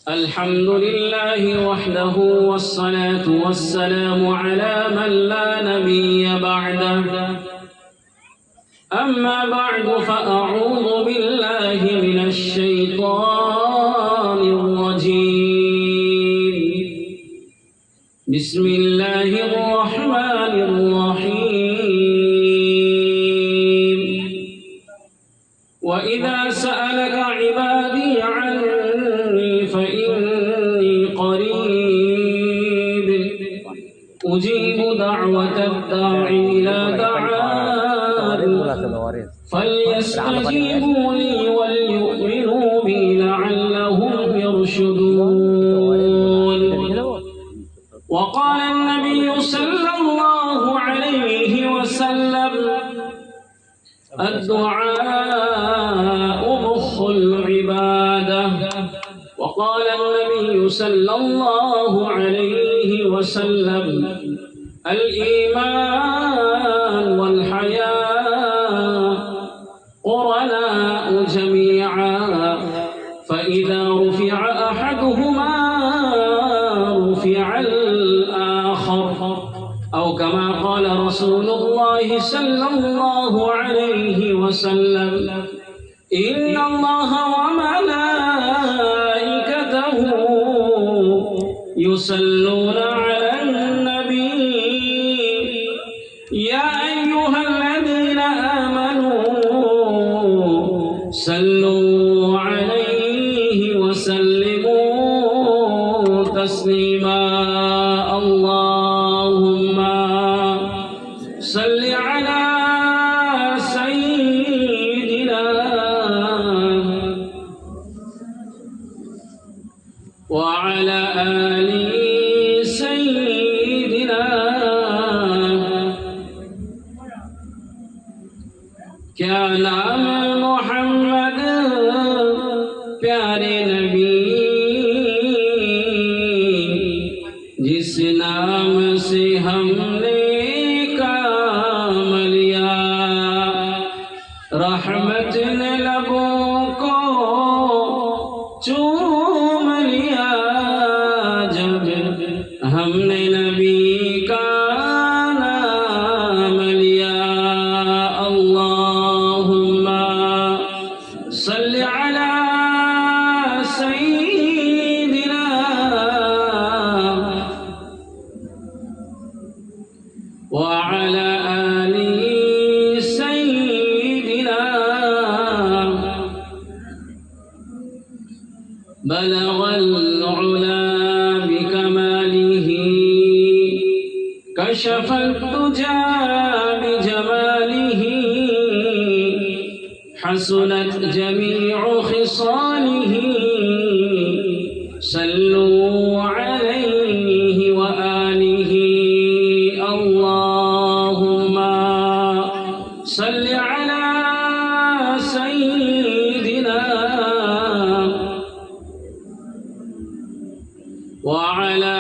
الحمد لله وحده والصلاة والسلام على من لا نبي بعده أما بعد فأعوذ بالله من الشيطان الرجيم بسم الله الرحمن الرحيم وإذا سألك عبادي عني فإني قريب أجيب دعوة الداعي إذا دعان فليستجيبوا لي وليؤمنوا بي لعلهم يرشدون وقال النبي صلى الله عليه وسلم الدعاء مخ العبادة وقال النبي صلى الله عليه وسلم الإيمان والحياء قرناء جميعا فإذا رفع أحدهما رفع الآخر أو كما قال رسول الله صلى الله عليه وسلم إن الله وملائكته يصلون على النبي يا أيها الذين آمنوا صلوا عليه وسلموا تسليما اللهم صل على سيدنا وعلى آل سيدنا क्या नाम मोहम्मद प्यारे नबी जिस नाम से हमने काम लिया रहमत ने लबों को चूम लिया जब हमने नबी का नाम लिया صل على سيدنا وعلى آل سيدنا بلغ العلا بكماله كشف الدجى بجماله حسنت جميع خصاله صلوا عليه وآله اللهم صل على سيدنا وعلى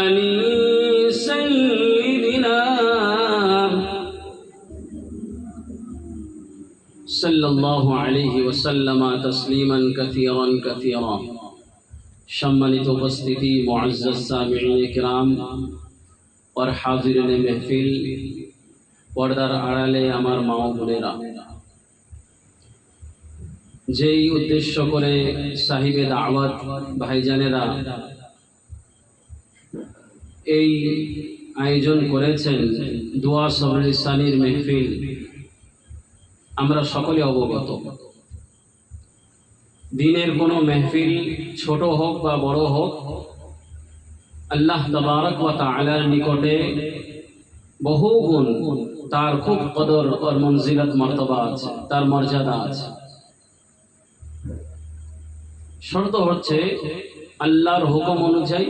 آل سيدنا صلى الله عليه وسلم تسليما كثيرا كثيرا সম্মানিত উপস্থিতি মুআজ্জাজ সামিঈন কিরাম और হাজিরিন महफिल পর্দার আড়ালে আমার মা ও বোনেরা যেই উদ্দেশ্য করে সাহিবে দাওয়াত ভাইজানেরা এই আয়োজন করেছেন দোয়া সবর লিসানির महफिल আমরা সকলে অবগত দিনের কোনো महफिल ছোট হোক বা বড় হোক আল্লাহ তাবারক ওয়া তাআলার নিকটে বহু গুণ তার খুব কদর और মনজিলত মর্তবা আছে তার মর্যাদা আছে শর্ত হচ্ছে আল্লাহর হুকুম অনুযায়ী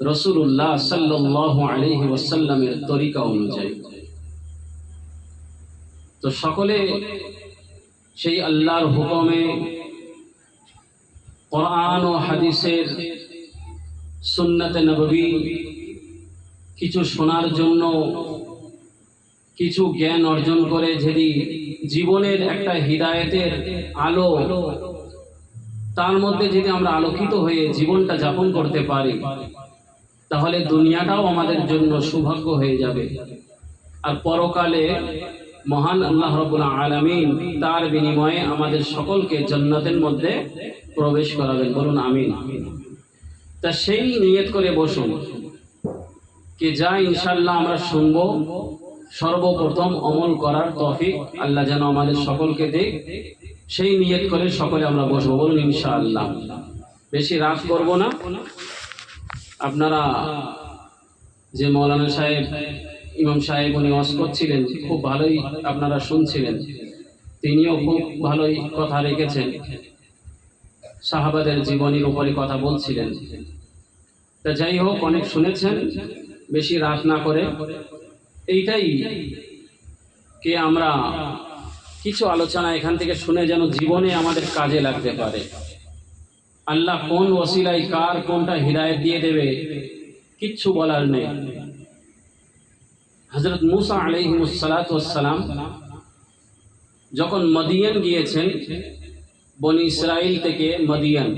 রাসূলুল্লাহ সাল্লাল্লাহু আলাইহি ওয়াসাল্লামের তরিকা অনুযায়ী তো সকলে সেই আল্লাহর হুকুমে কোরআন ও হাদিসের সুন্নতে নববী কিছু শোনার জন্য কিছু জ্ঞান অর্জন করে জীবনের একটা হিদায়েতের আলো, তার মধ্যে যদি আমরা আলোকিত হয়ে জীবনটা যাপন করতে পারি, তাহলে দুনিয়াটাও আমাদের জন্য সৌভাগ্য হয়ে যাবে। আর পরকালে মহান আল্লাহ রাব্বুল আলামিন তার বিনিময়ে আমাদের সকলকে জান্নাতের মধ্যে প্রবেশ করাবেন। বলুন আমিন। তা সেই নিয়ত করে বসুন যে যা ইনশাআল্লাহ আমরা শুনবো সর্বপ্রথম আমল করার তৌফিক আল্লাহ যেন আমাদের সকলকে দেয়। সেই নিয়ত করে সকলে আমরা বসবো। বলুন ইনশাআল্লাহ। বেশি রাত করব না। আপনারা যে মৌলানা সাহেব, ইমাম সাহেব উনি ওয়াজ করছিলেন, খুব ভালোই আপনারা শুনছিলেন। তিনিও খুব ভালোই কথা রেখেছেন, সাহাবাদের জীবনীর উপরে কথা বলছিলেন। তা যাই হোক, অনেক শুনেছেন, বেশি রাত না করে এইটাই কে আমরা কিছু আলোচনা এখান থেকে শুনে যেন জীবনে আমাদের কাজে লাগতে পারে। আল্লাহ কোন ওসিলায় কার কোনটা হিদায়াত দিয়ে দেবে কিচ্ছু বলার নেই। হযরত মুসা আলাইহিস সালাতু ওয়াস সালাম যখন মদিয়ান গিয়েছেন, বনি ইসরাইল থেকে মদিয়ান,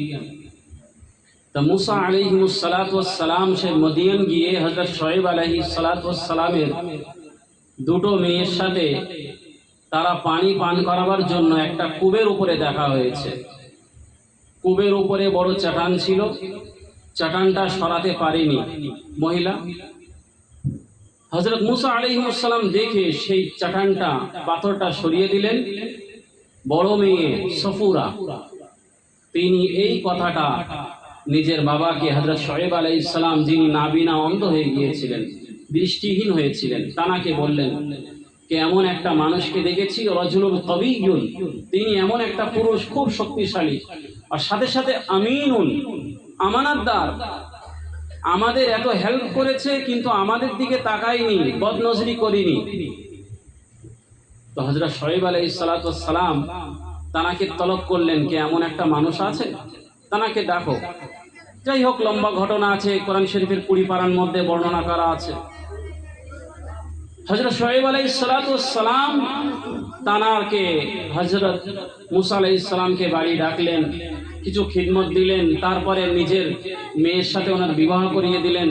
তা মুসা আলাইহিস সালাতু ওয়াস সালাম সে মদিয়ান গিয়ে হযরত শুআয়ব আলাইহিস সালাতু ওয়াস সালামের দুটো মেয়ের সাথে তারা পানি পান করাবার জন্য একটা কূপের উপরে দেখা হয়েছে। কূপের উপরে বড় চাটান ছিল, চাটানটা সরাতে পারেনি মহিলা। হযরত মুসা আলাইহিস সালাম দেখে সেই চাটানটা, পাথরটা সরিয়ে দিলেন। বড় মেয়ে সফুরা তিনি এই কথাটা নিজের বাবাকে, হযরত শুআয়ব আলাইহিস সালাম যিনি নাবিনা অন্ধ হয়ে গিয়েছিলেন, দৃষ্টিহীন হয়েছিলেন, তানাকে বললেন যে এমন একটা মানুষকে দেখেছি, রাজুলুন কবিয়্যুন, তিনি এমন একটা পুরুষ খুব শক্তিশালী, আর সাথে সাথে আমিনুন, আমানতদার, আমাদের এত হেল্প করেছে কিন্তু আমাদের দিকে তাকায়নি, বদনজরি করেনি। তো হযরত শুআয়ব আলাইহিস সালাতু ওয়াস সালাম তানাকে তলব করলেন যে এমন একটা মানুষ আছে, তানাকে ডাকো। যাই হোক, লম্বা ঘটনা আছে, কোরআন শরীফের 20 পারার মধ্যে বর্ণনা করা আছে। হযরত শুআয়ব আলাইহিস সালাতু ওয়াস সালাম তানাকে, হযরত মুসা আলাইহিস সালামকে বাড়ি ডাকলেন, কিছু খিদমত দিলেন, তারপরে নিজের মেয়ের সাথে ওনার বিবাহ করিয়ে দিলেন।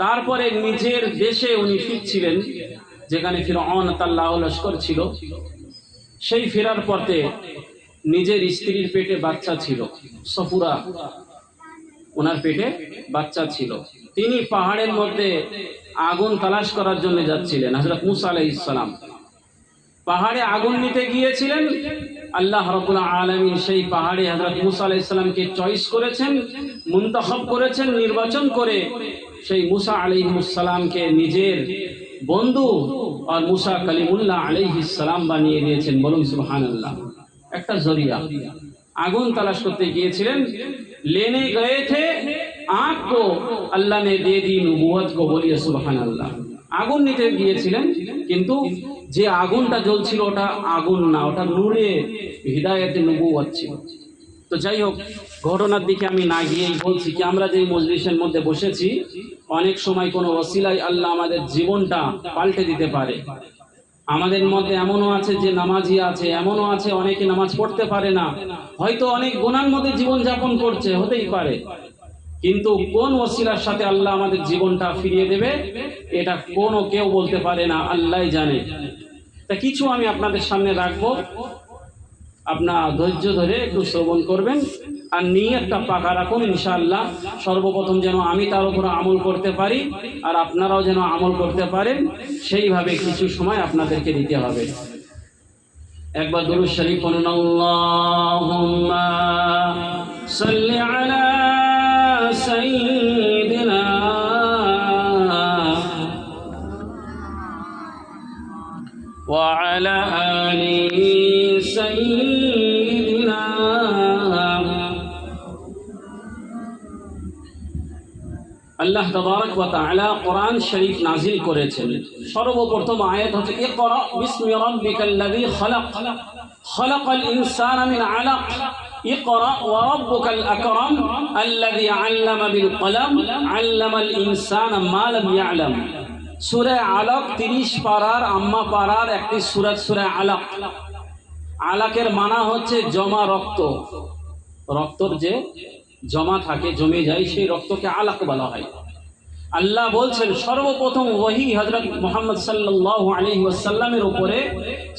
তারপরে নিজের দেশে উনি ফিরছিলেন, যেখানে ফিরআউন তার লাউ লস্কর ছিল। সেই ফেরার পথে নিজের স্ত্রীর পেটে বাচ্চা ছিল, সফুরা, ওনার পেটে বাচ্চা ছিল। তিনি পাহাড়ের মধ্যে আগুন তালাশ করার জন্য যাচ্ছিলেন। হযরত মুসা আলাইহিস সালাম পাহাড়ে আগুন নিতে গিয়েছিলেন। আল্লাহ রাব্বুল আলামিন সেই পাহাড়ে হযরত মুসা আলাইহিস সালামকে চয়েস করেছেন, মুনতাখাব করেছেন, নির্বাচন করে সেই মুসা আলাইহিস সালামকে নিজের বন্ধু আর মুসা কালিমুল্লাহ আলাইহিস সালাম বানিয়ে দিয়েছেন। বলুন সুবহানাল্লাহ। একটা জরিয়া, আগুন তালাশ করতে গিয়েছিলেন, लेने गए थे आग को अल्लाह ने दे दी नबुवत को। बोलिए सुबहानाल्लाह। আগুন নিতে গিয়েছিলেন, কিন্তু যে আগুনটা জ্বলছিল ওটা আগুন না, ওটা নূরে হিদায়াতে নবুয়ত ছিল। তো যাই হোক, ঘটনার দিকে আমি না গিয়েই বলছি কি আমরা যে মজলিসের মধ্যে বসেছি, অনেক সময় কোনো ওসিলায় আল্লাহ আমাদের জীবনটা পাল্টে দিতে পারে। আমাদের মধ্যে এমনও আছে যে নামাজি আছে, এমনও আছে অনেকে নামাজ পড়তে পারে না, হয়তো অনেক গুনার মধ্যে জীবন যাপন করছে, হতেই পারে। কিন্তু কোন ওসিলার সাথে আল্লাহ আমাদের জীবনটা ফিরিয়ে দেবে এটা কোনো কেউ বলতে পারে না, আল্লাহই জানে। তা কিছু আমি আপনাদের সামনে রাখবো, আপনারা ধৈর্য ধরে একটু শ্রবণ করবেন আর নিয়তটা পাকা রাখুন ইনশাআল্লাহ। সর্বপ্রথম যেন আমি তার উপর আমল করতে পারি আর আপনারাও যেন আমল করতে পারেন, সেইভাবে কিছু সময় আপনাদেরকে দিতে হবে। একবার দুরূদ শরীফ পড়ুন। আল্লাহুম্মা সাল্লি আলা সাইয়্যিদিনা ওয়া আলা আলি সাইয়্যিদিনা। আল্লাহ তাবারক ওয়া তাআলা কোরআন শরীফ নাজিল করেছেন। সর্বপ্রথম আয়াত হচ্ছে ইকরা বিসমি রাব্বিকাল্লাযী খালাক, খালাকাল ইনসানা মিন আলাক, ইকরা ওয়া রাব্বুকাল আকরাম আল্লাযী আল্লামা বিল কলম, আল্লামাল ইনসানা মা লাম ইয়ালাম। সূরা আলাক 30 পারার আম্মা পারার একটি সূরা সূরা আলাক। আলাকের মানা হচ্ছে জমা রক্ত, রক্তর যে জমা থাকে, জমে যায়, সেই রক্তকে আলাক বলা হয়। আল্লাহ বলছেন সর্বপ্রথম ওহী হযরত মুহাম্মদ সাল্লাল্লাহু আলাইহি ওয়াসাল্লামের উপরে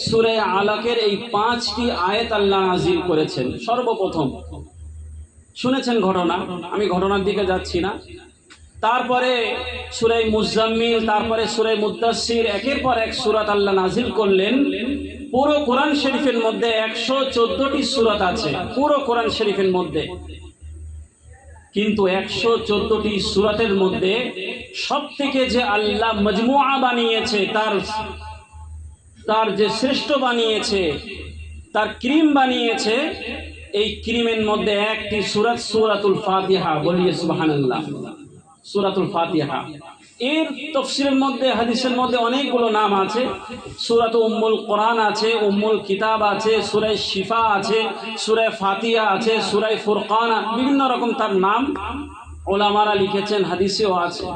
সূরা আলাকের এই 5টি আয়াত আল্লাহ নাযিল করেছেন সর্বপ্রথম। শুনেছেন ঘটনা, আমি ঘটনার দিকে যাচ্ছি না। তারপরে সূরা মুজাম্মিল, তারপরে সূরা মুদ্দাসসির, একের পর এক সূরা আল্লাহ নাযিল করলেন। পুরো কোরআন শরীফের মধ্যে 114টি সূরা আছে পুরো কোরআন শরীফের মধ্যে, কিন্তু 114টি সূরাতের মধ্যে সবথেকে যে আল্লাহ মজমুআ বানিয়েছে, তার যে শ্রেষ্ঠ বানিয়েছে, তার ক্রিম বানিয়েছে, এই ক্রিমের মধ্যে একটি সূরা সূরাতুল ফাতিহা। বলিয়ে সুবহানাল্লাহ। সূরাতুল ফাতিহা এর তাফসীরের মধ্যে, হাদিসের মধ্যে অনেকগুলো নাম আছে। সূরাত উম্মুল কোরআন আছে, উম্মুল কিতাব আছে, সূরা শিফা আছে, সূরা ফাতিহা আছে, সূরা ফুরকান, বিভিন্ন রকম তার নাম উলামারা লিখেছেন, হাদিসেও আছে।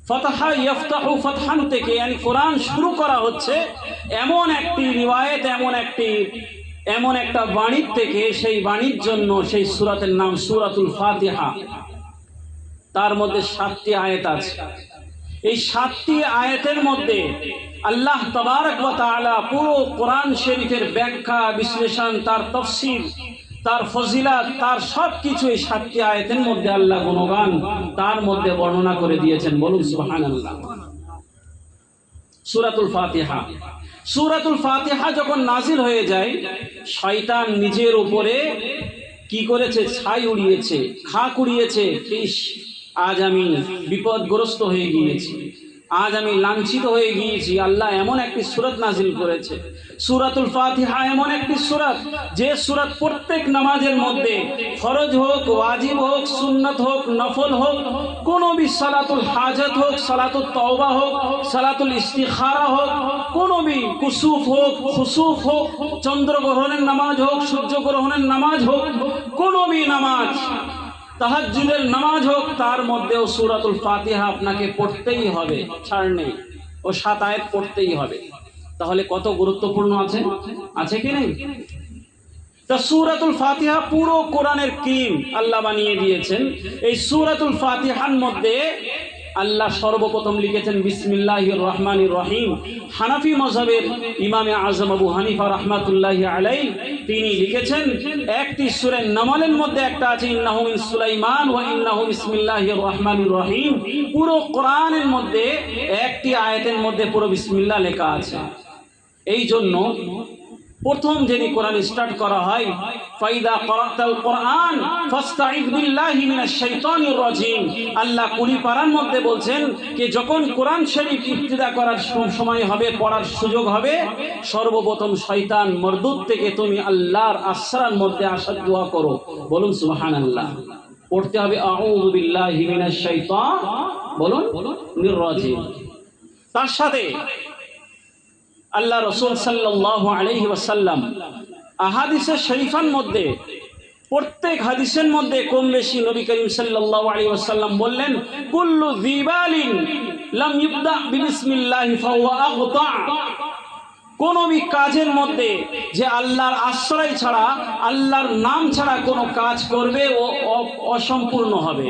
ফাতাহা ইফতাহু ফাতহান থেকে কোরআন শুরু করা হচ্ছে এমন একটি রিওয়ায়াত, এমন একটা বাণীর থেকে, সেই বাণীর জন্য সেই সূরাতের নাম সূরাতুল ফাতিহা। তার মধ্যে 7টি আয়াত আছে। এই 7টি আয়াতের মধ্যে আল্লাহ তাবারক ওয়া তাআলা পুরো কোরআন শরীফের ব্যাখ্যা, বিশ্লেষণ, তার তাফসীর, তার ফজিলত, তার সবকিছু এই 7টি আয়াতের মধ্যে আল্লাহ গুণগান তার মধ্যে বর্ণনা করে দিয়েছেন। বলুন সুবহানাল্লাহ। সূরাতুল ফাতিহা, সূরাতুল ফাতিহা যখন নাজিল হয়ে যায়, শয়তান নিজের উপরে কি করেছে? ছাই উড়িয়েছে, খাক উড়িয়েছে। আজ আমি বিপদগ্রস্ত হয়ে গিয়েছি, আজ আমি লাঞ্ছিত হয়ে গিয়েছি। আল্লাহ এমন একটি সূরা নাজিল করেছে, সূরাতুল ফাতিহা এমন একটি সূরা, যে সূরা প্রত্যেক নামাজের মধ্যে, ফরজ হোক, ওয়াজিব হোক, সুন্নাত হোক, নফল হোক, কোনো বি সালাতুল হাজাত হোক, সালাতুল তওবা হোক, সালাতুল ইস্তিখারা হোক, কোনো বি কুসুফ হোক, খুসুফ হোক, চন্দ্রগ্রহণের নামাজ হোক, সূর্যগ্রহণের নামাজ হোক, কোনো বি নামাজ, তাহাজ্জুদের নামাজ হোক, তার মধ্যেও সূরাতুল ফাতিহা আপনাকে পড়তেই হবে, ছাড় নেই। ও 7 আয়াত পড়তেই হবে। তাহলে কত গুরুত্বপূর্ণ আছে কি নেই? তা সূরাতুল ফাতিহা পুরো কোরআনের ক্রিম আল্লাহ বানিয়ে দিয়েছেন। এই সূরাতুল ফাতিহার মধ্যে আল্লাহ সর্বপ্রথম লিখেছেন বিসমিল্লাহির রহমানির রহিম। হানাফি মাযহাবের ইমামে আযম আবু হানিফা রাহমাতুল্লাহি আলাইহি তিনি লিখেছেন, একটি সূরা নামলের মধ্যে একটা আছে ইন্নাহু মিন সুলাইমান ওয়া ইন্নাহু বিসমিল্লাহির রহমানির রহিম। পুরো কোরআনের মধ্যে একটি আয়াতের মধ্যে পুরো বিসমিল্লাহ লেখা আছে। এই জন্য প্রথম যদি কোরআন স্টার্ট করা হয়, ফাইদা ক্বরাতাল কোরআন ফাস্তাইয বিল্লাহি মিনাশ শাইতানির রাজিম। আল্লাহ কুলি পারার মধ্যে বলছেন যে যখন কোরআন শরীফ ইবতিদা করার সময় হবে, পড়ার সুযোগ হবে, সর্বপ্রথম শয়তান মরদুদ থেকে তুমি আল্লাহর আশ্রয়ের মধ্যে আসার দোয়া করো। বলুন সুবহানাল্লাহ। পড়তে হবে আউযু বিল্লাহি মিনাশ শাইতান, বলুন, নির রাজিম। তার সাথে আল্লাহ রাসূল সাল্লাল্লাহু আলাইহি ওয়াসাল্লাম আহাদিসে শরীফার মধ্যে, প্রত্যেক হাদিসের মধ্যে কম বেশি নবী করিম সাল্লাল্লাহু আলাইহি ওয়াসাল্লাম বললেন, কুল্লু যিবালিন লাম ইবদা বিসমিল্লাহি ফাহুয়া আগতা। কোন কাজের মধ্যে যে আল্লাহর আশ্রয় ছাড়া, আল্লাহর নাম ছাড়া কোনো কাজ করবে ও অসম্পূর্ণ হবে,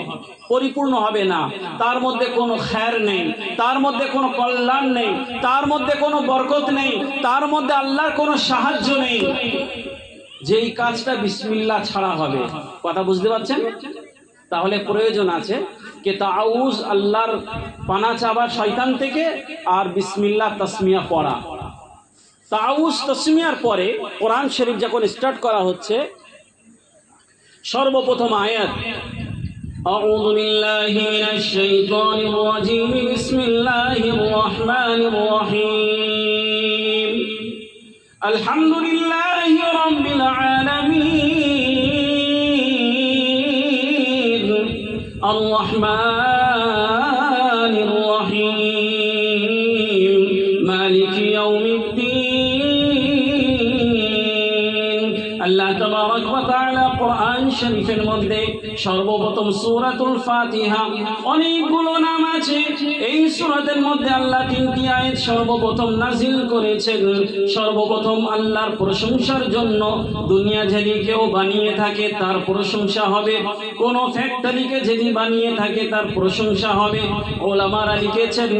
পরিপূর্ণ হবে না। তার মধ্যে কোনো খায়ের নেই, তার মধ্যে কোনো কল্যাণ নেই, তার মধ্যে কোনো বরকত নেই, তার মধ্যে আল্লাহর কোনো সাহায্য নেই, যেই কাজটা বিসমিল্লাহ ছাড়া হবে। কথা বুঝতে পারছেন? তাহলে প্রয়োজন আছে যে তাআউজ, আল্লাহর পানা চাওয়া শয়তান থেকে, আর বিসমিল্লাহ তাসমিয়া পড়া। তাআউজ তাসমিয়ার পরে কোরআন শরীফ যখন স্টার্ট করা হচ্ছে, সর্বপ্রথম আয়াত আউযু বিল্লাহি মিনাশ শাইতানির রাজিম বিসমিল্লাহির রহমানির রহিম আলহামদুলিল্লাহি রাব্বিল আলামিন আর রহমানির রহিম মালিকি ইয়াউমিদ্দিন আল্লাহ তাবারক ওয়া তাআলা কোরআন শরীফের মধ্যে সর্বপ্রথম সূরাতুল ফাতিহা, অনেকগুলো নাম আছে, এই সূরাতের মধ্যে আল্লাহ 3টি আয়াত সর্বপ্রথম নাযিল করেছেন। সর্বপ্রথম আল্লাহর প্রশংসার জন্য, দুনিয়া যদি কেউ বানিয়ে থাকে তার প্রশংসা হবে, কোন ফ্যাক্টরিকে যদি বানিয়ে থাকে তার প্রশংসা হবে। ওলামারা লিখেছেন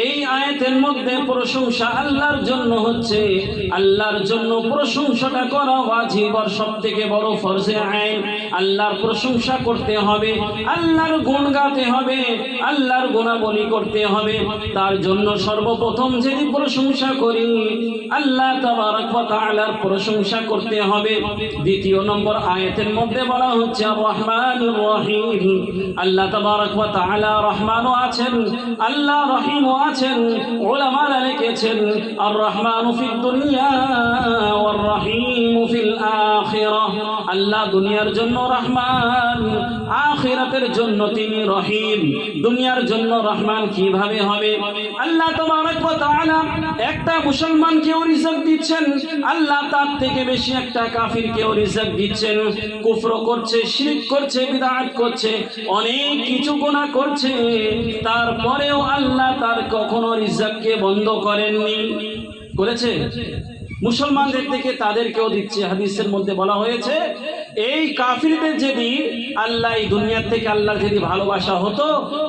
এই আয়াতের মধ্যে প্রশংসা আল্লাহর জন্য হচ্ছে, আল্লাহর জন্য প্রশংসাটা করা ওয়াজিব আর সবথেকে বড় ফরজে আইন। আল্লাহর প্রশংসা করতে হবে, আল্লাহর গুণ গাতে হবে, আল্লাহর গুণাবলী করতে হবে। তার জন্য সর্বপ্রথম যদি প্রশংসা করি আল্লাহ তাবারক ওয়া তাআলার প্রশংসা করতে হবে। দ্বিতীয় নম্বর আয়াতের মধ্যে বলা হচ্ছে আর রহমানুর রহিম, আল্লাহ তাবারক ওয়া তাআলা রহমানও আছেন, আল্লাহ রহিমও আছেন। উলামারা লিখেছেন আর রহমানু ফিদ দুনিয়া ওয়ার রহিমু ফিল আখিরাহ, আল্লাহ দুনিয়ার জন্য রহমান, আখিরাতের জন্য তিনি রহিম। দুনিয়ার জন্য রহমান কিভাবে হবে? আল্লাহ তাবারক ওয়া তাআলা একটা মুসলমানকেও রিজিক দিচ্ছেন, আল্লাহ তার থেকে বেশি একটা কাফিরকেও রিজিক দিচ্ছেন। কুফর করছে, শিরক করছে, বিদআত করছে, অনেক কিছু গুনাহ করছে, তারপরেও আল্লাহ তার কখনো রিজিককে বন্ধ করেননি। করেছে? মুসলমানদের থেকে তাদেরকেও দিচ্ছে। হাদিসের মধ্যে বলা হয়েছে এই কাফিরদের যদি আল্লাহ এই দুনিয়ার থেকে আল্লাহ যদি ভালোবাসা হতো,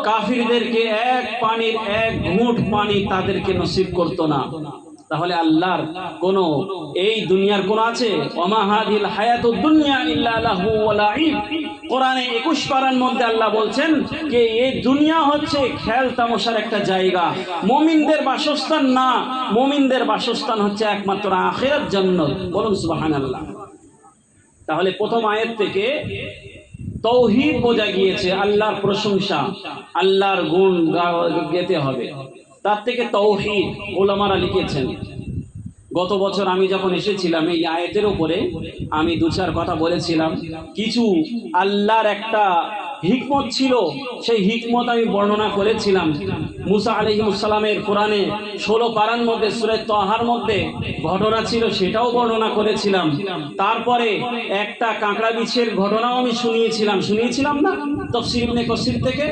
কাফিরদেরকে এক পানির এক ঘুঁট পানি তাদেরকে নসিব করতো না। তাহলে আল্লাহর কোন এই দুনিয়ার কোন আছে? ওমা হাদিল হায়াতুদ দুনিয়া ইল্লা লাহু ওয়া লাইব। কোরআনে 21 পারার মধ্যে আল্লাহ বলছেন যে এই দুনিয়া হচ্ছে খেল তামাশার একটা জায়গা, মুমিনদের বাসস্থান না। মুমিনদের বাসস্থান হচ্ছে একমাত্র আখিরাত, জান্নাত। বলুন সুবহানাল্লাহ। তাহলে প্রথম আয়াত থেকে তাওহীদ বোঝা গিয়েছে, আল্লাহর প্রশংসা, আল্লাহর গুণ গাইতে হবে। তার থেকে তাওহীদ উলামারা লিখেছেন। গত বছর আমি যখন এসেছিলাম এই আয়াতের উপরে আমি 2-4 কথা বলেছিলাম। কিছু আল্লাহর একটা হিকমত ছিল, সেই হিকমত আমি বর্ণনা করেছিলাম। মুসা আলাইহিস সালামের কোরআনে 16 পারার মধ্যে সূরা তাহার মধ্যে ঘটনা ছিল, সেটাও বর্ণনা করেছিলাম। তারপরে একটা কাঁকড়া বিছের ঘটনাও আমি শুনিয়েছিলাম না তাফসীর ইবনে কাসির থেকে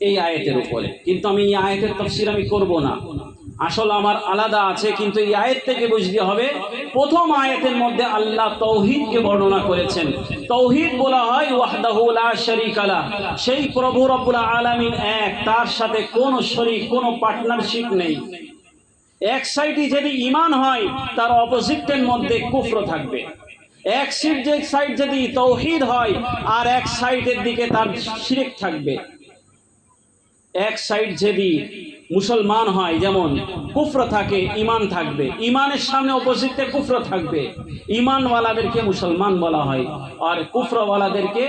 এই আয়াতের উপরে। কিন্তু আমি এই আয়াতের তাফসীর আমি করব না, আসল আমার আলাদা আছে। কিন্তু এই আয়াত থেকে বুঝতে হবে প্রথম আয়াতের মধ্যে আল্লাহ তাওহীদকে বর্ণনা করেছেন। তাওহীদ বলা হয় ওয়াহদাহু লা শারীকা লা, সেই প্রভু রব্বুল আলামিন এক, তার সাথে কোনো শরীক, কোনো পার্টনারশিপ নেই। এক সাইডে যদি ঈমান হয় তার অপোজিটের মধ্যে কুফর থাকবে। এক সাইড যদি তাওহীদ হয় আর এক সাইডের দিকে তার শিরক থাকবে। এক সাইড যদি মুসলমান হয়, যেমন কুফর থাকে, ঈমান থাকবে, ঈমানের সামনে অপোজিটে কুফর থাকবে। ঈমানওয়ালাদেরকে মুসলমান বলা হয় আর কুফরওয়ালাদেরকে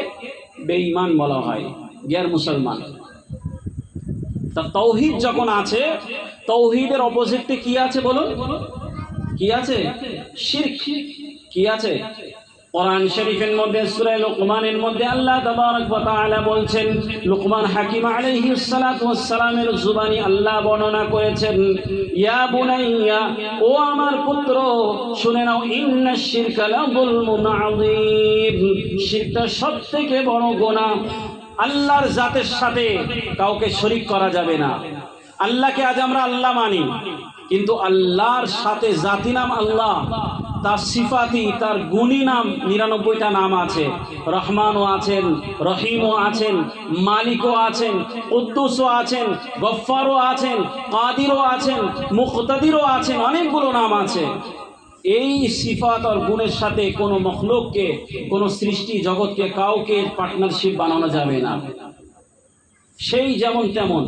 বেঈমান বলা হয়, গैर মুসলমান। তা তাওহীদ যখন আছে, তাওহীদের অপোজিটে কি আছে বলুন? কি আছে? শিরক। কি আছে? কোরআন শরীফের মধ্যে সূরা লুকমানের মধ্যে আল্লাহ তাবারক ওয়া তাআলা বলছেন, লুকমান হাকিম আলাইহিস সালাতু ওয়াস সালামের জুবানি আল্লাহ বর্ণনা করেছেন, ইয়া বুনাইয়া, ও আমার পুত্র শুনে নাও, ইন্নাশ শিরকা লাযুলমুন আযীম, শিরকটা সবথেকে বড় গুনাহ। আল্লাহর জাতের সাথে কাউকে শরীক করা যাবে না। আল্লাহকে আজ আমরা আল্লাহ মানি, কিন্তু আল্লাহর সাথে জাতি নাম আল্লাহ, তার সিফাতি, তার গুণী নাম 99টা নাম আছে। রহমানও আছেন, রহিমও আছেন, মালিকও আছেন, কুদ্দুসও আছেন, গফফারও আছেন, কাদিরও আছেন, মুকতাদিরও আছেন, অনেকগুলো নাম আছে। এই সিফাত আর গুণের সাথে কোনো মখলুককে, কোনো সৃষ্টি জগৎকে, কাউকে পার্টনারশিপ বানানো যাবে না, সেই যেমন তেমন।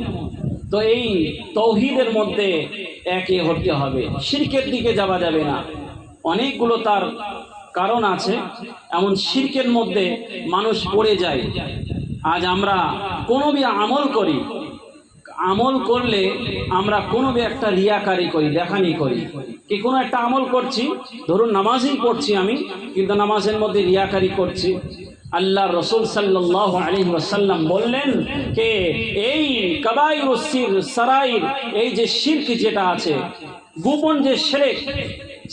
তো এই তাওহীদের মধ্যে একে হতে হবে, শিরকের দিকে যাওয়া যাবে না। অনেকগুলো তার কারণ আছে, এমন শিরকের মধ্যে মানুষ পড়ে যায়। আজ আমরা কোনো আমল করি, আমল করলে আমরা কোনো একটা রিয়াকারি করি, দেখানি করি কি কোনো একটা আমল করছি, ধরুন নামাজই পড়ছি আমি, কিন্তু নামাজের মধ্যে রিয়াকারি করছি। আল্লাহ রসুল সাল্লাল্লাহু আলাইহি ওয়াসাল্লাম বললেন যে এই কাবাইরুস সির সারাইর, এই যে শিরক যেটা আছে, গোপন যে শিরক,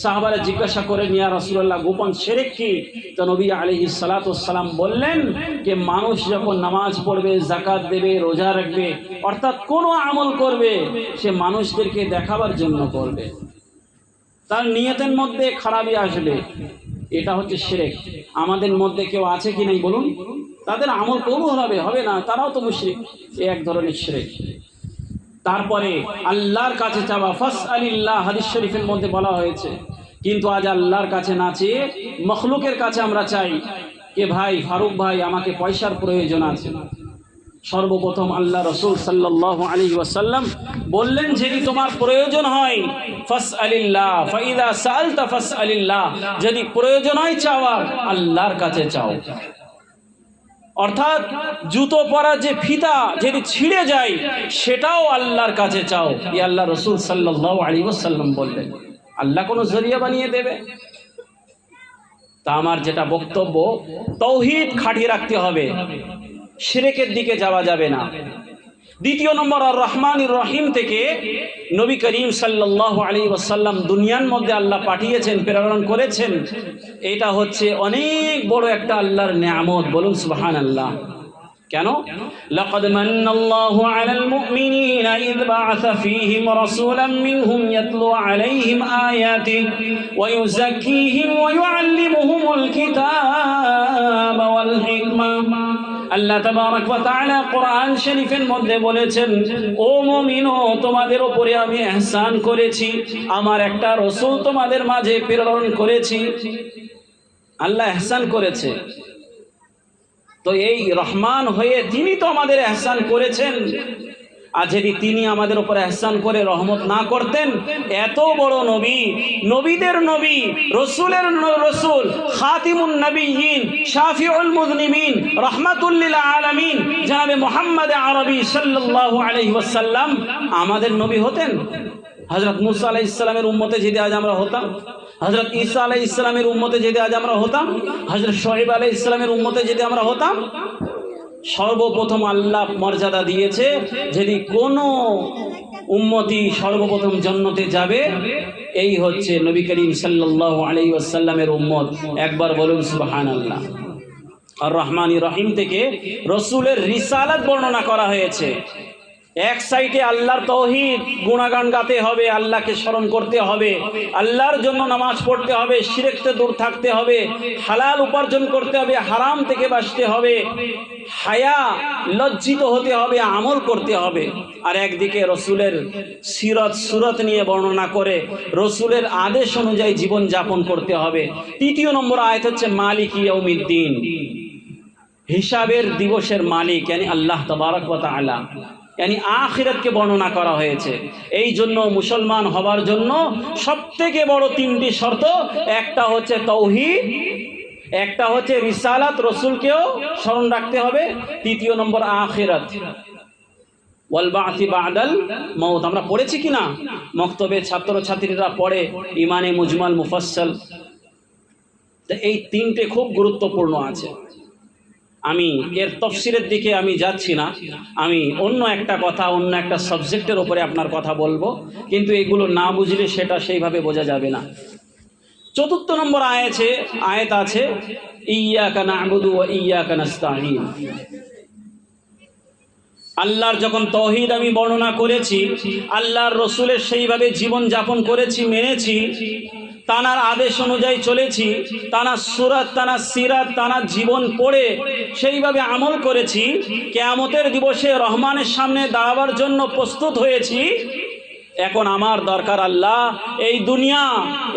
সাহাবারা জিজ্ঞাসা করেন ইয়া রাসূলুল্লাহ গোপন শিরক কি? তো নবী আলাইহিস সালাতু ওয়াস সালাম বললেন যে মানুষ যখন নামাজ পড়বে, যাকাত দেবে, রোজা রাখবে, অর্থাৎ কোনো আমল করবে সে মানুষদেরকে দেখাবার জন্য করবে, তার নিয়তের মধ্যে খারাপই আসবে, এটা হচ্ছে শিরক। আমাদের মধ্যে কেউ আছে কি নাই বলুন? তাদের আমল কবুল হবে না, তারাও তো মুশরিক, এক ধরনের শিরক। তারপরে আল্লাহর কাছে চাওয়া, ফাসআলিল্লাহ, হাদিস শরীফের মধ্যে বলা হয়েছে। কিন্তু আজ আল্লাহর কাছে না চেয়ে মখলুকের কাছে আমরা চাই কে ভাই ফারুক ভাই আমাকে পয়সার প্রয়োজন আছে। সর্বপ্রথম আল্লাহ রাসূল সাল্লাল্লাহু আলাইহি ওয়াসাল্লাম বললেন যদি তোমার প্রয়োজন হয় ফাসআলিল্লাহ, ফাইদা সাআলতা ফাসআলিল্লাহ, যদি প্রয়োজন হয় চাওয়ার আল্লাহর কাছে চাও। অর্থাৎ জুতো পরা যে ফিতা যদি ছিঁড়ে যায় সেটাও আল্লাহর কাছে চাও, এই আল্লাহ রাসূল সাল্লাল্লাহু আলাইহি ওয়াসাল্লাম বললেন। আল্লাহ কোনো জরিয়া বানিয়ে দেবে? তা আমার যেটা বক্তব্য, তাওহীদ খাটিয়ে রাখতে হবে, শিরকের দিকে যাওয়া যাবে না। দ্বিতীয় নম্বর, আর রহমানির রহিম থেকে নবী করিম সাল্লাল্লাহু আলাইহি ওয়াসাল্লাম দুনিয়ার মধ্যে আল্লাহ পাঠিয়েছেন, প্রেরণ করেছেন, এটা হচ্ছে অনেক বড় একটা আল্লাহর নিয়ামত। বলুন সুবহানাল্লাহ। কেন? লাকাদ মান্নাল্লাহু আলাল মুমিনিনা ইয বা'আসা ফীহিম রাসূলাম মিনহুম ইয়াতলু আলাইহিম আয়াতিহি ওয়া ইউযাক্কিহিম ওয়া ইউআল্লিমুহুমুল কিতাবা ওয়াল হিকমা। আল্লাহ তাবারক ওয়া তাআলা কোরআন শরীফের মধ্যে বলেছেন, ও মুমিনো তোমাদের উপরে আমি ইহসান করেছি, আমার একটা রাসূল তোমাদের মাঝে প্রেরণ করেছি। আল্লাহ ইহসান করেছে, তো এই রহমান হয়ে তিনি তো আমাদের ইহসান করেছেন। আর যদি তিনি আমাদের উপর ইহসান করে রহমত না করতেন, এত বড় নবী, নবীদের নবী, রসুলের রসুল, খাতিমুন নবিয়্যিন, শাফিউল মুযনিবিন, রাহমাতুল লিল আলামিন জনাবে মুহাম্মদ আরবি সাল্লাল্লাহু আলাইহি ওয়াসাল্লাম আমাদের নবী হতেন? হযরত মুসা আলাইহিস সালামের উম্মতে যদি আজ আমরা হতাম, হযরত ঈসা আলাইহিস সালামের উম্মতে যদি আজ আমরা হতাম, হযরত শুআয়ব আলাইহিস সালামের উম্মতে যদি আমরা হতাম, সর্বপ্রথম আল্লাহ মর্যাদা দিয়েছে যদি কোনো উম্মতি সর্বপ্রথম জান্নাতে যাবে এই হচ্ছে নবী করিম সাল্লাল্লাহু আলাইহি ওয়াসাল্লামের উম্মত। একবার বলুন সুবহানাল্লাহ। আর রহমানির রহিম থেকে রাসূলের রিসালাত বর্ণনা করা হয়েছে। এক সাইডে আল্লাহর তাওহীদ গুণগান গাতে হবে, আল্লাহকে স্মরণ করতে হবে, আল্লাহর জন্য নামাজ পড়তে হবে, শিরক থেকে দূর থাকতে হবে, হালাল উপার্জন করতে হবে, হারাম থেকে বাঁচতে হবে, হায়া লজ্জিত হতে হবে, আমল করতে হবে। আর একদিকে রসুলের সিরত সুরত নিয়ে বর্ণনা করে রসুলের আদেশ অনুযায়ী জীবন যাপন করতে হবে। তৃতীয় নম্বর আয়াত হচ্ছে মালিক ইয়াউমিদ্দিন, হিসাবের দিবসের মালিক यानी আল্লাহ তাবারক ওয়া তাআলা, यानी আখিরাতকে বর্ণনা করা হয়েছে। এই জন্য মুসলমান হবার জন্য সবথেকে বড় তিনটি শর্ত, একটা হচ্ছে তাওহীদ, একটা হচ্ছে রিসালাত, রসুলকেও স্মরণ রাখতে হবে, তৃতীয় নম্বর আখিরাত, ওয়াল বা'থি বা'দাল মাউত। আমরা পড়েছি কিনা মক্তবে ছাত্রছাত্রীরা পড়ে ইমানে মুজমাল মুফাসসাল। তো এই তিনটে খুব গুরুত্বপূর্ণ আছে। আমি এর তফসিরের দিকে আমি যাচ্ছি না, আমি অন্য একটা কথা, অন্য একটা সাবজেক্টের উপরে আপনার কথা বলবো, কিন্তু এগুলো না বুঝলে সেটা সেইভাবে বোঝা যাবে না। চতুর্থ নম্বর আয়াত আছে ইয়্যাকা না'বুদু ওয়া ইয়্যাকা নাস্তাঈন। আল্লাহর যখন তাওহীদ আমি বর্ণনা করেছি, আল্লাহর রসুলের সেইভাবে জীবন যাপন করেছি, মেনেছি, তানার আদেশ অনুযায়ী চলেছি, তানার সুরাত, তানার সিরাত, তানার জীবন পড়ে সেইভাবে আমল করেছি, কিয়ামতের দিবসে রহমানের সামনে দাঁড়াবার জন্য প্রস্তুত হয়েছি। এখন আমার দরকার আল্লাহ এই দুনিয়া,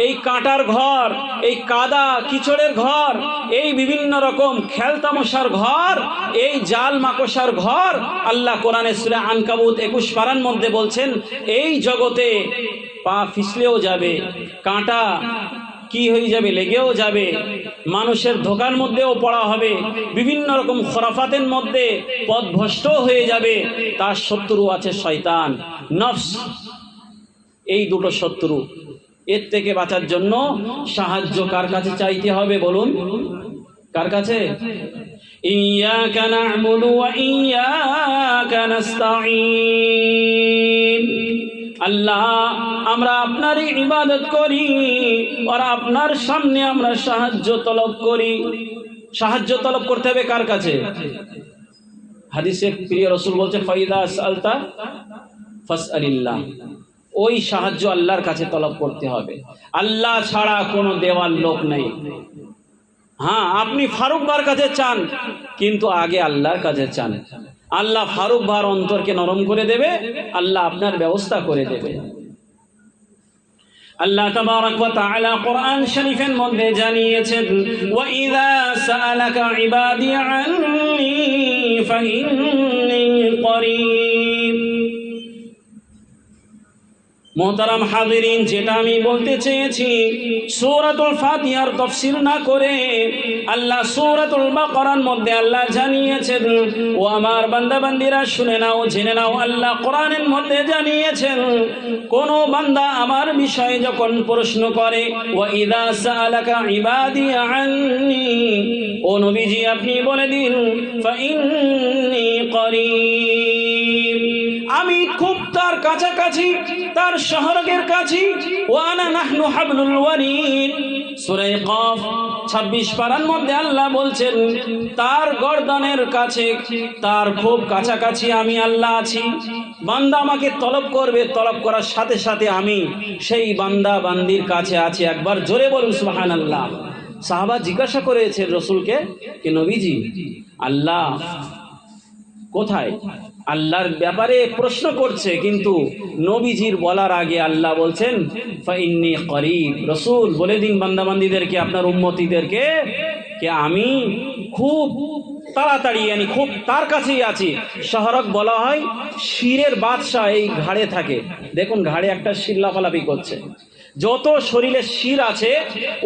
এই কাঁটার ঘর, এই কাদা কিচড়ের ঘর, এই বিভিন্ন রকম খেলতামশার ঘর, এই জাল মাকসার ঘর, আল্লাহ কোরআনে সূরা আনকাবুত 21 পারার মধ্যে বলছেন এই জগতে পা ফিসলেও যাবে, কাঁটা কি হয়ে যাবে, লেগেও যাবে, মানুষের ধোকার মধ্যেও পড়া হবে, বিভিন্ন রকম খরাফাতের মধ্যে পথভ্রষ্ট হয়ে যাবে। তার শত্রু আছে শয়তান, নফস। এই দুটো শত্রু, এর থেকে বাঁচার জন্য সাহায্য কার কাছে চাইতে হবে বলুন? কার কাছে? ইয়্যাকা না'বুদু ওয়া ইয়্যাকা নাস্তাঈন। আল্লাহ আমরা আপনারই ইবাদত করি আর আপনার সামনে আমরা সাহায্য তলব করি। সাহায্য তলব করতে হবে কার কাছে? হাদিসে প্রিয় রাসূল বলছে ফাইদা সালতা ফাসআলিল্লাহ, ওই সাহায্য আল্লাহর কাছে তলব করতে হবে। আল্লাহ ছাড়া কোনো দেওয়ার লোক নেই। হ্যাঁ, আপনি ফারুক ভাইয়ের কাছে চান, কিন্তু আগে আল্লাহর কাছে চান। আল্লাহ ফারুক ভাইয়ের অন্তরকে নরম করে দেবে, আল্লাহ আপনার ব্যবস্থা করে দেবে। আল্লাহ তাবারক ওয়া তাআলা কোরআন শরীফের মধ্যে জানিয়েছেন, ওয়া ইযা সাআলাকা ইবাদি আন্নী ফাইন্নী করিব। মোহতারাম হাজিরিন, যেটা আমি বলতে চেয়েছি, সূরাতুল ফাতিহার তাফসীর না করে আল্লাহ সূরাতুল বাকারার মধ্যে আল্লাহ জানিয়েছেন, ও আমার বান্দা বান্দিরা শুনে নাও, জেনে নাও, আল্লাহ কোরআনের মধ্যে জানিয়েছেন, কোন বান্দা আমার বিষয়ে যখন প্রশ্ন করে, ওয়া ইযা সাআলাকা ইবাদি আন্নী, ও নবীজি আপনি বলে দিন, ফাইন্নী করিব, আমি খুব তার কাছাকাছি, তার শহরের কাছে। ওয়ানা নাহনু হাবলুল ওয়ারিদ, সূরা কাফ 26 পারার মধ্যে আল্লাহ বলছেন, তার গর্দনের কাছে, তার খুব কাছাকাছি আমি আল্লাহ আছি। বান্দা আমাকে তলব করবে, তলব করার সাথে সাথে আমি সেই বান্দা বান্দির কাছে আছি। একবার জোরে বলুন সুবহানাল্লাহ। সাহাবা জিজ্ঞাসা করেছেন রাসূলকে, কে নবীজি আল্লাহ কোথায়? আল্লাহর ব্যাপারে প্রশ্ন করছে, কিন্তু নবীজির বলার আগে আল্লাহ বলছেন ফাইন্নী করিব। রাসূল বলে দিন বান্দাবান্দীদেরকে, আপনার উম্মতীদেরকে, কে আমি খুব তাড়াতাড়ি, খুব তার কাছেই আছি। শহরক বলা হয় শিরের বাদশা এই ঘাড়ে থাকে। দেখুন ঘাড়ে একটা শির লাফালাফি করছে, যত শরীরে শির আছে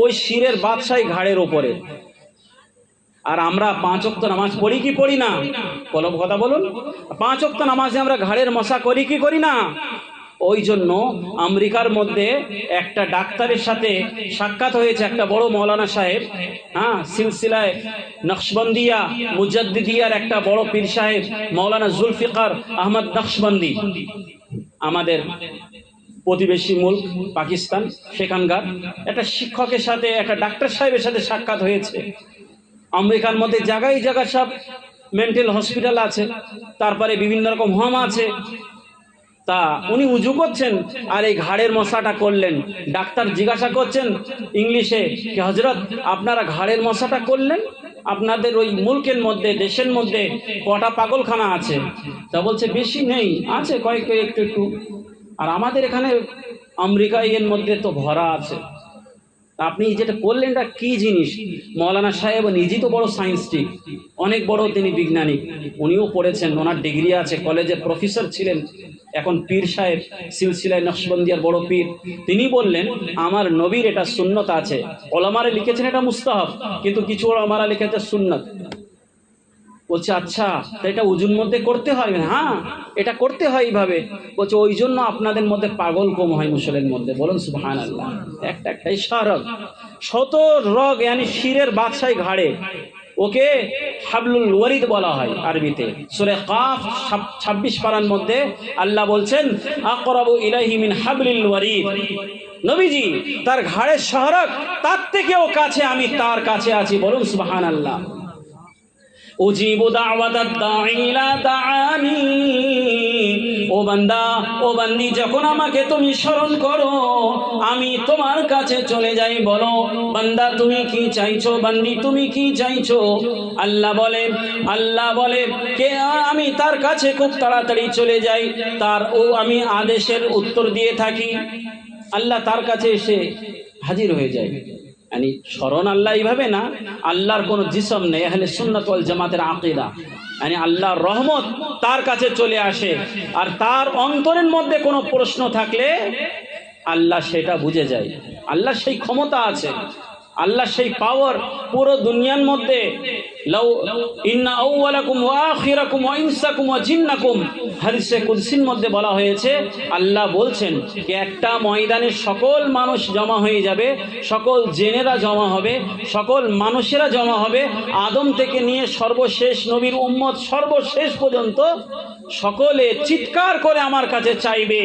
ওই শিরের বাদশাই ঘাড়ের ওপরে। আর আমরা 5 ওয়াক্ত নামাজ পড়ি কি পড়ি না? কথা বলুন। 5 ওয়াক্ত নামাজে আমরা ঘাড়ের মশা করি কি করি না? ওই জন্য আমেরিকার মধ্যে একটা ডাক্তারের সাথে সাক্ষাৎ হয়েছে, একটা বড় মৌলানা সাহেব, হ্যাঁ, সিলসিলায় নকশবন্দিয়া মুজাদ্দিদিয়ার একটা বড় পীর সাহেব মৌলানা জুলফিকার আহমদ নকশবন্দি, আমাদের প্রতিবেশী মুল্ক পাকিস্তান, সেখানকার একটা শিক্ষকের সাথে, একটা ডাক্তার সাহেবের সাথে সাক্ষাৎ হয়েছে। আমেরিকার মধ্যে জায়গায় জায়গায় সব মেন্টাল হসপিটাল আছে, তারপরে বিভিন্ন রকম হোম আছে। তা উনি উজু করছেন আর এই ঘাড়ের মশাটা করলেন। ডাক্তার জিজ্ঞাসা করছেন ইংলিশে, কি হযরত আপনারা ঘাড়ের মশাটা করলেন, আপনাদের ওই মুলকের মধ্যে, দেশের মধ্যে কটা পাগলখানা আছে? তা বলছে বেশি নেই, আছে কয়েক একটু একটু। আর আমাদের এখানে আমেরিকায় এর মধ্যে তো ভরা আছে। আপনি যেটা করলেন এটা কি জিনিস? মৌলানা সাহেব নিজেই তো বড় সায়েন্সটিক, অনেক বড় তিনি বিজ্ঞানী, উনিও পড়েছেন, ওনার ডিগ্রি আছে, কলেজে প্রফেসর ছিলেন, এখন পীর সাহেব, সিলসিলায় নকশবন্দিয়ার বড় পীর। তিনি বললেন আমার নবীর এটা সুন্নত আছে। ওলামারা লিখেছেন এটা মুস্তাহাব, কিন্তু কিছু ওলামারা লিখেছে সুন্নত। বলছে আচ্ছা, তো এটা উজুর মধ্যে করতে হয়? হ্যাঁ, এটা করতে হয় এইভাবে। বলছে ওই জন্য আপনাদের মধ্যে পাগল কম হয় মুসলিমের মধ্যে। বলুন সুবহানাল্লাহ। একটা ইশারা, শত রগ, শিরের বাদশাই ঘাড়ে, ওকে হাবলুল ওয়ারিদ বলা হয় আরবিতে। সূরা কাফ 26 পারার মধ্যে আল্লাহ বলছেন আকরাবু ইলাইহি মিন হাবলিল ওয়ারিদ, নবীজি তার ঘাড়ের শহরক, তার থেকেও কাছে আমি তার কাছে আছি। বলুন সুবহানাল্লাহ। উজিবু দাওয়াতাদ দাঈ ইলা দাআনি, ও বান্দা, ও বান্দি, যখন আমাকে তুমি স্মরণ করো আমি তোমার কাছে চলে যাই। বলো বান্দা তুমি কি চাইছো, বান্দি তুমি কি চাইছো? আল্লাহ বলেন কে আমি তার কাছে খুব তাড়াতাড়ি চলে যাই, তার আমি আদেশের উত্তর দিয়ে থাকি। আল্লাহ তার কাছে এসে হাজির হয়ে যায়। স্মরণ আল্লাহ এইভাবে না, আল্লাহর কোনো জিসম নেই, আহলে সুন্নাত ওয়াল জামাতের আকীদা। আল্লাহর রহমত তার কাছে চলে আসে, আর তার অন্তরের মধ্যে কোনো প্রশ্ন থাকলে আল্লাহ সেটা বুঝে যায়। আল্লাহ সেই ক্ষমতা আছে, আল্লাহ সেই পাওয়ার পুরো দুনিয়ার মধ্যে। লাউ ইন্না আউওয়ালাকুম ওয়া আখিরাকুম ওয়া ইনসাকুম ওয়া জিন্নাকুম, হাদিসে কুদসির মধ্যে বলা হয়েছে, আল্লাহ বলছেন যে একটা ময়দানে সকল মানুষ জমা হয়ে যাবে, সকল জিনেরা জমা হবে, সকল মানুষেরা জমা হবে, আদম থেকে নিয়ে সর্বশেষ নবীর উম্মত সর্বশেষ পর্যন্ত সকলে চিৎকার করে আমার কাছে চাইবে,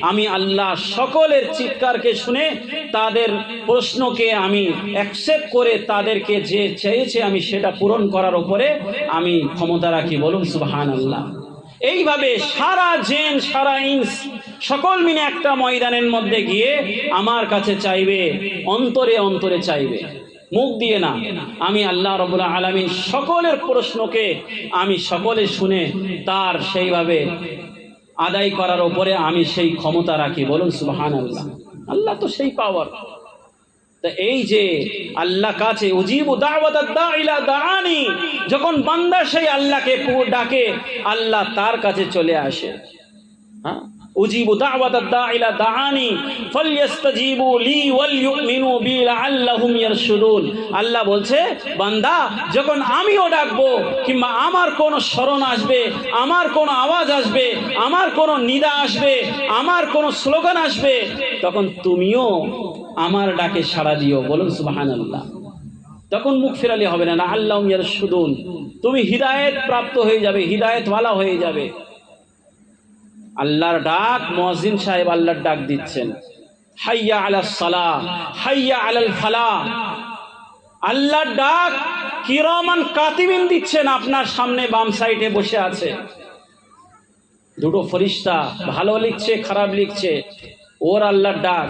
আমি আল্লাহ সকলের চিৎকারকে শুনে তাদের প্রশ্নকে আমি অ্যাকসেপ্ট করে তাদেরকে যে চেয়েছে আমি সেটা পূরণ করার উপরে আমি ক্ষমতা রাখি। বলুন সুবহানাল্লাহ। এইভাবে সারা জিন সারা ইনস সকল মিলে একটা ময়দানের মধ্যে গিয়ে আমার কাছে চাইবে, অন্তরে অন্তরে চাইবে, মুখ দিয়ে না। আমি আল্লাহ রাব্বুল আলামিন সকলের প্রশ্নকে আমি সকলে শুনে তার সেইভাবে আদায় করার উপরে আমি সেই ক্ষমতা রাখি। বলুন সুবহানাল্লাহ। আল্লাহ তো সেই পাওয়ার। তা এই যে আল্লাহ কাছে উজিবু দাওয়াতাদ দাঈলা দাআনি, যখন বান্দা সেই আল্লাহকে ডাকে আল্লাহ তার কাছে চলে আসে। হ্যাঁ, উজিবু দাওয়াতাদ দাঈলা দাআনি ফালইস্তাজিবু লি ওয়াল ইউমিনু বি লাআল্লাহুম ইয়ারশুদুন। আল্লাহ বলছে বান্দা যখন আমিও ডাকবো কিংবা আমার কোন স্মরণ আসবে, আমার কোন আওয়াজ আসবে, আমার কোন নিদা আসবে, আমার কোন স্লোগান আসবে, তখন তুমিও আমার ডাকে সাড়া দিও। বলুন সুবহানাল্লাহ। তখন মুখ ফেরালে হবে না, লাআল্লাহুম ইয়ারশুদুন, তুমি হিদায়াত প্রাপ্ত হয়ে যাবে, হিদায়াতওয়ালা হয়ে যাবে। আল্লাহর ডাক, মুয়াজ্জিন সাহেব আল্লাহর ডাক দিচ্ছেন, হাইয়া আলাস সালাহ হাইয়া আলাল ফালাহ। আল্লাহর ডাক কিরামান কাতিবিন দিচ্ছেন, আপনার সামনে বাম সাইডে বসে আছে দুটো ফেরেশতা, ভালো লিখছে খারাপ লিখছে, ওর আল্লাহর ডাক।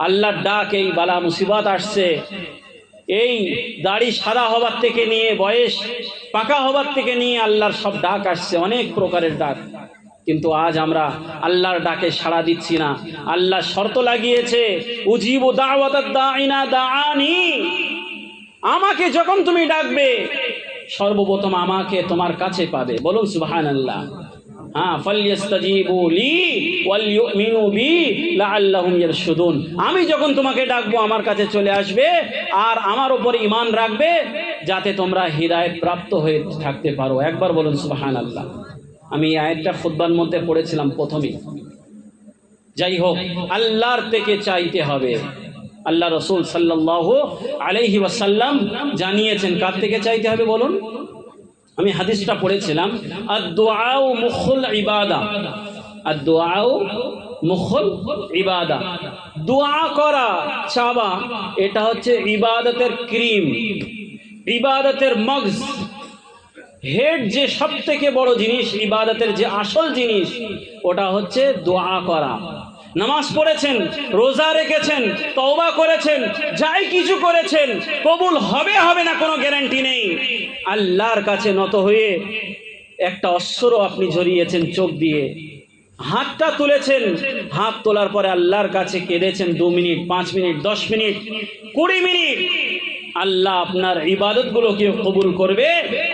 আল্লাহর ডাক, এই বালা মুসিবত আসছে, এই দাড়ি সাদা হবার থেকে নিয়ে বয়স পাকা হবার থেকে নিয়ে আল্লাহর সব ডাক আসছে, অনেক প্রকারের ডাক। কিন্তু আজ আমরা আল্লাহর ডাকে সাড়া দিচ্ছি না। আল্লাহ শর্ত লাগিয়েছে, উজিবু দাওয়াতাদ দাঈনা দাআনি, আমাকে যখন তুমি ডাকবে সর্বপ্রথম আমাকে তোমার কাছে পাবে। বলুন সুবহানাল্লাহ। হ্যাঁ, ফালইস্তাজিবু লি ওয়াল ইউমিনু বি লাআল্লাহুম ইয়ারশুদুন। আমি যখন তোমাকে ডাকবো আমার কাছে চলে আসবে আর আমার উপরে ঈমান রাখবে যাতে তোমরা হিদায়াত প্রাপ্ত হয়ে থাকতে পারো। একবার বলুন সুবহানাল্লাহ। আমি এই আয়াতটা খুতবার মধ্যে পড়েছিলাম প্রথমেই। যাই হোক, আল্লাহর থেকে চাইতে হবে। আল্লাহ রাসূল সাল্লাল্লাহু আলাইহি ওয়াসাল্লাম জানিয়েছেন কার থেকে চাইতে হবে বলুন। আমি হাদিসটা পড়েছিলাম, আদ-দুআউ মুখুল ইবাদা, আদ-দুআউ মুখুল ইবাদা। দোয়া করা, চাওয়া, এটা হচ্ছে ইবাদতের ক্রিম, ইবাদতের মগজ, হেড। যে সব থেকে বড় জিনিস, ইবাদতের যে আসল জিনিস, ওটা হচ্ছে দোয়া করা। নামাজ পড়েছেন, রোজা রেখেছেন, তওবা করেছেন, যাই কিছু করেছেন, কবুল হবে হবে না কোনো গ্যারান্টি নেই। আল্লাহর কাছে নত হয়ে একটা অশ্রু আপনি ঝরিয়েছেন চোখ দিয়ে, হাতটা তুলেছেন, হাত তোলার পরে আল্লাহর কাছে কেঁদেছেন 2 মিনিট, 5 মিনিট, 10 মিনিট, 20 মিনিট, আল্লাহ আপনার ইবাদতগুলোকে কবুল করবে।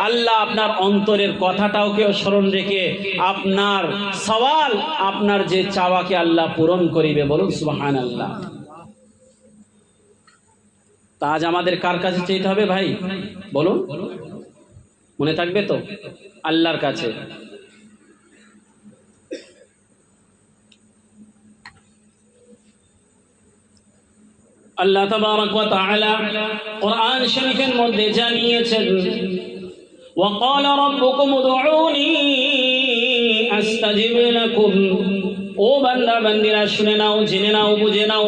আল্লাহ আপনার অন্তরের কথাটাও কেউ স্মরণ রেখে আপনার সওয়াল, আপনার যে চাওয়াকে আল্লাহ পূরণ করিবে। বলুন সুবহানাল্লাহ। তা আজ আমাদের কার কাছে চাইতে হবে ভাই বলুন? মনে থাকবে তো? আল্লাহর কাছে। আল্লাহ তাবারাক ওয়া তাআলা কোরআন শরীফের মধ্যে জানিয়েছেন, ওয়া ক্বালা রাব্বুকুম উদউনি আস্তাজিব লাকুম। ও বান্দা বান্দিরা শুনে নাও, জেনে নাও, বুঝে নাও।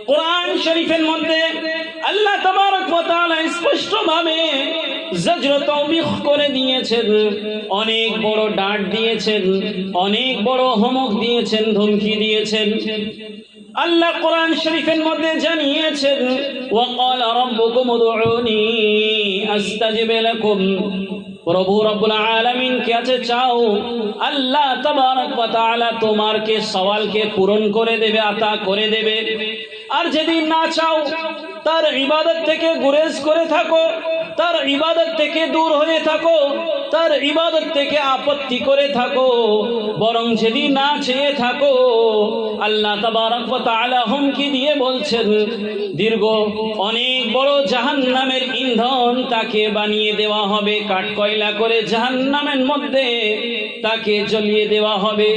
কোরআন শরীফের মধ্যে আল্লাহ তাবারাক ওয়া তাআলা স্পষ্ট ভাবে জজর তাওবিখ করে দিয়েছেন, অনেক বড় ডাঁট দিয়েছেন, অনেক বড় ধমক দিয়েছেন, ধমকি দিয়েছেন। আল্লাহ কোরআন শরীফের মধ্যে জানিয়েছেন, ওয়া ক্বালা রাব্বুকুম উদউনি আস্তাজিব লাকুম। প্রভু রব্বুল আলামিন কাছে চাও, আল্লাহ তাবারাক ওয়া তাআলা তোমারকে সওয়ালকে পূরণ করে দেবে, আতা করে দেবে। আর যদি না চাও, তার ইবাদত থেকে গুরেজ করে থাকো, তার ইবাদত থেকে দূর হয়ে থাকো, তার ইবাদত থেকে আপত্তি করে থাকো, বরং যদি না চেয়ে থাকো, আল্লাহ তাবারাক ওয়া তাআলা হুমকি দিয়ে বলছেন, দীর্ঘ অনেক বড় জাহান্নামের ইন্ধন তাকে বানিয়ে দেওয়া হবে, কাঠ কয়লা করে জাহান্নামের মধ্যে তাকে জ্বলিয়ে দেওয়া হবে।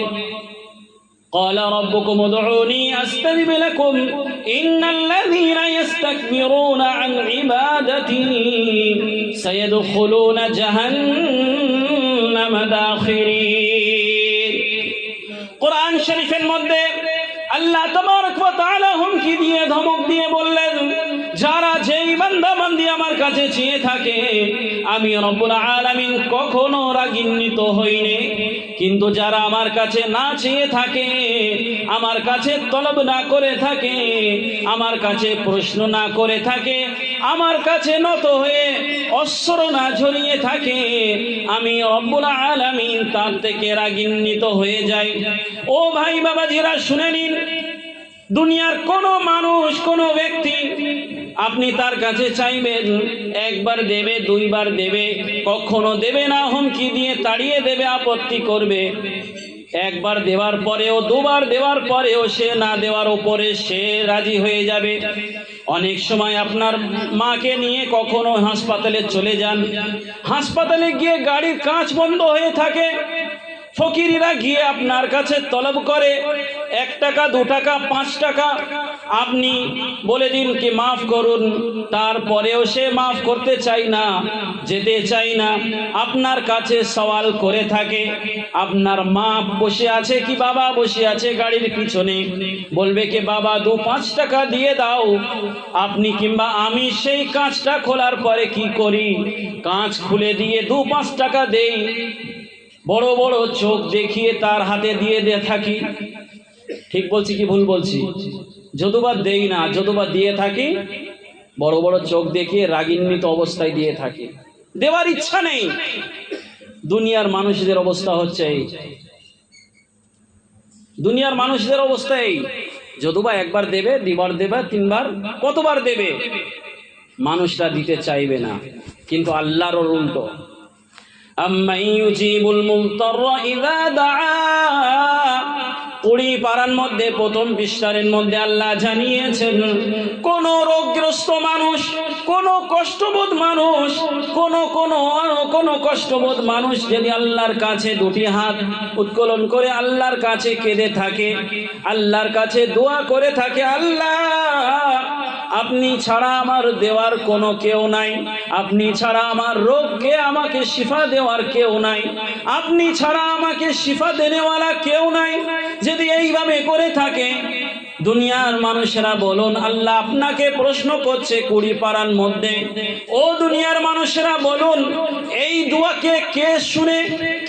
قال ربكم ادعوني استجب لكم ان الذين يستكبرون عن عبادتي سيدخلون جهنم داخرين। শরীফের মধ্যে আল্লাহ তাবারক ওয়া তাআলা হুমকি দিয়ে ধমক দিয়ে বললেন, যারা যেই বান্দা বান্দি আমার কাছে চেয়ে থাকে আমি রব্বুল আলামিন কখনো রাগান্বিত হইনি, কিন্তু যারা আমার কাছে না চেয়ে থাকে, আমার কাছে তলব না করে থাকে, আমার কাছে প্রশ্ন না করে থাকে, আমার কাছে নত হয়ে অশ্রু না ঝরিয়ে থাকে, আমি রব্বুল আলামিন তার থেকে রাগান্বিত হয়ে যাই। ও ভাই বাবাজিরা শুনে নিন, দুনিয়ার কোন মানুষ, কোন ব্যক্তি আপনি তার কাছে চাইবেন, একবার দেবে, দুইবার দেবে, কখনো দেবে না, হুমকি দিয়ে তাড়িয়ে দেবে, আপত্তি করবে। একবার দেওয়ার পরেও, দুবার দেওয়ার পরেও সে না দেওয়ার উপরে সে রাজি হয়ে যাবে। অনেক সময় আপনার মাকে নিয়ে কখনো হাসপাতালে চলে যান, হাসপাতালে গিয়ে গাড়ির কাঁচ বন্ধ হয়ে থাকে, ফকিরিরা গিয়ে আপনার কাছে তলব করে 1 টাকা, 2 টাকা, 5 টাকা, আপনি বলে দিন কি মাফ করুন, তারপরেও সে মাফ করতে চাই না, যেতে চাই না, আপনার কাছে সওয়াল করে থাকে। আপনার মা বসে আছে কি বাবা বসে আছে গাড়ির পিছনে, বলবে কি বাবা 2-5 টাকা দিয়ে দাও। আপনি কিংবা আমি সেই কাঁচটা খোলার পরে কি করি, কাঁচ খুলে দিয়ে 2-5 টাকা দেই, বড় বড় চোখ দেখিয়ে তার হাতে দিয়ে থাকি। ঠিক বলছি কি ভুল বলছি? যতবার দেই না, যতবার দিয়ে থাকি, বড় বড় চোখ দেখিয়ে রাগান্বিত অবস্থায় দিয়ে থাকি, দেওয়ার ইচ্ছা নেই। দুনিয়ার মানুষদের অবস্থা হচ্ছে এই, দুনিয়ার মানুষদের অবস্থা এই, যতবার একবার দেবে, দুবার দেবে, তিনবার, কতবার দেবে, মানুষরা দিতে চাইবে না। কিন্তু আল্লাহর উল্টো, আম্মান ইউজিবুল মুযতাররা ইযা দাআ, 20 পারার মধ্যে প্রথম পৃষ্ঠার মধ্যে আল্লাহ জানিয়েছেন, কোন রোগগ্রস্ত মানুষ, কোন কষ্টবোধ মানুষ, কোন কষ্টবোধ মানুষ যদি আল্লাহর কাছে 2টি হাত উত্তোলন করে আল্লাহর কাছে কেঁদে থাকে, আল্লাহর কাছে দোয়া করে থাকে, আল্লাহ আপনি ছাড়া আমার দেওয়ার কোনো কেউ নাই, আপনি ছাড়া আমার রোগকে আমাকে শিফা দেওয়ার কেউ নাই, আপনি ছাড়া আমাকে শিফা দেনেওয়ালা কেউ নাই, যদি এইভাবে করে থাকে, দুনিয়ার মানুষেরা বলুন আল্লাহ আপনাকে প্রশ্ন করছে 20 পারার মধ্যে, ও দুনিয়ার মানুষেরা বলুন এই দোয়াকে কে শুনে,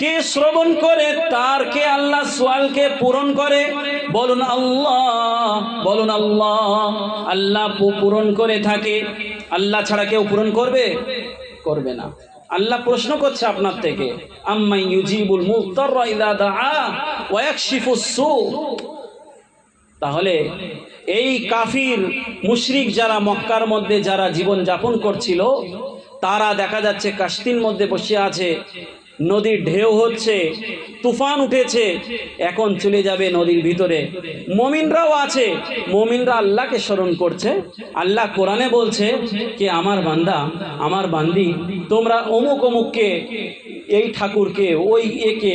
কে শ্রবণ করে, তার কে আল্লাহ সওয়ালকে পূরণ করে? বলুন আল্লাহ, বলুন আল্লাহ। আল্লাহ পূরণ করে থাকে, আল্লাহ ছাড়া কেউ পূরণ করবে? করবে না। আল্লাহ প্রশ্ন করছে আপনার থেকে, আম্মান ইউজিবুল মুযতাররা ইযা দাআ ওয়া ইয়াকশিফুস সু। তাহলে এই কাফির মুশরিক যারা মক্কার মধ্যে যারা জীবন যাপন করছিল, তারা দেখা যাচ্ছে কাশতির মধ্যে বসে আছে, নদীর ঢেউ হচ্ছে, তুফান উঠেছে, এখন চলে যাবে নদীর ভিতরে। মুমিনরাও আছে, মুমিনরা আল্লাহকে স্মরণ করছে। আল্লাহ কোরআনে বলছে যে আমার বান্দা, আমার বান্দি, তোমরা অমুক অমুককে, এই ঠাকুরকে, ওই একে,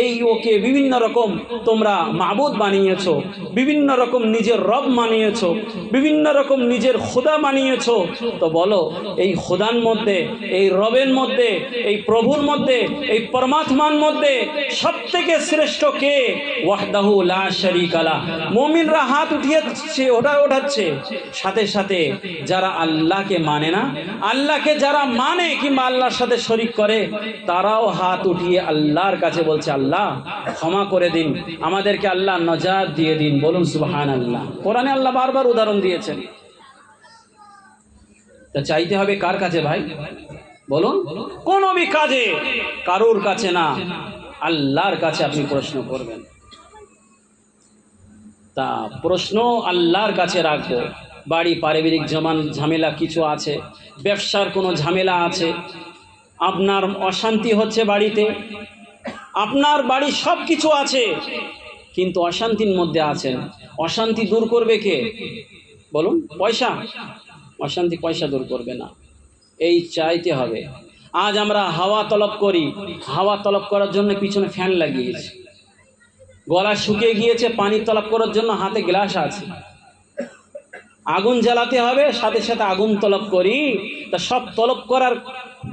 এই ওকে বিভিন্ন রকম তোমরা মাবুদ বানিয়েছো, বিভিন্ন রকম নিজের রব বানিয়েছো, বিভিন্ন রকম নিজের খোদা বানিয়েছো। তো বলো এই খোদার মধ্যে, এই রবের মধ্যে, এই প্রভুর মধ্যে, এই পরমাত্মার মধ্যে সবথেকে শ্রেষ্ঠ কে? ওয়াহদাহু লা শারীকা লা। মুমিনরা হাত উঠিয়েছে, ওঠাচ্ছে, সাথে সাথে যারা আল্লাহকে মানে না, আল্লাহকে যারা মানে কিংবা আল্লাহর সাথে শরীক করে, তারাও হাত উঠিয়ে আল্লাহর কাছে বলছে আল্লাহ ক্ষমা করে দিন, আমাদেরকে আল্লাহ নাজাত দিয়ে দিন। বলুন সুবহানাল্লাহ। কোরআনে আল্লাহ বারবার উদাহরণ দিয়েছেন। তা চাইতে হবে কার কাছে ভাই? বলুন, কোন কাজে কারোর কাছে না, আল্লাহর কাছে আপনি প্রশ্ন করবেন। তা প্রশ্ন আল্লাহর কাছে রাখবো। বাড়ি পারিবারিক ঝামেলা কিছু আছে, ব্যবসার কোনো ঝামেলা আছে, আপনার অশান্তি হচ্ছে বাড়িতে, আপনার বাড়ি সব কিছু আছে কিন্তু অশান্তির মধ্যে আছেন, অশান্তি দূর করবে কে? বলুন, পয়সা? অশান্তি পয়সা দূর করবে না, এই চাইতে হবে। আজ আমরা হাওয়া তলব করি, হাওয়া তলব করার জন্য পিছনে ফ্যান লাগিয়েছি, গলা শুকিয়ে গিয়েছে, পানি তলব করার জন্য হাতে গ্লাস আছে, আগুন জ্বালাতে হবে, সাথে সাথে আগুন তলব করি। তা সব তলব করার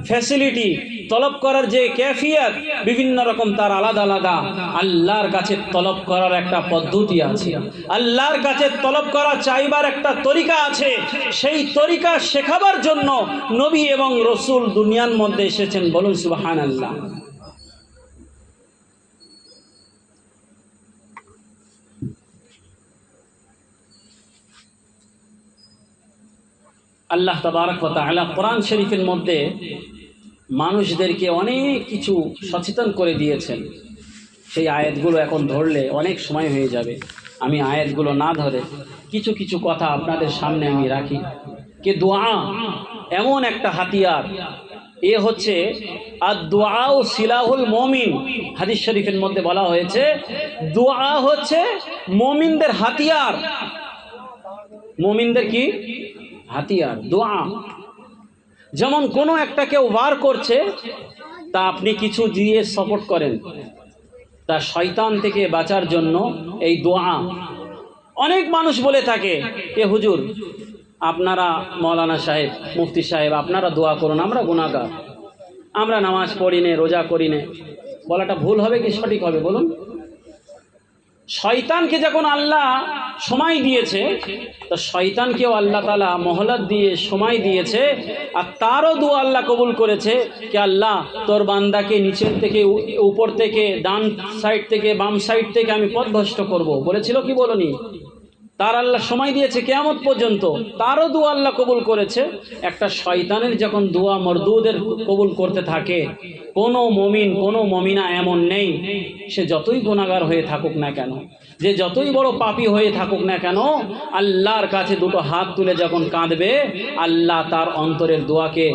ফ্যাসিলিটি, তলব করার যে ক্যাফিয়াত বিভিন্ন রকম, তার আলাদা আলাদা আল্লাহর কাছে তলব করার একটা পদ্ধতি আছে, আল্লাহর কাছে তলব করা চাইবার একটা তরিকা আছে। সেই তরিকা শেখাবার জন্য নবী এবং রসুল দুনিয়ার মধ্যে এসেছেন। বলুন সুবহানাল্লাহ। আল্লাহ তাবারক ওয়া তাআলা কোরআন শরীফের মধ্যে মানুষদেরকে অনেক কিছু সচেতন করে দিয়েছেন। সেই আয়াতগুলো এখন ধরলে অনেক সময় হয়ে যাবে। আমি আয়াতগুলো না ধরে কিছু কিছু কথা আপনাদের সামনে আমি রাখি। যে দোয়া এমন একটা হাতিয়ার, এ হচ্ছে আর দোয়া ও সিলাহুল মুমিন। হাদিস শরীফের মধ্যে বলা হয়েছে দোয়া হচ্ছে মুমিনদের হাতিয়ার। মুমিনদের কি হাতিয়ার? দোয়া। যেমন কোনো একটা কেউ ওয়ার করছে, তা আপনি কিছু দিয়ে সাপোর্ট করেন, তা শয়তান থেকে বাঁচার জন্য এই দোয়া। অনেক মানুষ বলে থাকে এ হুজুর আপনারা, মৌলানা সাহেব, মুফতি সাহেব, আপনারা দোয়া করুন, আমরা গুনাহগার, আমরা নামাজ পড়ি নে, রোজা করি নে। বলাটা ভুল হবে কি সঠিক হবে বলুন? শয়তানকে যখন আল্লাহ সময় দিয়েছে, তো শয়তানকেও আল্লাহ তাআলা মহলত দিয়ে সময় দিয়েছে, আর তারও দোয়া আল্লাহ কবুল করেছে কি আল্লাহ তোর বান্দাকে নিচের থেকে, উপর থেকে, ডান সাইড থেকে, বাম সাইড থেকে আমি পথভ্রষ্ট করব। বলেছিল কি বলনি? তার আল্লাহ সময় দিয়েছে কিয়ামত পর্যন্ত, তারও দোয়া আল্লাহ কবুল করেছে। একটা শয়তানের যখন দোয়া মরদুদের কবুল করতে থাকে, কোনো মুমিন, কোনো মুমিনা এমন নেই, সে যতই গুনাহগার হয়ে থাকুক না কেন, যে যতই বড় পাপী হয়ে থাকুক না কেন, আল্লাহর কাছে দুটো হাত তুলে যখন কাঁদবে, আল্লাহ তার অন্তরের দোয়াকে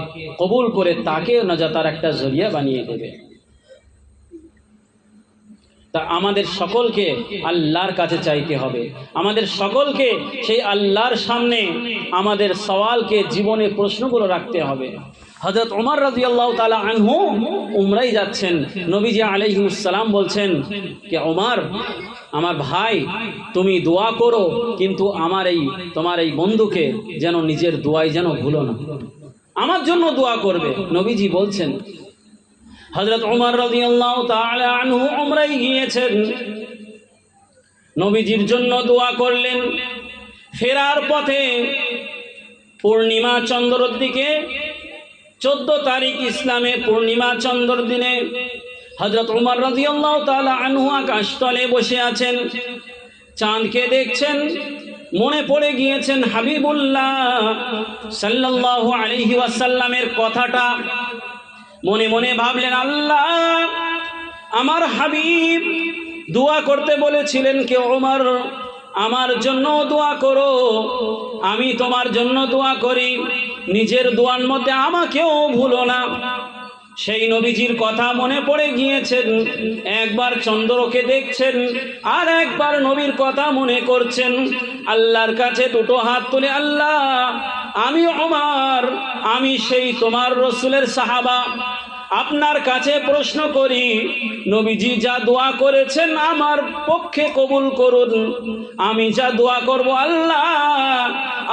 কবুল করে তাকে নাজাতার একটা জরিয়া বানিয়ে দেবে। তা আমাদের সকলকে আল্লাহর কাছে চাইতে হবে, আমাদের সকলকে সেই আল্লাহর সামনে আমাদের সওয়ালকে, জীবনে প্রশ্নগুলো রাখতে হবে। হযরত ওমর রাদিয়াল্লাহু তাআলা আনহু উমরায় যাচ্ছেন, নবীজি আলাইহিস সালাম বলছেন যে ওমর আমার ভাই, তুমি দোয়া করো, কিন্তু তোমার এই বন্ধুকে যেন নিজের দোয়ায় যেন ভুলো না, আমার জন্য দোয়া করবে। নবীজি বলছেন, হযরত ওমর রাদিয়াল্লাহু তাআলা আনহু উমরায় গিয়েছেন, নবীজির জন্য দোয়া করলেন। ফেরার পথে পূর্ণিমা চন্দ্রের দিকে, 14 তারিখ ইসলামে পূর্ণিমা চন্দ্রের দিনে হযরত ওমর রাদিয়াল্লাহু তাআলা আনহু আকাশতলে বসে আছেন, চাঁদকে দেখছেন। মনে পড়ে গিয়েছেন হাবিবুল্লাহ সাল্লাল্লাহু আলাইহি ওয়াসাল্লামের কথাটা। মনে মনে ভাবলেন, আল্লাহ আমার হাবিব দোয়া করতে বলেছিলেন কে ওমর, আমার জন্য দোয়া করো, আমি তোমার জন্য দোয়া করি, নিজের দোয়ার মধ্যে আমাকেও ভুলো না। সেই নবীজির কথা মনে পড়ে গিয়েছেন, একবার চন্দ্রকে দেখছেন, আর একবার নবীর কথা মনে করছেন। আল্লাহর কাছে দুটো হাত তুলে, আল্লাহ আমি ওমর, আমি সেই তোমার রসুলের সাহাবা, আপনার কাছে প্রশ্ন করি, নবীজি যা দোয়া করেছেন আমার পক্ষে কবুল করুন, আমি যা দোয়া করব আল্লাহ,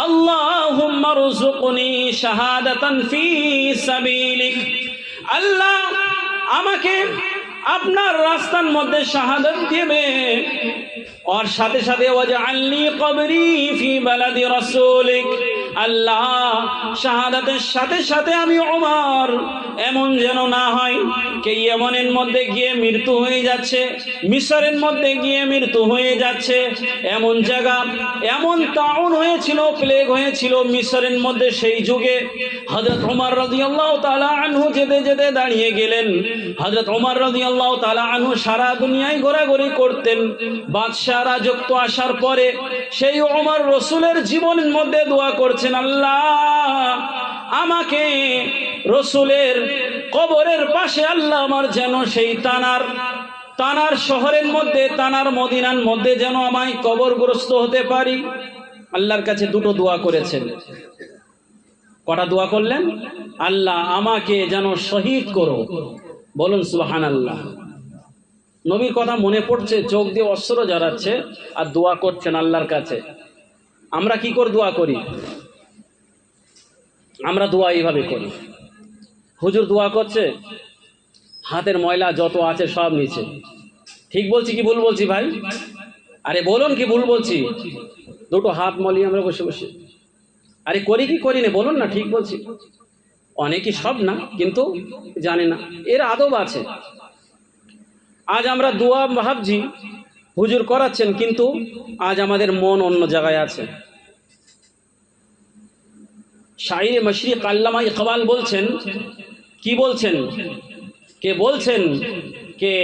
আল্লাহুম্মা রযুকনি শাহাদাতান ফি সাবিলিক, আল্লাহ আমাকে আপনার রাস্তার মধ্যে শাহাদাত দিবে। আর সাথে সাথে ওয়াজআলনি কবরি ফি বালাদি রাসূলিক, আল্লাহ শাহাদাতের সাথে সাথে আমি ওমর এমন যেন না হয় কে ইয়েমেনের মধ্যে গিয়ে মৃত্যু হয়ে যাচ্ছে, মিশরের মধ্যে গিয়ে মৃত্যু হয়ে যাচ্ছে। এমন জায়গা, এমন তাউন হয়েছিল, প্লেগ হয়েছিল মিশরের মধ্যে সেই যুগে। হযরত ওমর রাদিয়াল্লাহু তাআলা আনহু যেতে যেতে দাঁড়িয়ে গেলেন। হযরত ওমর রাদিয়াল্লাহু তাআলা আনহু সারা দুনিয়ায় ঘোরাঘুরি করতেন। বাদশাহ রাজত্ব আসার পরে সেই ওমর রসুলের জীবনের মধ্যে দোয়া করছেন, আল্লাহ আমাকে রসুলের কবরের পাশে, আল্লাহ আমার যেন সেই তানার শহরের মধ্যে, তানার মদিনার মধ্যে যেন আমায় কবরগ্রস্ত হতে পারি। আল্লাহর কাছে দুটো দোয়া করেছেন। কটা দোয়া করলেন? আল্লাহ আমাকে যেন শহীদ করো। বলুন সুবহানাল্লাহ। নবীর কথা মনে পড়ছে, চোখ দিয়ে অশ্রু ঝরাচ্ছে, আর দোয়া করছেন আল্লাহর কাছে। আমরা কি করে দোয়া করি? আমরা দোয়া এইভাবে করি, হুজুর দোয়া করছে, হাতের ময়লা যত আছে সব নিচে। ঠিক বলছি কি ভুল বলছি ভাই? আরে বলুন কি ভুল বলছি? দুটো হাত মলি আমরা বসে বসে, আরে করি কি করি না বলুন না, ঠিক বলছি। অনেকেই, সব না কিন্তু জানে না, এর আদব আছে। আজ আমরা দোয়া ভাবছি হুজুর করাচ্ছেন, কিন্তু আজ আমাদের মন অন্য জায়গায় আছে। শাইরে মশরিক আল্লামা ইকবাল বলছেন, কি বলছেন, কে বলছেন কে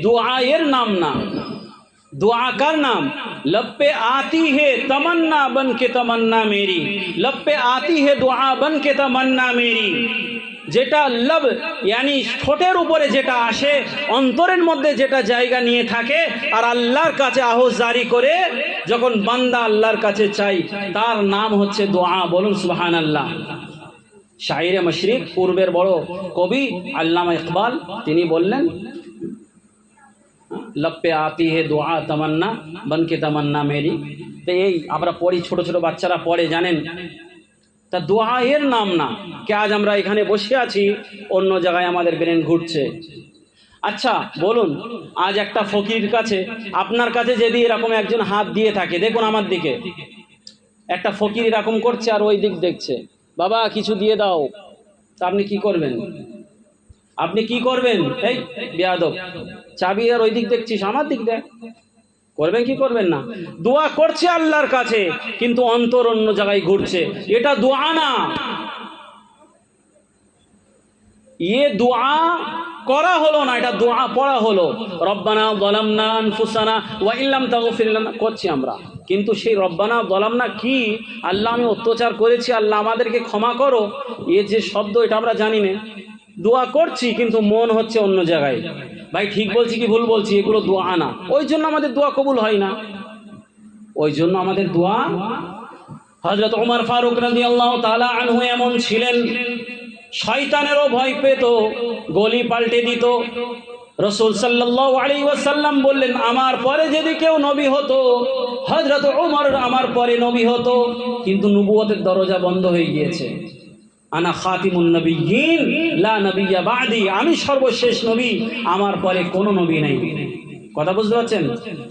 দুআয়ের নাম না, दुआ का नाम लब पे आती है तमन्ना बन के तमन्ना मेरी, लब पे आती है दुआ बन के तमन्ना मेरी। যেটা লব यानी ঠোঁটের উপরে যেটা আসে, অন্তরের মধ্যে যেটা জায়গা নিয়ে থাকে, আর আল্লাহর কাছে আহ্বান জারি করে যখন বান্দা আল্লাহর কাছে চাই, তার নাম হচ্ছে দোয়া। বলুন সুবহানাল্লাহ। শাইরে মশরিক পূর্বের বড় কবি আল্লামা ইকবাল তিনি বললেন, लब पे आती है दुआ तमन्ना बन के तमन्ना मेरी। তো এই আমরা পড়ি, ছোট ছোট বাচ্চারা পড়ে, জানেন? তা দোয়া এর নাম না, কে আজ আমরা এখানে বসে আছি, অন্য জায়গায় আমাদের ব্রেন ঘুরছে। আচ্ছা বলুন, আজ একটা ফকির কাছে, আপনার কাছে যদি এরকম একজন হাত দিয়ে থাকে, দেখুন আমার দিকে, একটা ফকির এরকম করছে আর ওই দিক দেখছে, বাবা কিছু দিয়ে দাও, তা আপনি কি করবেন? আপনি কি করবেন? এই বেয়াদব, চাবি আর ওই দিক দেখছিস, আমার দিক দেখ, করবেন কি করবেন না? দোয়া করছে আল্লাহর কাছে, কিন্তু অন্তর অন্য জায়গায় ঘুরছে, এটা দোয়া না। ये দোয়া করা হলো না, এটা দোয়া পড়া হলো। রব্বানা যালামনা আনফুসানা ওয়া ইল্লাম তাগফির লানা করছি আমরা, কিন্তু সেই রব্বানা যালামনা কি? আল্লাহ আমি অত্যাচার করেছি, আল্লাহ আমাদেরকে ক্ষমা করো, এ যে শব্দ এটা আমরা জানি না। দোয়া করছি কিন্তু মন হচ্ছে অন্য জায়গায়। ভাই ঠিক বলছি কি ভুল বলছি? এগুলো দোয়া না, ওই জন্য আমাদের দোয়া কবুল হয় না, ওই জন্য আমাদের দোয়া। হযরত ওমর ফারুক রাদিয়াল্লাহু তাআলা আনহু এমন ছিলেন, শয়তানেরও ভয় পেত, গলি পাল্টে দিত। রাসূল সাল্লাল্লাহু আলাইহি ওয়াসাল্লাম বললেন, আমার পরে যদি কেউ নবী হতো, হযরত ওমর আমার পরে নবী হতো, কিন্তু নবুয়তের দরজা বন্ধ হয়ে গিয়েছে। আনা খাতিমুন নবিয়্যিন লা নবিয়্যা বাদি, আমি সর্বশেষ নবী, আমার পরে কোনো নবী নেই। কথা বুঝতে পারছেন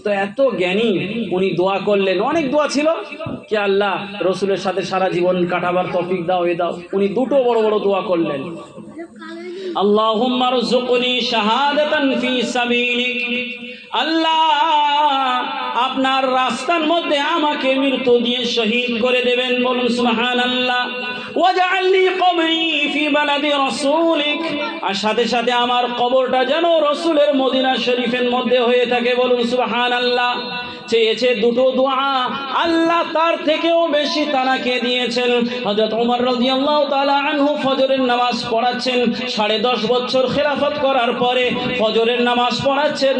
তো? এত জ্ঞানী উনি দোয়া করলেন, অনেক দোয়া ছিল কি আল্লাহ রসুলের সাথে সারা জীবন কাটাবার তৌফিক দাও, এ দাও। উনি দুটো বড় বড় দোয়া করলেন, আল্লাহুম্মা রযুকনি শাহাদাতান ফি সাবিলিক, আল্লাহ আপনার রাস্তার মধ্যে আমাকে মৃত্যু দিয়ে শহীদ করে দেবেন। বলুন সুবহানাল্লাহ। ওয়াজআলনি কবরি ফি বালাদি রাসূলিক, আর সাথে সাথে আমার কবরটা যেন রসুলের মদিনা শরীফের মধ্যে হয়ে থাকে। বলুন সুবহানাল্লাহ। চেয়েছে দুটো দোয়া, আল্লাহ তার থেকেও বেশি তানাকে দিয়েছেন। হযরত ওমর রাদিয়াল্লাহু তাআলা আনহু ফজরের নামাজ পড়াচ্ছেন, 10.5 বছর খেলাফত করার পরে ফজরের নামাজ পড়াচ্ছেন,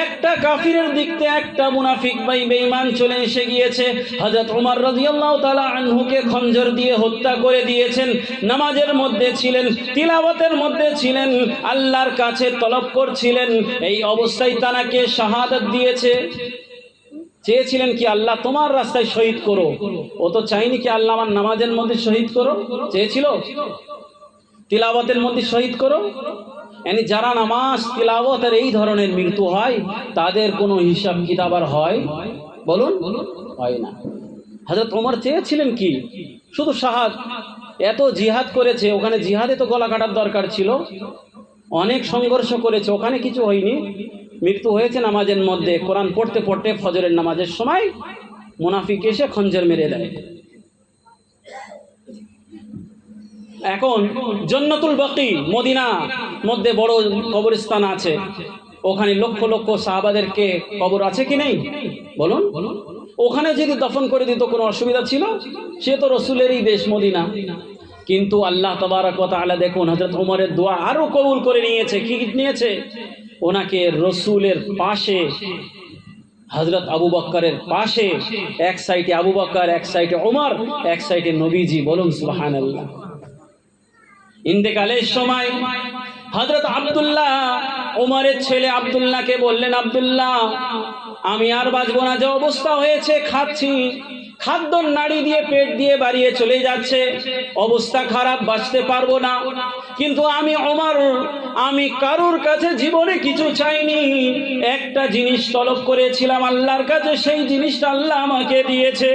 একটা কাফিরের দিকতে একটা মুনাফিক ভাই বেঈমান চলে এসে গিয়েছে। হযরত ওমর রাদিয়াল্লাহু তাআলা আনহুকে খঞ্জর দিয়ে হত্যা করে দিয়েছেন। নামাজের মধ্যে ছিলেন, তিলাওয়াতের মধ্যে ছিলেন, আল্লাহর কাছে তলব করছিলেন, এই অবস্থায় তানাকে শাহাদাত দিয়েছে। চেয়েছিলেন কি আল্লাহ তোমার রাস্তায় শহীদ করো, ও তো চাইনি কি আল্লাহ আমার নামাজের মধ্যে শহীদ করো, চেয়েছিল তিলাওয়াতের মধ্যে শহীদ করো। यानी যারা নামাজ তিলাওয়াতের এই ধরনের মৃত্যু হয়, তাদের কোনো হিসাব কিতাব আর হয়? বলুন, হয় না। হযরত ওমর চেয়েছিলেন কি? শুধু শাহাদ। এত জিহাদ করেছে, ওখানে জিহাদে তো গলা কাটার দরকার ছিল, অনেক সংঘর্ষ করেছে, ওখানে কিছু হয়নি, মৃত্যু হয়েছে নামাজের মধ্যে। কোরআন পড়তে পড়তে ফজরের নামাজের সময় মুনাফিক এসে খঞ্জর মেরে দেয়। এখন জান্নাতুল বাকি মদিনা মধ্যে বড় কবরস্থান আছে, ওখানে লক্ষ লক্ষ সাহাবাদেরকে কবর আছে কি নেই? বলুন, ওখানে যদি দফন করে দিত কোনো অসুবিধা ছিল? সে তো রসুলেরই দেশ মদিনা। কিন্তু আল্লাহ তাবারক ওয়া তাআলা দেখুন হযরত ওমরের দোয়া আরো কবুল করে নিয়েছে। কি নিয়েছে? ওনাকে রসুলের পাশে, হযরত আবু বকরের পাশে, এক সাইডে আবু বকর, এক সাইডে ওমর, এক সাইডে নবীজি। বলুন সুবহানাল্লাহ। ইন্তেকালের সময় হযরত আব্দুল্লাহ, ওমরের ছেলে আব্দুল্লাহকে বললেন, আব্দুল্লাহ আমি আর বাঁচবো না, যে অবস্থা হয়েছে, খাদ্য নাড়ি দিয়ে পেট দিয়ে বাড়িয়ে চলে যাচ্ছে, অবস্থা খারাপ, বাঁচতে পারবো না। কিন্তু আমি ওমর, আমি কারোর কাছে জীবনে কিছু চাইনি, একটা জিনিস তলব করেছিলাম আল্লাহর কাছে, সেই জিনিসটা আল্লাহ আমাকে দিয়েছে।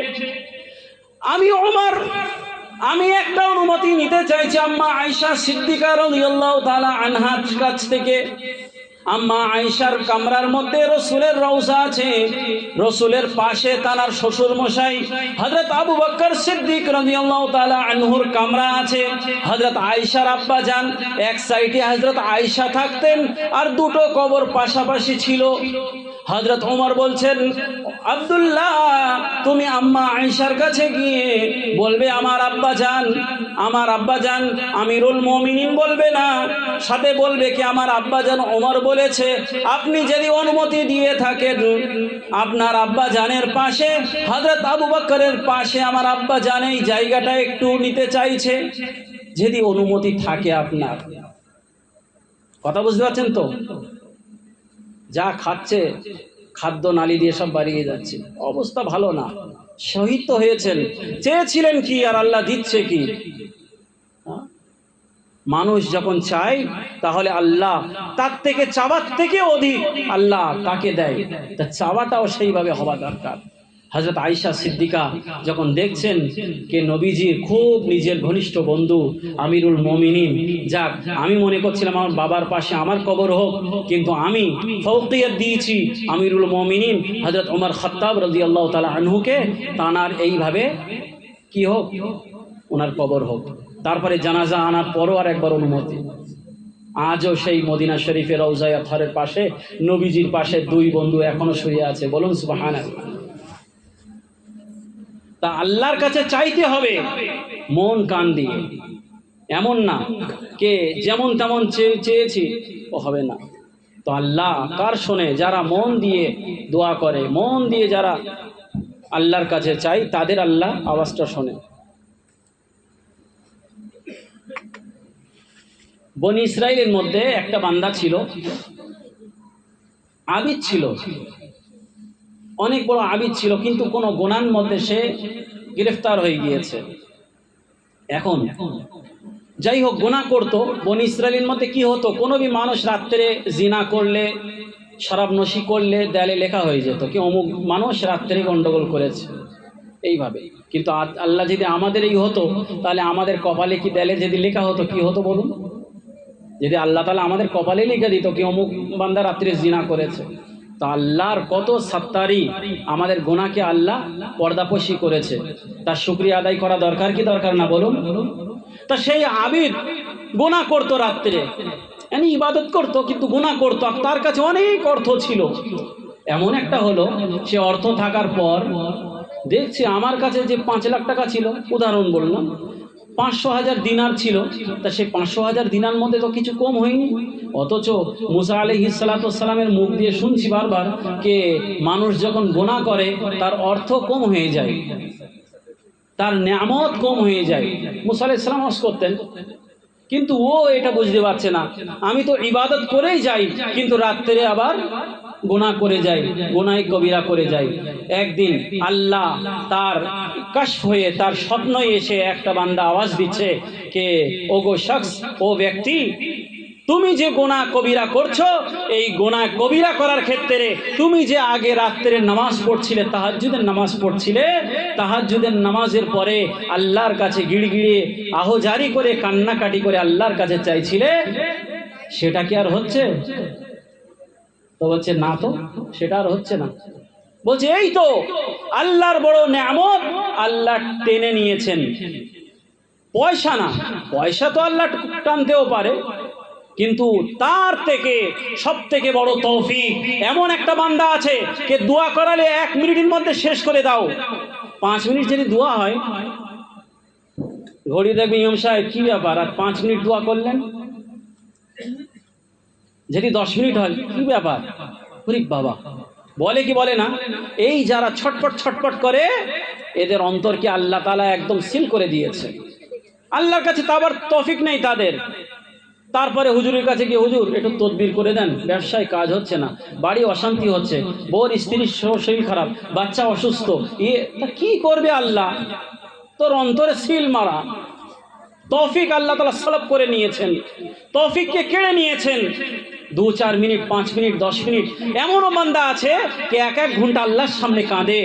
আমি ওমর, আমি একটা অনুমতি নিতে চাইছি আম্মা আয়েশা সিদ্দিকা রাদিয়াল্লাহু তাআলা আনহার কাছ থেকে। আম্মা আয়েশার কামরার মধ্যে রসুলের রওজা আছে, রসুলের পাশে তার শ্বশুর মশাই হযরত আবু বকর সিদ্দিক রাদিয়াল্লাহু তাআলা আনহুর কামরা আছে। হযরত আয়েশার আব্বা জান এক সাইডে হযরত আয়েশা থাকতেন, আর দুটো কবর পাশাপাশি ছিল। হযরত ওমর বলছেন, আব্দুল্লাহ তুমি আম্মা আয়েশার কাছে গিয়ে বলবে আমার আব্বা জান আমিরুল মুমিনিন বলবে না, সাথে বলবে কি আমার আব্বা জান ওমর বলেছে আপনি যদি অনুমতি দিয়ে থাকেন আপনার আব্বা জানের পাশে, হযরত আবু বকরের পাশে আমার আব্বা জান এই জায়গাটা একটু নিতে চাইছে, যদি অনুমতি থাকে আপনার। কথা বুঝতে পারছেন তো? যা খাচ্ছে খাদ্য নালী দিয়ে সব বাড়িয়ে যাচ্ছে, অবস্থা ভালো না। শহীদ তো হয়েছেন, চেয়েছিলেন কি আর আল্লাহ দিচ্ছে কি? মানুষ যখন চায় তাহলে আল্লাহ তার থেকে চাওয়ার থেকে অধিক আল্লাহ তাকে দেয়, তা চাওয়াটাও সেইভাবে হওয়া দরকার। হযরত আয়েশা সিদ্দিকা যখন দেখছেন কে নবীজির খুব নিজের ঘনিষ্ঠ বন্ধু আমিরুল মুমিনিন, যাক আমি মনে করছিলাম আমার বাবার পাশে আমার কবর হোক, কিন্তু আমি ফৌকিয়ত দিয়েছি আমিরুল মুমিনিন হযরত ওমর খাত্তাব রাদিয়াল্লাহু তাআলা আনহুকে, তানার এইভাবে কি হোক, ওনার কবর হোক। তারপরে জানাজা আনার পরও আর একবার অনুমতি। আজও সেই মদিনা শরীফের রওজায়ে আতহারের পাশে নবীজির পাশে দুই বন্ধু এখনো শুয়ে আছে, বলুন সুবহানাল্লাহ। তা আল্লাহর কাছে চাইতে হবে মন কান দিয়ে, এমন না কে যেমন তেমন চেয়েছি ও হবে না। তো আল্লাহ কার শোনে? যারা মন দিয়ে দোয়া করে, মন দিয়ে যারা আল্লাহর কাছে চাই তাদের আল্লাহ আওয়াজটা শোনে। বনি ইসরাইলের মধ্যে একটা বান্দা ছিল, আবিদ ছিল, অনেক বড় আবিদ ছিল, কিন্তু কোনো গুনার মধ্যে সে গ্রেফতার হয়ে গিয়েছে। এখন যাই হোক গুনাহ করতো। বনি ইসরাইলের মধ্যে কি হতো, কোনো বি মানুষ রাত্রে জিনা করলে, শরাবনশি করলে দেয়ালে লেখা হয়ে যেত কি অমুক মানুষ রাত্রে গন্ডগোল করেছে, এইভাবে। কিন্তু আল্লাহ যদি আমাদের এই হতো তাহলে আমাদের কপালে কি দেয়ালে যদি লেখা হতো কি হতো বলুন? যদি আল্লাহ তাআলা আমাদের কপালে লিখে দিত কি অমুক বান্দা রাত্রে জিনা করেছে, তো আল্লাহর কত সাত্তারি, আমাদের গুনাহকে আল্লাহ পর্দাপোশি করেছে, তার শুকরিয়া আদায় করা দরকার কি দরকার না বলুন? তা সেই আবিদ গুনাহ করতো রাত্রে, এমনি ইবাদত করতো কিন্তু গুনাহ করতো, আর তার কাছে অনেক অর্থ ছিল। এমন একটা হলো সে অর্থ থাকার পর দেখছে আমার কাছে যে 5 লাখ টাকা ছিল, উদাহরণ বললাম, 500,000 দিনার ছিল, তা সেই 500,000 দিনার মধ্যে তো কিছু কম হয়নি। অথচ মুসা আলাইহিস সালাতু ওয়াস সালামের মুখ দিয়ে শুনছি বারবার কে মানুষ যখন গুনাহ করে তার অর্থ কম হয়ে যায়, তার নিয়ামত কম হয়ে যায়। মুসা আলাইহিস সালাম ওয়াজ করতেন, কিন্তু ও এটা বুঝতে পারছে না, আমি তো ইবাদত করেই যাই কিন্তু রাত্রে আবার গুনাহ করে যাই, গুনাহ কবিরা করে যাই। একদিন আল্লাহ তার কাশফ হয়ে তার স্বপ্নই এসে একটা বান্দা আওয়াজ দিচ্ছে কে ওগো শখস, ও ব্যক্তি, তুমি যে গুনাহ কবিরা করছো, এই গুনাহ কবিরা করার ক্ষেত্রে তুমি যে আগে রাত্রে নামাজ পড়ছিলে, তাহাজ্জুদের নামাজ পড়ছিলে, তাহাজ্জুদের নামাজের পরে আল্লাহর কাছে গিড়গিড়ে আহজারি করে কান্নাকাটি করে আল্লাহর কাছে চাইছিলে, সেটা কি আর হচ্ছে? তো বলছে না, তো সেটা আর হচ্ছে না। বলছে এই তো আল্লাহর বড় নেয়ামত আল্লাহ টেনে নিয়েছেন, পয়সা না, পয়সা তো আল্লাহ টানতেও পারে, কিন্তু তার থেকে সব থেকে বড় তৌফিক এমন একটা বান্দা আছে কে দোয়া করালে 1 মিনিটের মধ্যে শেষ করে দাও। 5 মিনিট যদি দোয়া হয়, ঘড়ি দেখবে ইমাম সাহেব কি ব্যাপার আর 5 মিনিট দোয়া করলেন, যদি 10 মিনিট হয় কি ব্যাপার, গরিব বাবা বলে কি বলে না? এই যারা ছটপট ছটপট করে এদের অন্তরকে আল্লাহ তাআলা একদম সিল করে দিয়েছে, আল্লাহর কাছে তাবার তৌফিক নেই তাদের। তারপরে হুজুরের কাছে গিয়ে, হুজুর একটু তদবির করে দেন, ব্যবসায় কাজ হচ্ছে না, বাড়ি অশান্তি হচ্ছে, বউর স্ত্রীর শরীর খারাপ, বাচ্চা অসুস্থ, তা কি করবে আল্লাহ? তোর অন্তরে সিল মারা। তৌফিক আল্লাহ তাআলা সালাব করে নিয়েছেন, তৌফিককে কেড়ে নিয়েছেন। 2-4 মিনিট, 5 মিনিট, 10 মিনিট এমনও বান্দা আছে যে 1 ঘন্টা আল্লাহর সামনে কাঁদে।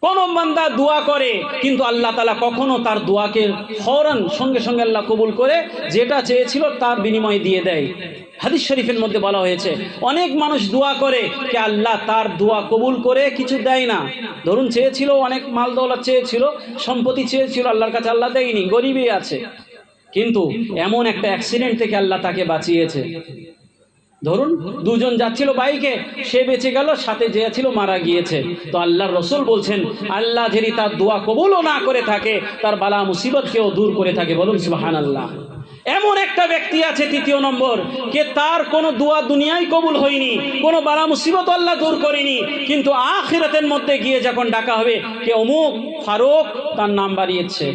কোন বান্দা দোয়া করে কিন্তু আল্লাহ তাআলা কখনো তার দোয়াকে ফৌরান সঙ্গে সঙ্গে আল্লাহ কবুল করে যেটা চেয়েছিল তার বিনিময়ে দিয়ে দেয়। হাদিস শরীফের মধ্যে বলা হয়েছে অনেক মানুষ দোয়া করে যে আল্লাহ তার দোয়া কবুল করে কিছু দেয় না। ধরুন চেয়েছিল, অনেক মাল দৌলত চেয়েছিল, সম্পত্তি চেয়েছিল, আল্লাহর কাছে আল্লাহ দেয়নি, গরিবই আছে, কিন্তু এমন একটা অ্যাক্সিডেন্ট থেকে আল্লাহ তাকে বাঁচিয়েছে। ধরুন দুজন যাচ্ছিল বাইকে, সে বেঁচে গেল, সাথে যে ছিল মারা গিয়েছে। তো আল্লাহর রসুল বলছেন আল্লাহ যদি তার দোয়া কবুলও না করে থাকে, তার বালা মুসিবতকেও দূর করে থাকে। বলুন সুবহানাল্লাহ। এমন একটা ব্যক্তি আছে 3 নম্বর, কে তার কোনো দোয়া দুনিয়ায় কবুল হয়নি, কোনো বালা মুসিবত আল্লাহ দূর করেনি, কিন্তু আখিরাতের মধ্যে গিয়ে যখন ডাকা হবে কে অমুক ফারুক, তার নাম বাড়িয়েছে,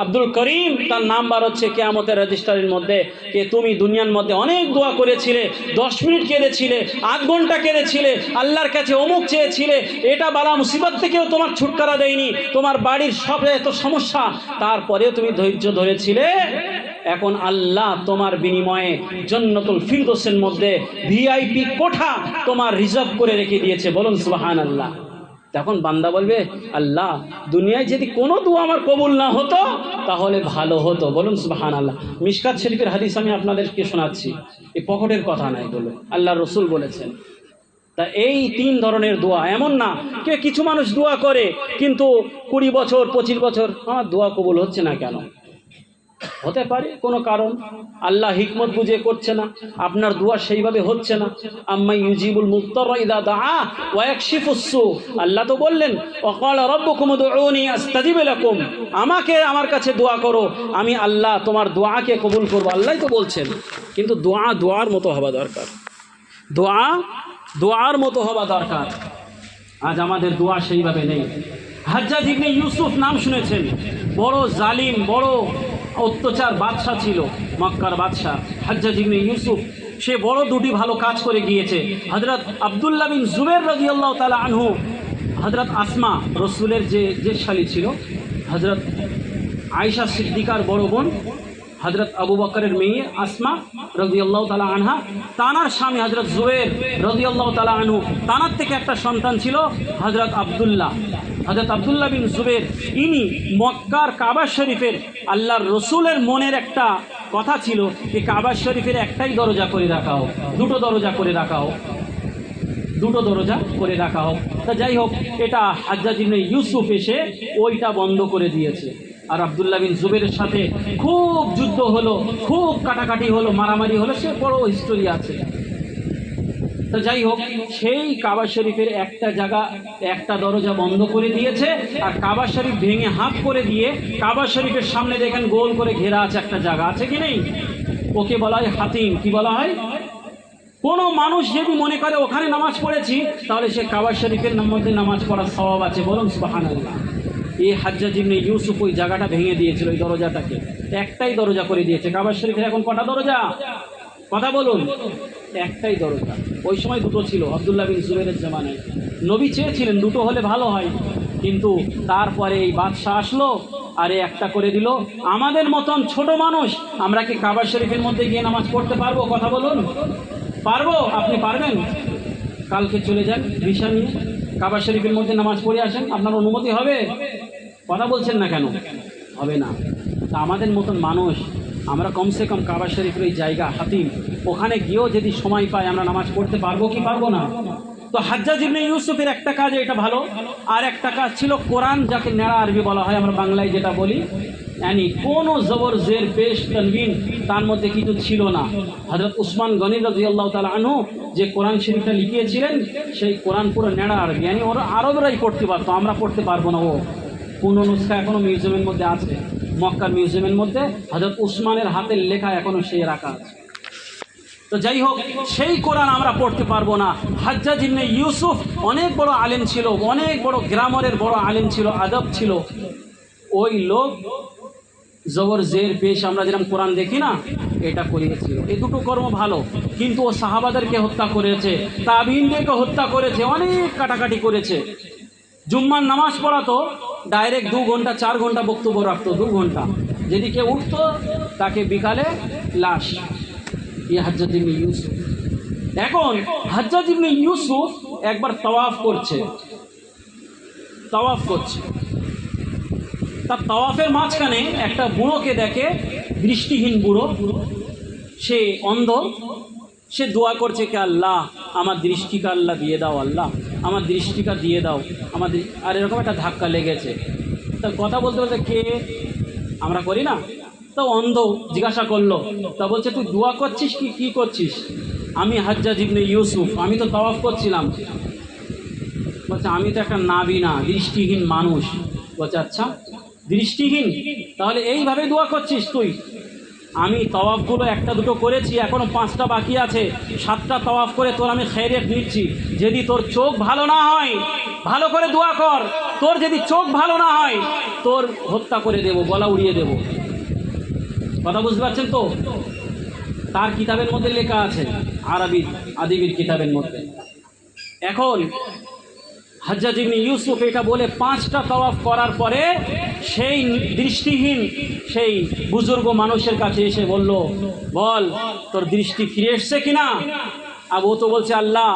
আব্দুল করিম তার নাম বার হচ্ছে কিয়ামতের রেজিস্টারের মধ্যে, কে তুমি দুনিয়ার মধ্যে অনেক দোয়া করেছিলে, 10 মিনিট কেঁদেছিলে, 8 ঘন্টা কেঁদেছিলে, আল্লাহর কাছে অমুক চেয়েছিলে, এটা বালা মুসিবত থেকেও তোমার ছুটকারা দেয়নি, তোমার বাড়ির সব এত সমস্যা, তারপরেও তুমি ধৈর্য ধরেছিলে, এখন আল্লাহ তোমার বিনিময়ে জান্নাতুল ফিরদৌসের মধ্যে ভিআইপি কোঠা তোমার রিজার্ভ করে রেখে দিয়েছে। বলুন সুবহানাল্লাহ। তখন বান্দা বলবে আল্লাহ দুনিয়ায় যদি কোনো দোয়া আমার কবুল না হতো তাহলে ভালো হতো। বলুন সুবহানাল্লাহ। মিশকাত শরীফের হাদিস আমি আপনাদেরকে শোনাচ্ছি, এই পকেটের কথা নাই, বলে আল্লাহ রসুল বলেছেন। তা এই 3 ধরনের দোয়া, এমন না কে কিছু মানুষ দোয়া করে কিন্তু 20 বছর 25 বছর আমার দোয়া কবুল হচ্ছে না কেন? হতে পারে কোনো কারণ, আল্লাহ হিকমত বুঝে করছে না, আপনার দোয়া সেইভাবে হচ্ছে না। আম্মা ইউজিবুল মুত্তারা ইযা দাআ ওয়া ইয়াকশিফুস সু, আল্লাহ তো বললেন ওয়াকালা রাব্বুকুম উদউনি আস্তাজিব লাকুম, আমাকে আমার কাছে দোয়া করো, আমি আল্লাহ তোমার দোয়াকে কবুল করব, আল্লাহই তো বলছেন। কিন্তু দোয়া দোয়ার মতো হওয়া দরকার, দোয়া দোয়ার মতো হওয়া দরকার। আজ আমাদের দোয়া সেইভাবে নেই। হাজ্জাজ ইবনে ইউসুফ নাম শুনেছেন, বড় জালিম, বড় অত্যাচার বাদশা ছিল, মক্কার বাদশা হাজ্জাজ ইবনে ইউসুফ। সে বড় 2টি ভালো কাজ করে গিয়েছে। হযরত আব্দুল্লাহ বিন জুবাইর রাদিয়াল্লাহু তাআলা আনহু, হযরত আসমা রসুলের যে শালী ছিল, হযরত আয়েশা সিদ্দিকার বড় বোন, হযরত আবু বকরের মেয়ে আসমা রাদিয়াল্লাহু তাআলা আনহা, তানার স্বামী হযরত জুবাইর রাদিয়াল্লাহু তাআলা আনহু, তানার থেকে একটা সন্তান ছিল হযরত আব্দুল্লাহ। হযরত আব্দুল্লাহ বিন জুবাইর ইনি মক্কার কাবা শরীফের, আল্লাহর রসুলের মনের একটা কথা ছিল যে কাবা শরীফের একটাই দরজা করে রাখা হোক, 2টো দরজা করে রাখা হোক, 2টো দরজা করে রাখা হোক। তা যাই হোক, এটা হাজ্জাজ ইবনে ইউসুফ এসে ওইটা বন্ধ করে দিয়েছে। আর আব্দুল্লাহ বিন জুবাইরের সাথে খুব যুদ্ধ হলো, খুব কাটাকাটি হলো, মারামারি হলো, সে বড় হিস্টোরি আছে। তো যাই হোক, সেই কাবা শরীফের একটা জায়গা, একটা দরজা বন্ধ করে দিয়েছে, আর কাবা শরীফ ভেঙে হাফ করে দিয়ে কাবা শরীফের সামনে দেখেন গোল করে ঘেরা আছে একটা জায়গা, আছে কি নেই? ওকে বলা হয় হাতিম। কি বলা হয়? কোনো মানুষ যদি মনে করে ওখানে নামাজ পড়েছি, তাহলে সে কাবা শরীফের মধ্যে নামাজ পড়ার সওয়াব আছে। বলুন সুবহানাল্লাহ। এই হাজ্জাজ ইবনে ইউসুফ ওই জায়গাটা ভেঙে দিয়েছিল, ওই দরজাটাকে একটাই দরজা করে দিয়েছে। কাবা শরীফের এখন কটা দরজা? কথা বলুন। একটাই দরজা। ওই সময় 2টো ছিল আব্দুল্লাহ বিন জুবাইরের জামানায়। নবী চেয়েছিলেন 2টো হলে ভালো হয়, কিন্তু তারপরে এই বাদশা আসলো, আরে একটা করে দিল। আমাদের মতন ছোট মানুষ আমরা কি কাবা শরীফের মধ্যে গিয়ে নামাজ পড়তে পারবো? কথা বলুন, পারবো? আপনি পারবেন? কালকে চলে যান ভিসা নিয়ে, কাবা শরীফের মধ্যে নামাজ পড়ে আসেন, আপনার অনুমতি হবে? কথা বলছেন না কেন? হবে না। তা আমাদের মতন মানুষ আমরা কমসে কম কাবা শরীফের ওই জায়গা হাতিম, ওখানে গিয়েও যদি সময় পাই আমরা নামাজ পড়তে পারবো কি পারবো না? তো হাজ্জাজ ইবনে ইউসুফের একটা কাজ এটা ভালো, আর একটা কাজ ছিল কোরআন, যাকে নেড়া আরবি বলা হয়, আমরা বাংলায় যেটা বলি, यानी কোনো জবর জের পেশ তানবিন তার মধ্যে কিছু ছিল না। হযরত উসমান গনি রাদিয়াল্লাহু তাআলা আনহু যে কোরআন শরীফটা লিখিয়েছিলেন, সেই কোরআন পুরো নেড়া আরবি, यानी ওরা আরবরাই পড়তে পারতো, আমরা পড়তে পারবো না। ও পূর্ণ নুসখা এখনো মিউজিয়ামের মধ্যে আছে, মক্কার মিউজিয়ামের মধ্যে হযরত উসমানের হাতের লেখা এখনো সেই রাখা আছে। তো যাই হোক, সেই কোরআন আমরা পড়তে পারবো না। হাজ্জাজ ইবনে ইউসুফ অনেক বড় আলেম ছিল, অনেক বড় গ্রামারের বড় আলেম ছিল, আদব ছিল। ওই লোক জবর জের পেশ আমরা যেরকম কোরআন দেখি না, এটা করিয়েছিল। এই দুটো কর্ম ভালো, কিন্তু ও সাহাবাদেরকে হত্যা করেছে, তাবিঈনদেরকে হত্যা করেছে, অনেক কাটাকাটি করেছে। জুম্মার নামাজ পড়াতো, ডাইরেক্ট 2 ঘন্টা 4 ঘন্টা বক্তব্য রাখতো, 2 ঘন্টা। যেদিকে উঠতো তাকে বিকালে লাশ। ইয়ে হাজ্জাজ ইবনে ইউসুফ। এখন হাজ্জাজ ইবনে ইউসুফ একবার তাওয়াফ করছে, তার তাওয়াফের মাঝখানে একটা বুড়োকে দেখে, দৃষ্টিহীন বুড়ো, সে অন্ধ, সে দোয়া করছে কে আল্লাহ আমার দৃষ্টিকা আল্লাহ দিয়ে দাও, আল্লাহ আমার দৃষ্টিকা দিয়ে দাও আমাদের। আর এরকম একটা ধাক্কা লেগেছে, তা কথা বলতে বলতে কে, আমরা করি না, তো অন্ধ জিজ্ঞাসা করলো, তা বলছে তুই দোয়া করছিস কি করছিস? আমি হাজ্জাজ ইবনে ইউসুফ, আমি তো তাওয়াফ করছিলাম। বলছে আমি তো একটা নাবিনা দৃষ্টিহীন মানুষ। বলছে আচ্ছা দৃষ্টিহীন, তাহলে এইভাবে দোয়া করছিস তুই? আমি তাওয়াফগুলো 1-2 করেছি, এখনো 5টা বাকি আছে, 7টা তাওয়াফ করে তোর আমি খেরিয়ত নিচ্ছি। যদি তোর চোখ ভালো না হয়, ভালো করে দোয়া কর, তোর যদি চোখ ভালো না হয় তোর হত্যা করে দেব, গলা উড়িয়ে দেব। কথা বুঝতে পারছেন তো? তার কিতাবের মধ্যে লেখা আছে, আরবি আদিবির কিতাবের মধ্যে। এখন হাজ্জাজ ইবনে ইউসুফ এটা বলে 5টা তাওয়াফ করার পরে সেই দৃষ্টিহীন সেই বুজুর্গ মানুষের কাছে এসে বলল, বল তোর দৃষ্টি ফিরে এসছে কিনা? আর ও তো বলছে আল্লাহ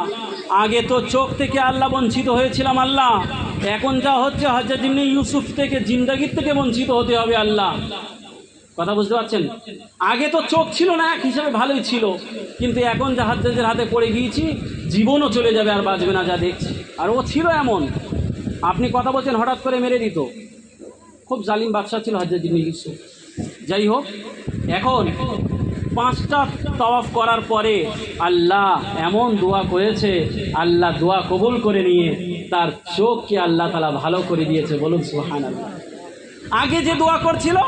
আগে তো চোখ থেকে আল্লাহ বঞ্চিত হয়েছিলাম আল্লাহ, এখন যা হচ্ছে হাজ্জাজ ইবনে ইউসুফ থেকে জিন্দাগির থেকে বঞ্চিত হতে হবে আল্লাহ। কথা বুঝতে পারছেন? আগে তো চোখ ছিল না, এক হিসাবে ভালোই ছিল, কিন্তু এখন যা হাজ্জাজের হাতে পড়ে গিয়েছি জীবনও চলে যাবে, আর বাঁচবে না যা দেখছি। আর ও ছিল এমন, আপনি কথা বলছেন হঠাৎ করে মেরে দিত, খুব জালিম বাদশা ছিল হাজ্জাজ ইবনে ইউসুফ। যাই হোক, এখন 5টা তাওয়াফ করার পরে আল্লাহ এমন দোয়া করেছে, আল্লাহ দোয়া কবুল করে নিয়ে তার চোখকে আল্লাহ তাআলা ভালো করে দিয়েছে। বলুন সুবহানাল্লাহ। আগে যে দোয়া করছিল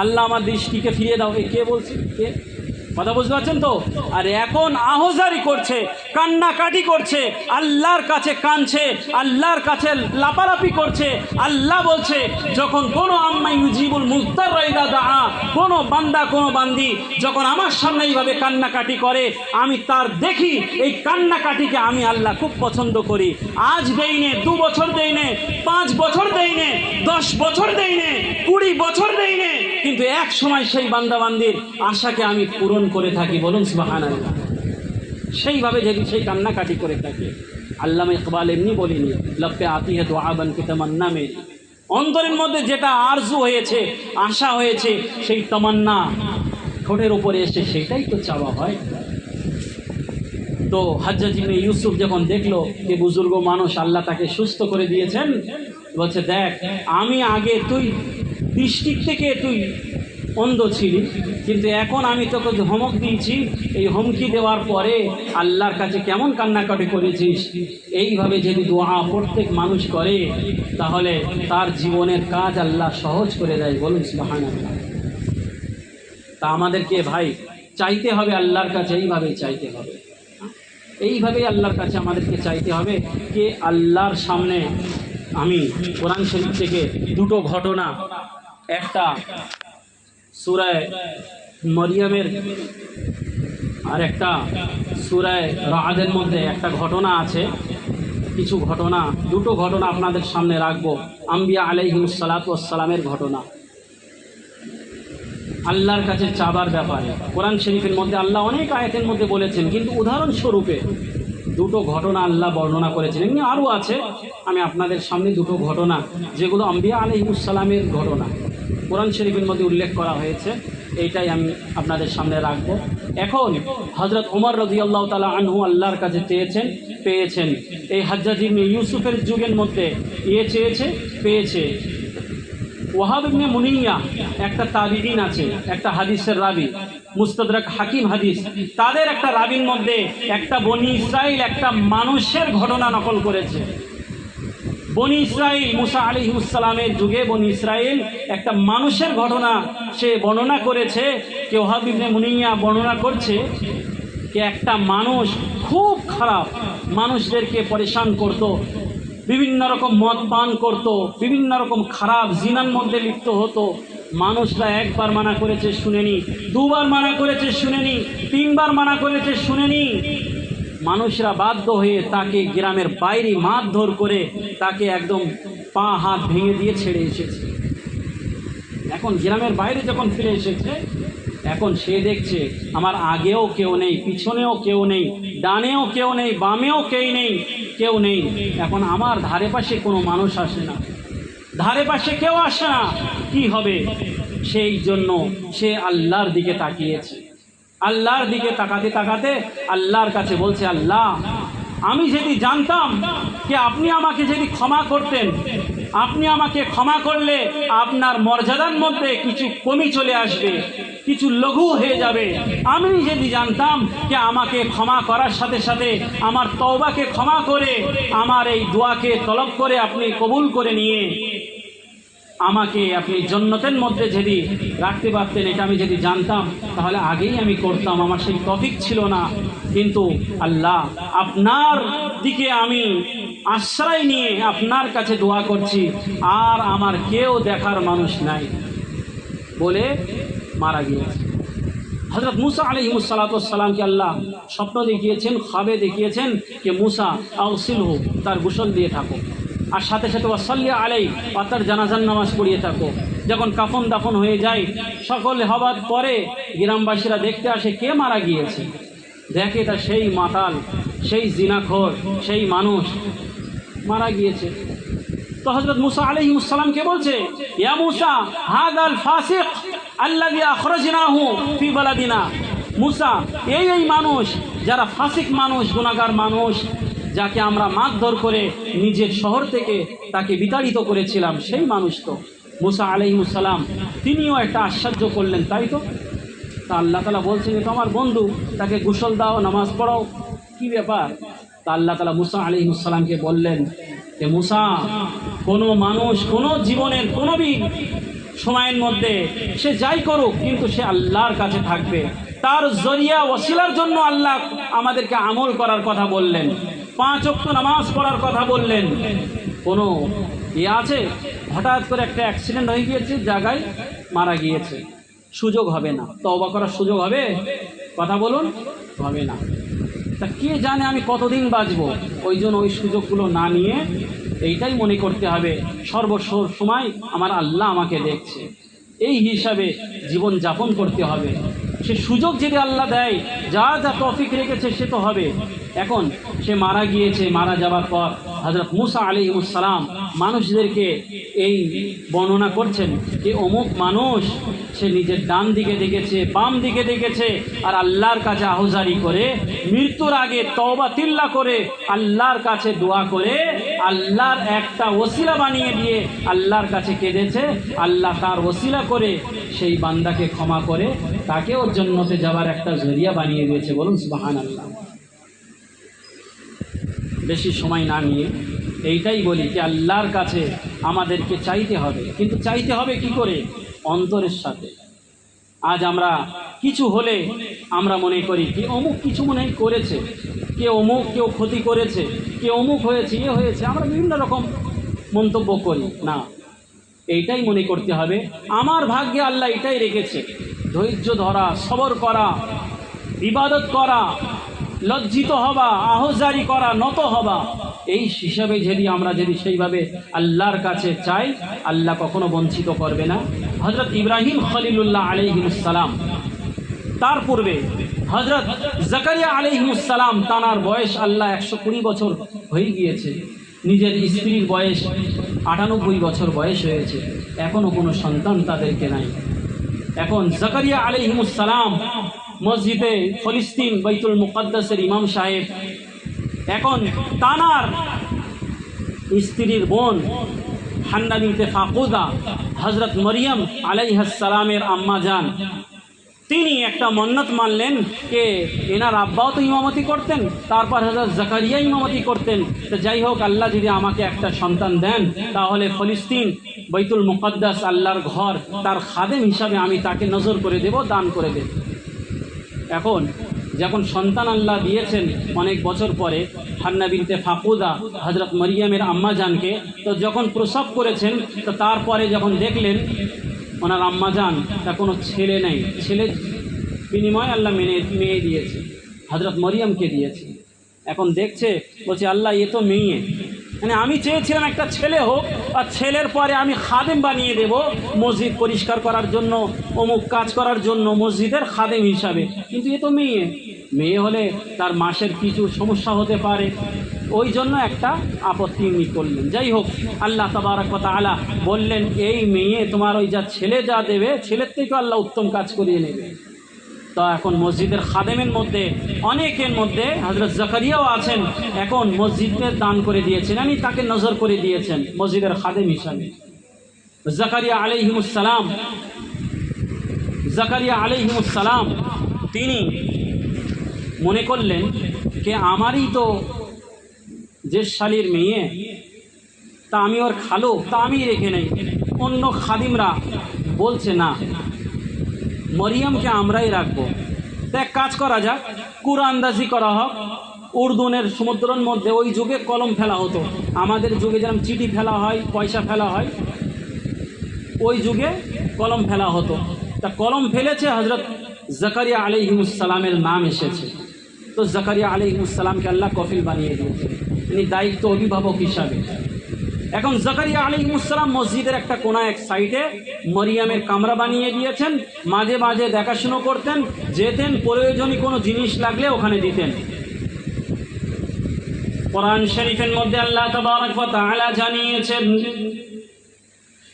আল্লাহ আমার দৃষ্টিকে ফিরিয়ে দাও, কে বলছে? কে? কথা বুঝতে পারছেন তো? আর এখন আহজারি করছে, কান্নাকাটি করছে, আল্লাহর কাছে কাঁদছে, আল্লাহর কাছে লাপালাপি করছে। আল্লাহ বলছে যখন কোনো আম্মা ইউজিবুল মুজতার ইযা দাআ, কোনো বান্দা কোনো বান্দি যখন আমার সামনে এইভাবে কান্নাকাটি করে, আমি তার দেখি এই কান্নাকাটিকে আমি আল্লাহ খুব পছন্দ করি। আজ দেই নে, 2 বছর দেই নে, 5 বছর দেই নে, 10 বছর দেই নে, 20 বছর দেই নে, কিন্তু এক সময় সেই বান্দা বান্দির আশাকে আমি পূরণ করে থাকি। বলুন সুবহানাল্লাহ। সেইভাবে যদি সেই কান্নাকাটি করে থাকে, আল্লামা ইকবাল এমনি বলিনি, লব্বে আতি হে দুআ বান কে তামান্না মেরি, অন্তরের মধ্যে যেটা আরজু হয়েছে, আশা হয়েছে, সেই তামান্না ঠোঁটের উপরে এসে সেটাই তো চাওয়া হয়। তো হাজ্জাজ ইবনে ইউসুফ যখন দেখলো যে বুজুর্গ মানুষ আল্লাহ তাকে সুস্থ করে দিয়েছেন, বলছে দেখ আমি আগে তুই দৃষ্টির থেকে তুই অন্ধ ছিলি, কিন্তু এখন আমি তোকে ধমক দিয়েছি, এই হুমকি দেওয়ার পরে আল্লাহর কাছে কেমন কান্নাকাটি করেছিস। এইভাবে যদি দোয়া প্রত্যেক মানুষ করে তাহলে তার জীবনের কাজ আল্লাহ সহজ করে দেয়। বলুন সুবহানাল্লাহ। তা আমাদেরকে ভাই চাইতে হবে আল্লাহর কাছে, এইভাবেই চাইতে হবে, এইভাবেই আল্লাহর কাছে আমাদেরকে চাইতে হবে। যে আল্লাহর সামনে আমি কোরআন শরীফ থেকে 2টো ঘটনা, একটা সূরা মরিয়মের আর একটা সূরা রা'দের মধ্যে একটা ঘটনা আছে, কিছু ঘটনা, 2টো ঘটনা আপনাদের সামনে রাখবো। আম্বিয়া আলাইহিস সালাতু ওয়াস সালামের ঘটনা, আল্লাহর কাছে চাবার ব্যাপারে। কোরআন শরীফের মধ্যে আল্লাহ অনেক আয়াতের মধ্যে বলেছেন, কিন্তু উদাহরণস্বরূপে 2টো ঘটনা আল্লাহ বর্ণনা করেছেন। এমনি আরও আছে, আমি আপনাদের সামনে 2টো ঘটনা যেগুলো আম্বিয়া আলাইহিস সালামের ঘটনা কোরআন শরীফের মধ্যে উল্লেখ করা হয়েছে, এইটাই আমি আপনাদের সামনে রাখবো। এখন হযরত ওমর রাদিয়াল্লাহু তাআলা আনহু আল্লাহর কাছে চেয়েছেন, পেয়েছেন। এই হাজ্জাজ ইবনে ইউসুফের যুগের মধ্যে চেয়েছে, পেয়েছে। ওয়াহাব ইবনে মুনিয়া একটা তাবিঈন আছে, একটা হাদিসের রাবি, মুস্তাদরাক হাকিম হাদিস, তাদের একটা রাবির মধ্যে একটা বনি ইসরাইল একটা মানুষের ঘটনা নকল করেছে। বনি ইসরাইল মুসা আলাইহিস সালামের যুগে বনি ইসরাইল একটা মানুষের ঘটনা সে বর্ণনা করেছে। কে ওয়াহাব ইবনে মুনিয়া বর্ণনা করছে যে একটা মানুষ খুব খারাপ, মানুষদেরকে পরেশান করত, বিভিন্ন রকম মদ পান করত, বিভিন্ন রকম খারাপ জিনার মধ্যে লিপ্ত হতো, মানুষরা একবার মানা করেছে শুনেনি, দুবার মানা করেছে শুনেনি, তিনবার মানা করেছে শুনেনি। মানুষরা বাধ্য হয়ে তাকে গ্রামের বাইরে মারধর করে তাকে একদম পা হাত ভেঙে দিয়ে ছেড়ে এসেছে। এখন গ্রামের বাইরে যখন ফিরে এসেছে, এখন সে দেখছে আমার আগেও কেউ নেই, পিছনেও কেউ নেই, ডানেও কেউ নেই, বামেও কেউ নেই। এখন আমার ধারে পাশে কোনো মানুষ আসে না, ধারে পাশে কেউ আসে না, কি হবে? সেই জন্য সে আল্লাহর দিকে তাকিয়েছে। আল্লাহর দিকে তাকাতে তাকাতে আল্লাহর কাছে বলছে, আল্লাহ, আমি যদি জানতাম যে আপনি আমাকে যদি ক্ষমা করতেন, আপনি আমাকে ক্ষমা করলে আপনার মর্যাদার মধ্যে কিছু কমি চলে আসবে, কিছু লঘু হয়ে যাবে। আমি যদি জানতাম যে আমাকে ক্ষমা করার সাথে সাথে আমার তওবাকে ক্ষমা করে আমার এই দোয়াকে তলব করে আপনি কবুল করে নিয়ে আমাকে আপনি জান্নাতের মধ্যে যদি রাখতে পারতেন, এটা আমি যদি জানতাম তাহলে আগেই আমি করতাম, আমার সেই তৌফিক ছিল না। কিন্তু আল্লাহ, আপনার দিকে আমি আশ্রয় নিয়ে আপনার কাছে দোয়া করছি, আর আমার কেউ দেখার মানুষ নাই বলে মারা গিয়েছে। হযরত মুসা আলাইহিস সালাতু ওয়াস সালামকে আল্লাহ স্বপ্ন দেখিয়েছেন, খাবে দেখিয়েছেন যে মুসা আউসিলহু, তার গোসল দিয়ে থাকো, আর সাথে সাথে ওয়াসাল্লি আলাইহি, তার জানাজার নামাজ পড়িয়ে থাকো। যখন কাফন দাফন হয়ে যায়, সকলে হবার পরে গ্রামবাসীরা দেখতে আসে কে মারা গিয়েছে। দেখে তা সেই মাতাল, সেই জিনাখোর, সেই মানুষ মারা গিয়েছে। তো হযরত মুসা আলাইহিস সালামকে বলছে, ইয়া মুসা হাদাল ফাসিক আল্লাযী আখরাজনাহু ফি বালাদিনা। মুসা, এই মানুষ যারা ফাসিক মানুষ, গুনাহগার মানুষ, যাকে আমরা মারধর করে নিজের শহর থেকে তাকে বিতাড়িত করেছিলাম, সেই মানুষ তো। মুসা আলাইহিস সালাম তিনিও একটা আশ্চর্য করলেন, তাই তো। তা আল্লাহ তাআলা বলছেন, এটা আমার বন্ধু, তাকে গোসল দাও, নামাজ পড়াও, কি ব্যাপার? তা আল্লাহ তাআলা মুসা আলাইহিস সালামকে বললেন যে মুসা, কোনো মানুষ কোনো জীবনের কোনো সময়ের মধ্যে সে যাই করুক, কিন্তু সে আল্লাহর কাছে থাকবে। তার জরিয়া ওসিলার জন্য আল্লাহ আমাদেরকে আমল করার কথা বললেন, 5 ওয়াক্ত নামাজ পড়ার কথা বললেন। কোনো আছে হঠাৎ করে একটা অ্যাক্সিডেন্ট হয়ে গিয়েছে, জায়গায় মারা গিয়েছে, সুযোগ হবে না, তওবা করার সুযোগ হবে? কথা বলুন, হবে না। তা কে জানে আমি কতদিন বাঁচবো? ওই জন্য ওই সুযোগগুলো না নিয়ে এইটাই মনে করতে হবে সর্বসময় আমার আল্লাহ আমাকে দেখছে, এই হিসাবে জীবন যাপন করতে হবে। সে সুযোগ যদি আল্লাহ দেয়, যা যা তৌফিক রেখেছে সে তো হবে। এখন সে মারা গিয়েছে, মারা যাওয়ার পর হযরত মুসা আলাইহিস সালাম মানুষদেরকে এই বর্ণনা করছেন যে অমুক মানুষ, সে নিজের ডান দিকে দেখেছে, বাম দিকে দেখেছে, আর আল্লাহর কাছে আহুজারি করে মৃত্যুর আগে তওবা তিল্লা করে আল্লাহর কাছে দোয়া করে আল্লাহর একটা ওসিলা বানিয়ে দিয়ে আল্লাহর কাছে কেঁদেছে। আল্লাহ তার ওসিলা করে সেই বান্দাকে ক্ষমা করে তাকেও জান্নাতে যাওয়ার একটা জরিয়া বানিয়ে দিয়েছে। বলুন সুবহানাল্লাহ। বেশি সময় না নিয়ে এইটাই বলি যে আল্লাহর কাছে আমাদেরকে চাইতে হবে, কিন্তু চাইতে হবে কি করে? অন্তরের সাথে। আজ আমরা কিছু হলে আমরা মনে করি কি অমুক কিছু মনে হয় করেছে, কে অমুক কেউ ক্ষতি করেছে, কে অমুক হয়েছে, ইয়ে হয়েছে, আমরা বিভিন্ন রকম মন্তব্য করি। না, এইটাই মনে করতে হবে আমার ভাগ্যে আল্লাহ এটাই রেখেছে, ধৈর্য ধরা, সবর করা, ইবাদত করা, লজ্জিত হবা, আহজারি করা, নত হবা। এই হিসাবে আমরা যদি সেইভাবে আল্লাহর কাছে চাই, আল্লাহ কখনো বঞ্চিত করবে না। হযরত ইব্রাহিম খলিলুল্লাহ আলাইহিস সালাম, তার পূর্বে হযরত জাকারিয়া আলাইহিস সালাম, তানার বয়স আল্লাহ 120 বছর হয়ে গিয়েছে, নিজের স্ত্রীর বয়স 98 বছর বয়স হয়েছে, এখনো কোনো সন্তান তাদেরকে নাই। এখন জাকারিয়া আলাইহিস সালাম মসজিদে ফিলিস্তিন বাইতুল মুকাদ্দাসের ইমাম সাহেব। এখন তানার স্ত্রীর বোন হান্না বিনতে ফাকুদা, হযরত মরিয়ম আলাইহিস সালামের আম্মা জান, তিনি একটা মন্নত মানলেন যে এনার আব্বাও তো ইমামতি করতেন, তারপর হযরত জাকারিয়া ইমামতি করতেন। তো যাই হোক, আল্লাহ যদি আমাকে একটা সন্তান দেন, তাহলে ফিলিস্তিন বাইতুল মুকাদ্দাস আল্লাহর ঘর, তার খাদেম হিসাবে আমি তাকে নজর করে দেব, দান করে দেব। এখন যখন সন্তান আল্লাহ দিয়েছেন অনেক বছর পরে, হান্না বিনতে ফাকুদা হযরত মরিয়মের আম্মা জানকে, তো যখন প্রসব করেছেন, তো তারপরে যখন দেখলেন ওনার আম্মা যান তার কোনো ছেলে নেই, ছেলের বিনিময়ে আল্লাহ মেয়ে দিয়েছে, হযরত মরিয়মকে দিয়েছে। এখন দেখছে, বলছে আল্লাহ এ তো মেয়ে, মানে আমি চেয়েছিলাম একটা ছেলে হোক, আর ছেলের পরে আমি খাদেম বানিয়ে দেব মসজিদ পরিষ্কার করার জন্য, অমুক কাজ করার জন্য, মসজিদের খাদেম হিসাবে, কিন্তু এ তো মেয়ে। মেয়ে হলে তার মাসের কিছু সমস্যা হতে পারে, ওই জন্য একটা আপত্তি উনি করলেন। যাই হোক, আল্লাহ তাবারক ওয়া তাআলা বললেন এই মেয়ে তোমার ওই যা ছেলে যা দেবে, ছেলের থেকে আল্লাহ উত্তম কাজ করিয়ে নেবে। তো এখন মসজিদের খাদেমের মধ্যে অনেকের মধ্যে হযরত জাকারিয়াও আছেন, এখন মসজিদে দান করে দিয়েছেন, yani তাকে নজর করে দিয়েছেন মসজিদের খাদেম হিসাবে। জাকারিয়া আলাইহিমুস সালাম তিনি মনে করলেন যে আমারই তো যে শালীর মেয়ে, তা আমি ওর খালো, তা আমি রেখে নেই। অন্য খাদিমরা বলছে না, মরিয়মকে আমরাই রাখবো। তো এক কাজ করা যাক, কুরআনদাজি করা হোক। উর্দুনের সমুদ্রের মধ্যে ওই যুগে কলম ফেলা হতো, আমাদের যুগে যেরকম চিঠি ফেলা হয়, পয়সা ফেলা হয়, ওই যুগে কলম ফেলা হতো। তা কলম ফেলেছে, হযরত জাকারিয়া আলাইহিস সালামের নাম এসেছে। তো জাকারিয়া আলাইহিস সালামকে আল্লাহ কফিল বানিয়ে দিয়েছে, তিনি দায়িত্ব অভিভাবক হিসাবে। এখন জাকারিয়া আলাইহিস সালাম মসজিদের একটা কোণা এক সাইডে মরিয়মের কামরা বানিয়ে দিয়েছেন, মাঝে মাঝে দেখাশুনো করতেন, যেতেন, প্রয়োজনীয় কোনো জিনিস লাগলে ওখানে দিতেন। কোরআন শরীফের মধ্যে আল্লাহ তাবারক ওয়া তাআলা জানিয়েছেন,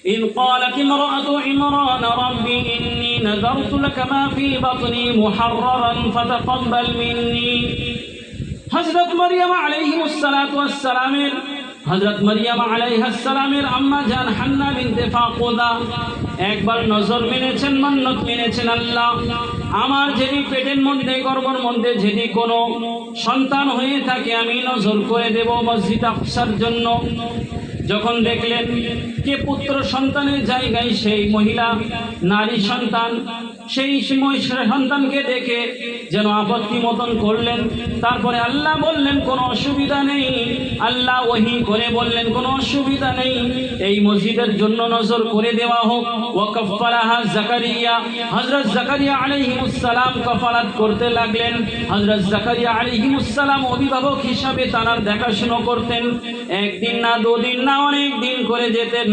إذ قالت امرأة عمران ربي إني نذرت لك ما في بطني محررا فتقبل مني। হযরত মরিয়ম আলাইহিস সালাতু ওয়াস সালামের হযরত মরিয়ম আলাইহিস সালামের আম্মা জান হান্না বিনতে ফাকুদা একবার নজর মেনেছেন, মান্নত মেনেছেন, আল্লাহ আমার যদি পেটের মধ্যে, গর্ভের মধ্যে যদি কোনো সন্তান হয়ে থাকে আমি নজর করে দেব মসজিদ আকসার জন্য। যখন দেখলেন কে পুত্র সন্তানের জায়গায় সেই মহিলা নারী সন্তান, সেই সন্তানকে দেখে যেন আপত্তি মতন করলেন। তারপরে আল্লাহ বললেন কোনো অসুবিধা নেই, আল্লাহ ওহী করে বললেন কোনো অসুবিধা নেই, এই মসজিদের জন্য নজর করে দেওয়া হোক। ওয়াকাফালাহা জাকারিয়া, হযরত জাকারিয়া আলাইহিস সালাম কাফালাত করতে লাগলেন। হযরত জাকারিয়া আলাইহিস সালাম অভিভাবক হিসাবে তার দেখাশোনা করতেন, একদিন না, দুদিন না, অনেক দিন করে যেতেন।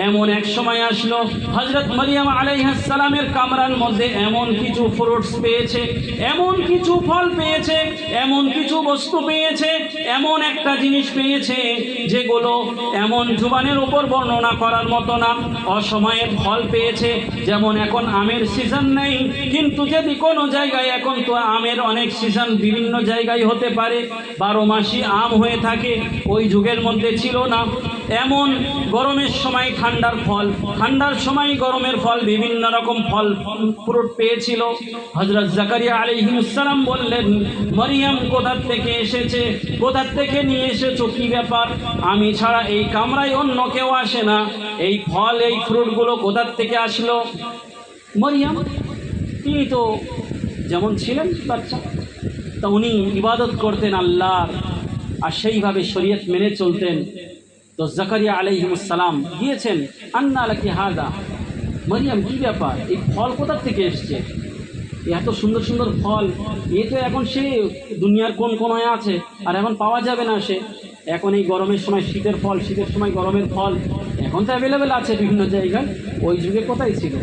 এমন এক সময় আসলো, হযরত মরিয়ম আলাইহিস সালামের কামরার মধ্যে এমন কিছু ফ্রুটস পেয়েছে, এমন কিছু ফল পেয়েছে, এমন কিছু বস্তু পেয়েছে, এমন একটা জিনিস পেয়েছে যেগুলো এমন জুবানের উপর বর্ণনা করার মতো না। অসময়ের ফল পেয়েছে, যেমন এখন আমের সিজন নেই, কিন্তু যদি কোনো জায়গায়, এখন তো আমের অনেক সিজন বিভিন্ন জায়গায় হতে পারে, 12 মাসই আম হয়ে থাকে, ওই যুগের মধ্যে ছিল না। এমন গরমের সময় ঠান্ডার ফল, ঠান্ডার সময় গরমের ফল, বিভিন্ন রকম ফল ফ্রুট পেয়েছিল। হযরত জাকারিয়া আলাইহিস সালাম বললেন, মরিয়ম কোথা থেকে এসেছে, কোথা থেকে নিয়ে এসেছো, কি ব্যাপার? আমি ছাড়া এই কামরায় অন্য কেউ আসে না, এই ফল, এই ফ্রুটগুলো কোথা থেকে আসলো? মরিয়ম তিনি তো যেমন ছিলেন বাচ্চা, তা উনি ইবাদত করতেন আল্লাহর, আর সেইভাবে শরীয়ত মেনে চলতেন। তো জাকারিয়া আলাইহিস সালাম দিয়েছেন, আন্না লাকি হাদা, মরিয়ম কি ব্যাপার, এই ফল কোথা থেকে এসছে? এত সুন্দর সুন্দর ফল, এ তো এখন সে দুনিয়ার কোন কোনায় আছে, আর এখন পাওয়া যাবে না। সে এখন এই গরমের সময় শীতের ফল, শীতের সময় গরমের ফল, এখন তো অ্যাভেলেবেল আছে বিভিন্ন জায়গায়, ওই যুগে কোথায় ছিল?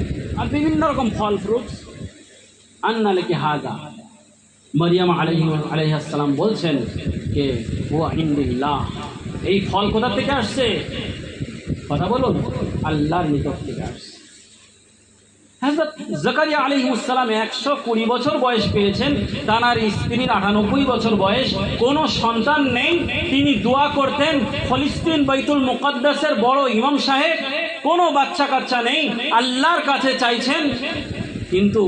আর বিভিন্ন রকম ফল ফ্রুটস। আন্না লাকি হাদা, মরিয়ম আলাইহিস সালাম বলছেন যে হুয়া ইনদিল্লাহ, এই ফল কোথা থেকে আসছে? কথা বলুন, আল্লাহর নিকট থেকে আসছে। হযরত জাকারিয়া আলাইহিস সালাম 120 বছর বয়স পেয়েছেন, তার স্ত্রীর 98 বছর বয়স, কোনো সন্তান নেই। তিনি দোয়া করতেন, ফিলিস্তিন বাইতুল মুকাদ্দাসের বড় ইমাম সাহেব, কোনো বাচ্চা কাচ্চা নেই, আল্লাহর কাছে চাইছেন। কিন্তু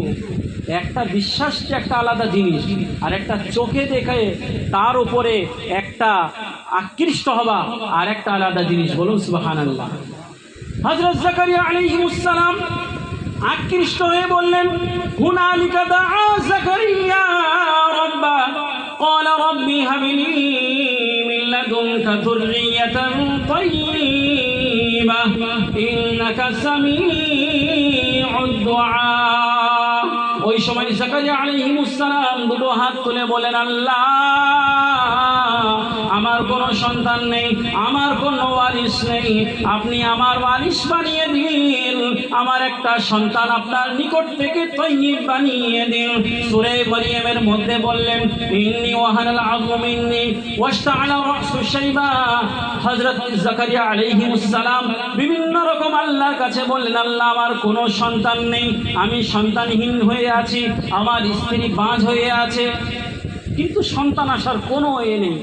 একটা বিশ্বাস যে একটা আলাদা জিনিস, আর একটা চোখে দেখে তার উপরে একটা আকৃষ্ট হওয়া আর একটা আলাদা জিনিস। বলুন সুবহানাল্লাহ। হযরত জাকারিয়া আলাইহিস সালাম আকৃষ্ট হয়ে বললেন, হুনালিকা দাআ জাকারিয়া রাব্বা ক্বালা রাব্বি হাবলি মিন লাদুনকা যুররিয়াতান তাইয়্যিবা مجيبة إنك سميع الدعاء ওই সময় জাকারিয়া আলাইহিস সালাম দুটো হাত তুলে বলেন, আল্লাহ আমার কোনো সন্তান নেই, আমার কোনো ওয়ারিস নেই, আপনি আমার ওয়ারিস বানিয়ে দিন, আমার একটা সন্তান আপনার নিকট থেকে তৈয়ব বানিয়ে দিন। সূরা মারইয়ামের মধ্যে বললেন, ইন্নী ওয়াহানাল আযমু মিন্নী ওয়াশতাআলা রাসু শাইবা। হযরত জাকারিয়া আলাইহিস সালাম বিভিন্ন রকম আল্লাহর কাছে বললেন, আল্লাহ আমার কোনো সন্তান নেই, আমি সন্তানহীন হয়ে আছি, আমার স্ত্রী বাঁঝ হয়ে আছে, কিন্তু সন্তান আসার কোনো এ নেই।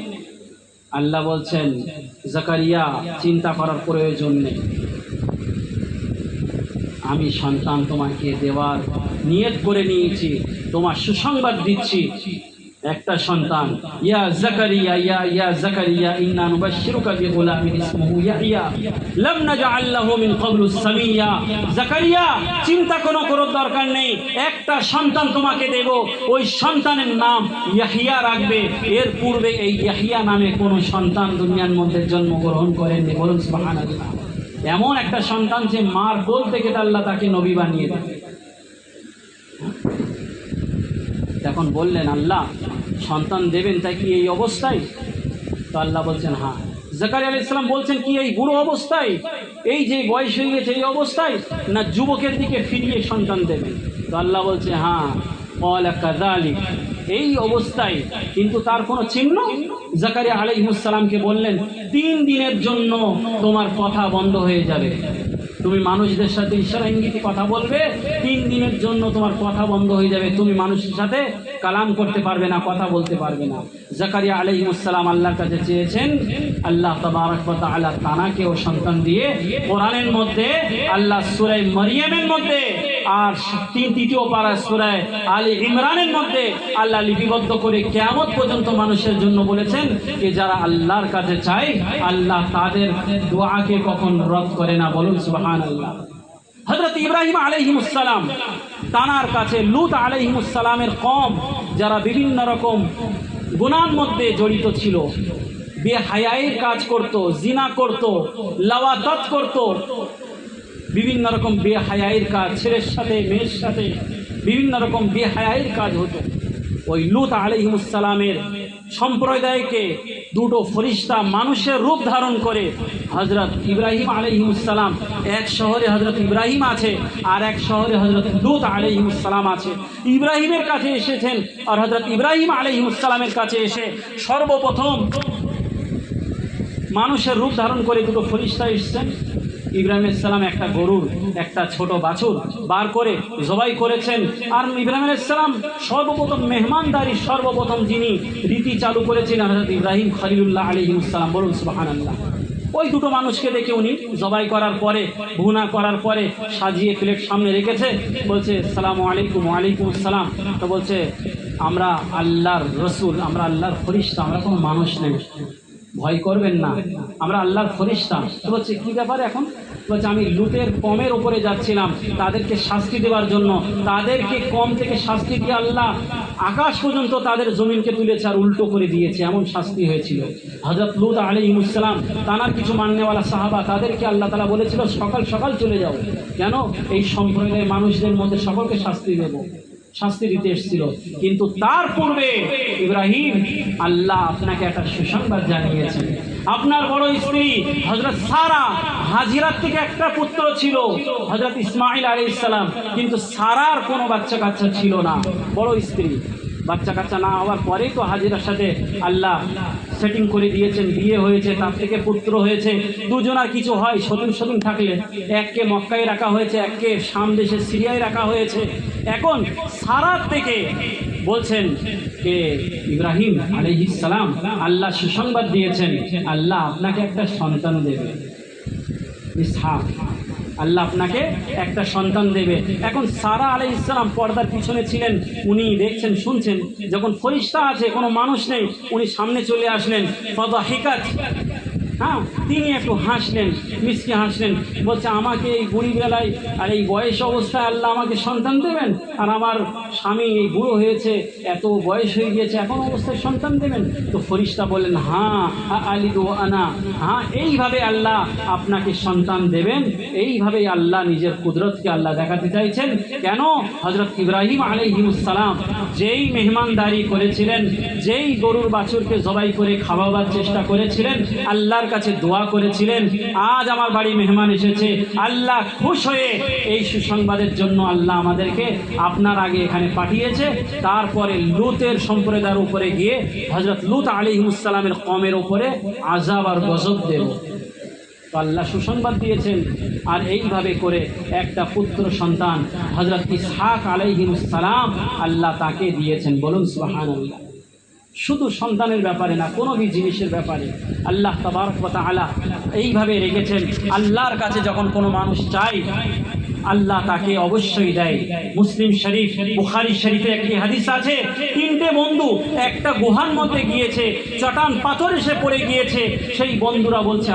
আল্লাহ বলছেন, জাকারিয়া চিন্তা করার প্রয়োজন নেই, আমি সন্তান তোমাকে দেওয়ার নিয়ত করে নিয়েছি, তোমার সুসংবাদ দিচ্ছি, একটা সন্তান। ইয়া জাকারিয়া ইয়া জাকারিয়া ইন্না নুবাশশিরুকা বিগুলামিন ইসমুহু ইয়াহইয়া লাম নাজআল লাহু মিন ক্বাবলু সামিয়া। জাকারিয়া চিন্তা কোনো করার দরকার নেই, একটা সন্তান তোমাকে দেব, ওই সন্তানের নাম ইয়াহইয়া রাখবে। এর পূর্বে এই ইয়াহইয়া নামে কোনো সন্তান দুনিয়ার মধ্যে জন্মগ্রহণ করেননি, বলুন সুবহানাল্লাহ। এমন একটা সন্তান যে মার কোল থেকে আল্লাহ তাকে নবী বানিয়ে দেবে। তখন বললেন, আল্লাহ সন্তান দেবেন তাই কি এই অবস্থায়? তো আল্লাহ বলছেন হ্যাঁ। জাকারিয়া আলাইহিস সালাম বলছেন, কি এই বুড়ো অবস্থায়, এই যে বয়স হয়ে গেছে এই অবস্থায়, না যুবকের দিকে ফিরিয়ে সন্তান দেবেন? তো আল্লাহ বলছে হ্যাঁ, ক্বালা কাযালিক, এই অবস্থায়। কিন্তু তার কোনো চিহ্ন? জাকারিয়া আলাইহিস সালামকে বললেন, 3 দিনের জন্য তোমার কথা বন্ধ হয়ে যাবে, তুমি মানুষদের সাথে ইশারা ইঙ্গিতে কথা বলবে, 3 দিনের জন্য তোমার কথা বন্ধ হয়ে যাবে, তুমি মানুষের সাথে কালাম করতে পারবে না, কথা বলতে পারবে না। জাকারিয়া আলাইহিস সালাম আল্লাহর কাছে চেয়েছেন, আল্লাহ তাবারক ওয়া তাআলা তানাকেও সন্তান দিয়ে কোরআনের মধ্যে, আল্লাহ সূরা মারইয়ামের মধ্যে আর তৃতীয় পারা সূরা আলী ইমরানের মধ্যে আল্লাহ লিপিবদ্ধ করে কিয়ামত পর্যন্ত মানুষের জন্য বলেছেন যে যারা আল্লাহর কাছে চায় আল্লাহ তাদের দোয়াকে কখন রদ করে না, বলুন সুবহানাল্লাহ। হযরত ইব্রাহিম আলাইহিস সালাম তানার কাছে লূত আলাইহিস সালামের কওম যারা বিভিন্ন রকম গুনাহের মধ্যে জড়িত ছিল, বেহায়াইর কাজ করত, জিনা করত, লাওয়াতাত করত, বিভিন্ন রকম বেহায়াইর কাজ, ছেলের সাথে মেয়ের সাথে বিভিন্ন রকম বেহায়াইর কাজ হতো। ওই লূত আলাইহিস সালামের সম্প্রদায়কে দুটো ফেরেশতা মানুষের রূপ ধারণ করে হযরত ইব্রাহিম আলাইহিস সালাম, এক শহরে হযরত ইব্রাহিম আছে আর এক শহরে হযরত লূত আলাইহিস সালাম আছে। ইব্রাহিমের কাছে এসেছেন আর হযরত ইব্রাহিম আলাইহিস সালামের কাছে এসে সর্বপ্রথম মানুষের রূপ ধারণ করে দুটো ফেরেশতা এসেছেন। ইব্রাহিম আলাইহিস সালাম একটা গরুর একটা ছোট বাছুর বার করে জবাই করেছেন। আর ইব্রাহিম আলাইহিস সালাম সর্বপ্রথম মেহমানদারি সর্বপ্রথম যিনি রীতি চালু করেছেন হযরত ইব্রাহিম খলিলুল্লাহ আলাইহিস সালাম, বলুন সুবহানাল্লাহ। ওই দুটো মানুষকে দেখে উনি জবাই করার পরে ভুনা করার পরে সাজিয়ে প্লেট সামনে রেখেছে, বলছে আসসালামু আলাইকুম। ওয়ালাইকুম আসসালাম। তো বলছে আমরা আল্লাহর রসুল, আমরা আল্লাহর ফেরেশতা, আমরা কোনো মানুষ নেই, ভয় করবেন না, আমরা আল্লাহর ফেরেশতা। তো বলছে কি ব্যাপার এখন? বলছে আমি লূতের কমের ওপরে যাচ্ছিলাম তাদেরকে শাস্তি দেওয়ার জন্য, তাদেরকে কম থেকে শাস্তি দিয়ে আল্লাহ আকাশ পর্যন্ত তাদের জমিনকে তুলেছে আর উল্টো করে দিয়েছে, এমন শাস্তি হয়েছিল। হযরত লূত আলাইহিস সালাম তানার কিছু মাননেওয়ালা সাহাবা, তাদেরকে আল্লাহ তাআলা বলেছিল সকাল সকাল চলে যাও, কেন এই সম্প্রদায়ের মানুষদের মধ্যে সকলকে শাস্তি দেব, শাস্তি দিতে এসেছিল। কিন্তু তার পূর্বে ইব্রাহিম, আল্লাহ আপনাকে একটা সুসংবাদ জানিয়েছেন, আপনার বড় স্ত্রী হযরত সারা, হাজিরার থেকে একটা পুত্র ছিল হযরত ইসমাঈল আলাইহিস সালাম, কিন্তু সারার কোনো বাচ্চা কাচ্চা ছিল না। বড় স্ত্রী বাচ্চা কাচ্চা না হওয়ার পরেই তো হাজিরার সাথে আল্লাহ সেটিং করে দিয়েছেন, বিয়ে হয়েছে, তার থেকে পুত্র হয়েছে। দুজনার কিছু হয়, সতীন থাকলে এককে মক্কায় রাখা হয়েছে, এককে শাম দেশে সিরিয়ায় রাখা হয়েছে। এখন সারার থেকে বলছেন যে ইব্রাহিম আলাইহিস সালাম আল্লাহ সুসংবাদ দিয়েছেন, আল্লাহ আপনাকে একটা সন্তান দেবে, ইসহাক, আল্লাহ আপনাকে একটা সন্তান দেবে। এখন সারা আলাইহিস সালাম পর্দার পিছনে ছিলেন, উনি দেখছেন শুনছেন, যখন ফেরেশতা আছে কোনো মানুষ নেই, উনি সামনে চলে আসলেন। ফাদাহিকাত, হ্যাঁ, তিনি একটু হাসলেন, মিষ্টি হাসলেন, বলছে আমাকে এই বুড়ি বেলায় আর এই বয়স অবস্থায় আল্লাহ আমাকে সন্তান দেবেন, আর আমার স্বামী এই বুড়ো হয়েছে, এত বয়স হয়ে গিয়েছে, এখন অবস্থায় সন্তান দেবেন? তো ফেরেশতা বললেন হ্যাঁ আলিদু আনা, হ্যাঁ এইভাবে আল্লাহ আপনাকে সন্তান দেবেন। এইভাবেই আল্লাহ নিজের কুদরতকে আল্লাহ দেখাতে চাইছেন। কেন? হযরত ইব্রাহিম আলাইহিস সালাম যেই মেহমানদারি করেছিলেন, যেই গরুর বাছুরকে জবাই করে খাওয়াবার চেষ্টা করেছিলেন, আল্লাহর কাছে দোয়া করেছিলেন, আজ আমার বাড়ি মেহমান এসেছে, আল্লাহ খুশ হয়ে এই সুসংবাদের জন্য আল্লাহ আমাদেরকে আপনার আগে এখানে পাঠিয়েছে। তারপরে লুতের সম্প্রদায়ের উপরে গিয়ে হযরত লুত আলাইহিস সালামের কওমের উপরে আযাব আর গজব দেব, তো আল্লাহ সুসংবাদ দিয়েছেন। আর এইভাবে করে একটা পুত্র সন্তান হযরত ইসহাক আলাইহিস সালাম আল্লাহ তাকে দিয়েছেন। বলুন সুবহানাল্লাহ। শুধু সন্তানের ব্যাপারে না, কোনো জিনিসের ব্যাপারে আল্লাহ তাবারক ওয়া তাআলা এইভাবে রেখেছেন। আল্লাহর কাছে যখন কোনো মানুষ চায়, আল্লাহ তাকে অবশ্যই দেয়। মুসলিম শরীফ, বুখারী শরীফে একটি হাদিস আছে, তিনটে বন্ধু একটা গুহার মধ্যে গিয়েছে, চটান পাথর এসে পড়ে গিয়েছে। সেই বন্ধুরা বলছে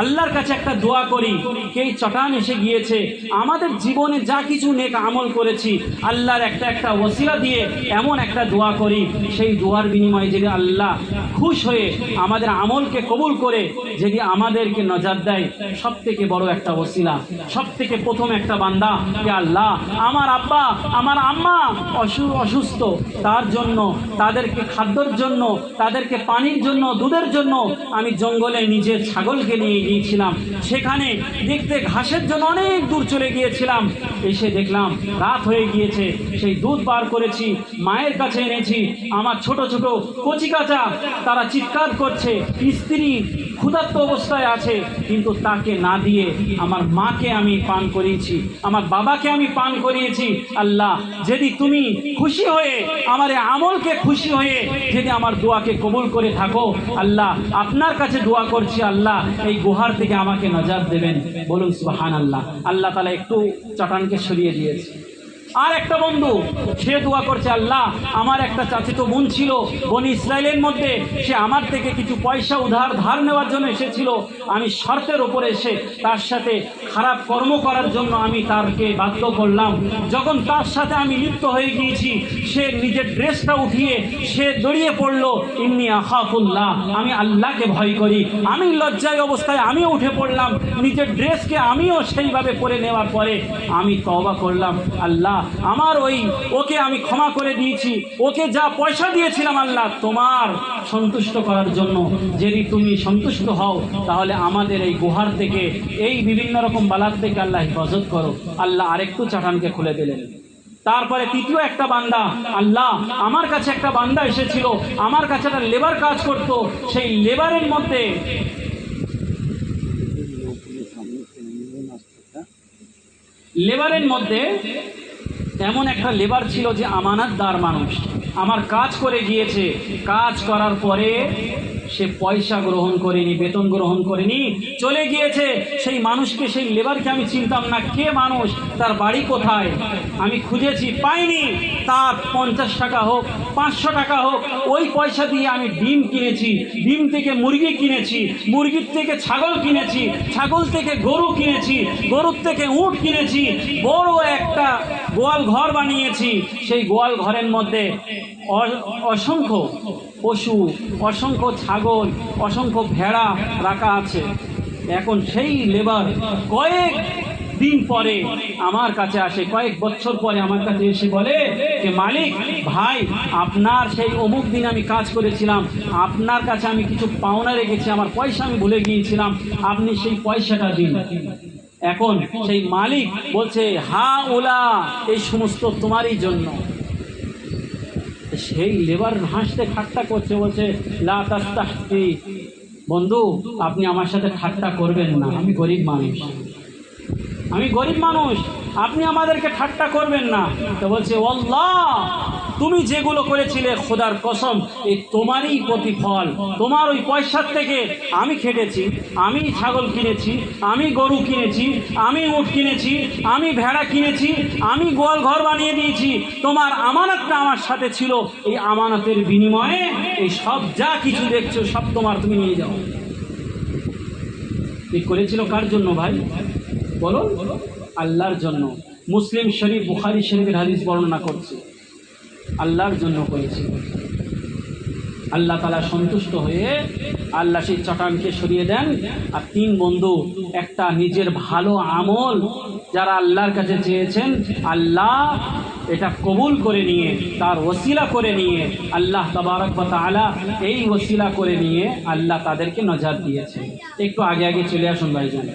আল্লাহর কাছে একটা দোয়া করি, এই চটান এসে গিয়েছে, আমাদের জীবনে যা কিছু নেক আমল করেছি আল্লাহর একটা ওসিলা দিয়ে এমন একটা দোয়া করি, সেই দোয়ার বিনিময়ে যদি আল্লাহ খুশ হয়ে আমাদের আমলকে কবুল করে যদি আমাদেরকে নজাত দেয়, সব থেকে বড় একটা ওসিলা, সব থেকে প্রথম একটা বান্দা, যে আল্লাহ আমার আব্বা আমার আম্মা অসুস্থ, তার জন্য, তাদেরকে খাদ্যর জন্য, তাদেরকে পানির জন্য, দুধের জন্য আমি জঙ্গলে নিজের ছাগলকে নিয়ে গিয়েছিলাম, সেখানে দেখতে ঘাসের জন্য অনেক দূর চলে গিয়েছিলাম, এসে দেখলাম রাত হয়ে গিয়েছে, সেই দুধ বার করেছি, মায়ের কাছে এনেছি, আমার ছোট ছোট কচিকাচা তারা চিৎকার করছে, স্ত্রী ক্ষুধার্ত অবস্থায় আছে, কিন্তু তাকে না দিয়ে আমার মাকে আমি পান করিয়েছি, আমার বাবাকে আমি পান করিয়েছি। আল্লাহ যদি তুমি খুশি হয়ে আমার এই আমলকে খুশি হয়ে যদি আমার দোয়াকে কবুল করে থাকো, আল্লাহ আপনার কাছে দোয়া করছি, আল্লাহ এই গুহার থেকে আমাকে নাজাত দেবেন। বলুন সুবহানাল্লাহ। আল্লাহ তাআলা একটু চটানকে সরিয়ে দিয়েছে। আর একটা বন্ধু সে দোয়া করছে, আল্লাহ আমার একটা চাচাতো বোন ছিল বনি ইসরায়েলের মধ্যে, সে আমার থেকে কিছু পয়সা ধার নেওয়ার জন্য এসেছিল, আমি শর্তের ওপরে এসে তার সাথে খারাপ কর্ম করার জন্য আমি তাকে বাধ্য করলাম, যখন তার সাথে আমি লিপ্ত হয়ে গিয়েছি, সে নিজের ড্রেসটা উঠিয়ে সে দড়িয়ে পড়লো, ইন্নী আখাফুল্লাহ, আমি আল্লাহকে ভয় করি, আমি লজ্জায় অবস্থায় আমিও উঠে পড়লাম, নিজের ড্রেসকে আমিও সেইভাবে পরে নেওয়ার পরে আমি তওবা করলাম, আল্লাহ আমার ওকে আমি ক্ষমা করে দিয়েছি, ওকে যা পয়সা দিয়েছিলাম আল্লাহ তোমার সন্তুষ্ট করার জন্য, যদি তুমি সন্তুষ্ট হও তাহলে আমাদের এই গুহার থেকে, এই বিভিন্ন রকম বালার থেকে আল্লাহ হেফাজত করো। আল্লাহ আরেকটু চাটানকে খুলে দিলেন। তারপরে তৃতীয় একটা বান্দা, আল্লাহ আমার কাছে একটা বান্দা এসেছিল, আমার কাছে একটা লেবার কাজ করত, সেই লেবারের মধ্যে এমন একটা লেবার ছিল যে আমানতদার মানুষ, আমার কাজ করে গিয়েছে, কাজ করার পরে সে পয়সা গ্রহণ করেনি, বেতন গ্রহণ করেনি, চলে গিয়েছে। সেই মানুষকে, সেই লেবারকে আমি চিনতাম না কে মানুষ, তার বাড়ি কোথায়, আমি খুঁজেছি পাইনি। তার 50 টাকা হোক 500 টাকা হোক, ওই পয়সা দিয়ে আমি ডিম কিনেছি, ডিম থেকে মুরগি কিনেছি, মুরগির থেকে ছাগল কিনেছি, ছাগল থেকে গরু কিনেছি, গরুর থেকে উট কিনেছি, বড় একটা গোয়াল ঘর বানিয়েছি, সেই গোয়াল ঘরের মধ্যে অসংখ্য পশু, অসংখ্য ছাগল, অসংখ্য ভেড়া রাখা আছে। এখন সেই লেবার কয়েক দিন পরে আমার কাছে আসে, কয়েক বছর পরে আমার কাছে এসে বলে যে মালিক ভাই, আপনার সেই অমুক দিন আমি কাজ করেছিলাম, আপনার কাছে আমি কিছু পাওনা রেখেছি, আমার পয়সা আমি ভুলে গিয়েছিলাম, আপনি সেই পয়সাটা দিন। এখন সেই মালিক বলছে হা ওলা, এই সমস্ত তোমারই জন্য। সেই লেবার হাসতে ঠাট্টা করছে, বলছে লা তাস্তাহতি, বন্ধু আপনি আমার সাথে ঠাট্টা করবেন না, আমি গরিব মানুষ, আপনি আমাদেরকে ঠাট্টা করবেন না। তো বলছে আল্লাহ তুমি যেগুলো করেছিলে খোদার কসম, এই তোমারই প্রতিফল, তোমার ওই পয়সার থেকে আমি খেটেছি, আমি ছাগল কিনেছি, আমি গরু কিনেছি, আমি উট কিনেছি, আমি ভেড়া কিনেছি, আমি গোয়াল ঘর বানিয়ে দিয়েছি, তোমার আমানতটা আমার সাথে ছিল, এই আমানতের বিনিময়ে এই সব যা কিছু দেখছো সব তোমার, তুমি নিয়ে যাও। এই করেছিল কার জন্য ভাই বলো? আল্লাহর জন্য। মুসলিম শরীফ বুখারী শরীফের হাদিস বর্ণনা করছে, আল্লাহর জন্য করেছিল। আল্লাহ তাআলা সন্তুষ্ট হয়ে আল্লাহ সেই চটানকে সরিয়ে দেন। আর তিন বন্ধু একটা নিজের ভালো আমল যারা আল্লাহর কাছে চেয়েছেন, আল্লাহ এটা কবুল করে নিয়ে, তার ওসিলা করে নিয়ে, আল্লাহ তাবারক ওয়া তাআলা এই ওসিলা করে নিয়ে আল্লাহ তাদেরকে নজাত দিয়েছে। একটু আগে আগে চলে আসুন ভাইজান,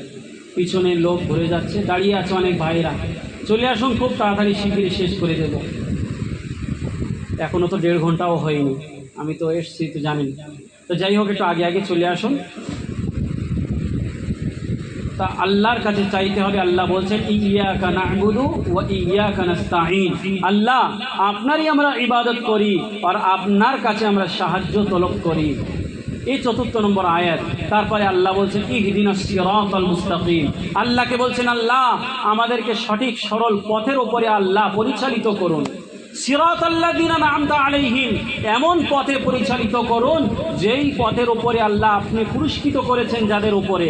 পিছনে লোক ঘুরে যাচ্ছে, দাঁড়িয়ে আছে অনেক ভাইরা, চলে আসুন, খুব তাড়াতাড়ি শিগগিরই শেষ করে দেব। এখনও তো 1.5 ঘন্টাও হয়নি, আমি তো এসছি তো জানেন। তো যাই হোক, একটু আগে আগে চলে আসুন। তা আল্লাহর কাছে চাইতে হবে। আল্লাহ বলছেন ইয়্যাকা না'বুদু ওয়া ইয়্যাকা নাস্তাঈন, আল্লাহ আপনারই আমরা ইবাদত করি আর আপনার কাছে আমরা সাহায্য তলব করি। এই 4 নম্বর আয়াত। তারপরে আল্লাহ বলছেন ইহদিনাস সিরাতাল মুস্তাকিম, আল্লাহকে বলছেন আল্লাহ আমাদেরকে সঠিক সরল পথের উপরে আল্লাহ পরিচালিত করুন। সিরাতাল্লাযিনা আন'আমতা আলাইহিম, এমন পথে পরিচালিত করুন যেই পথের উপরে আল্লাহ আপনি পুরস্কৃত করেছেন, যাদের উপরে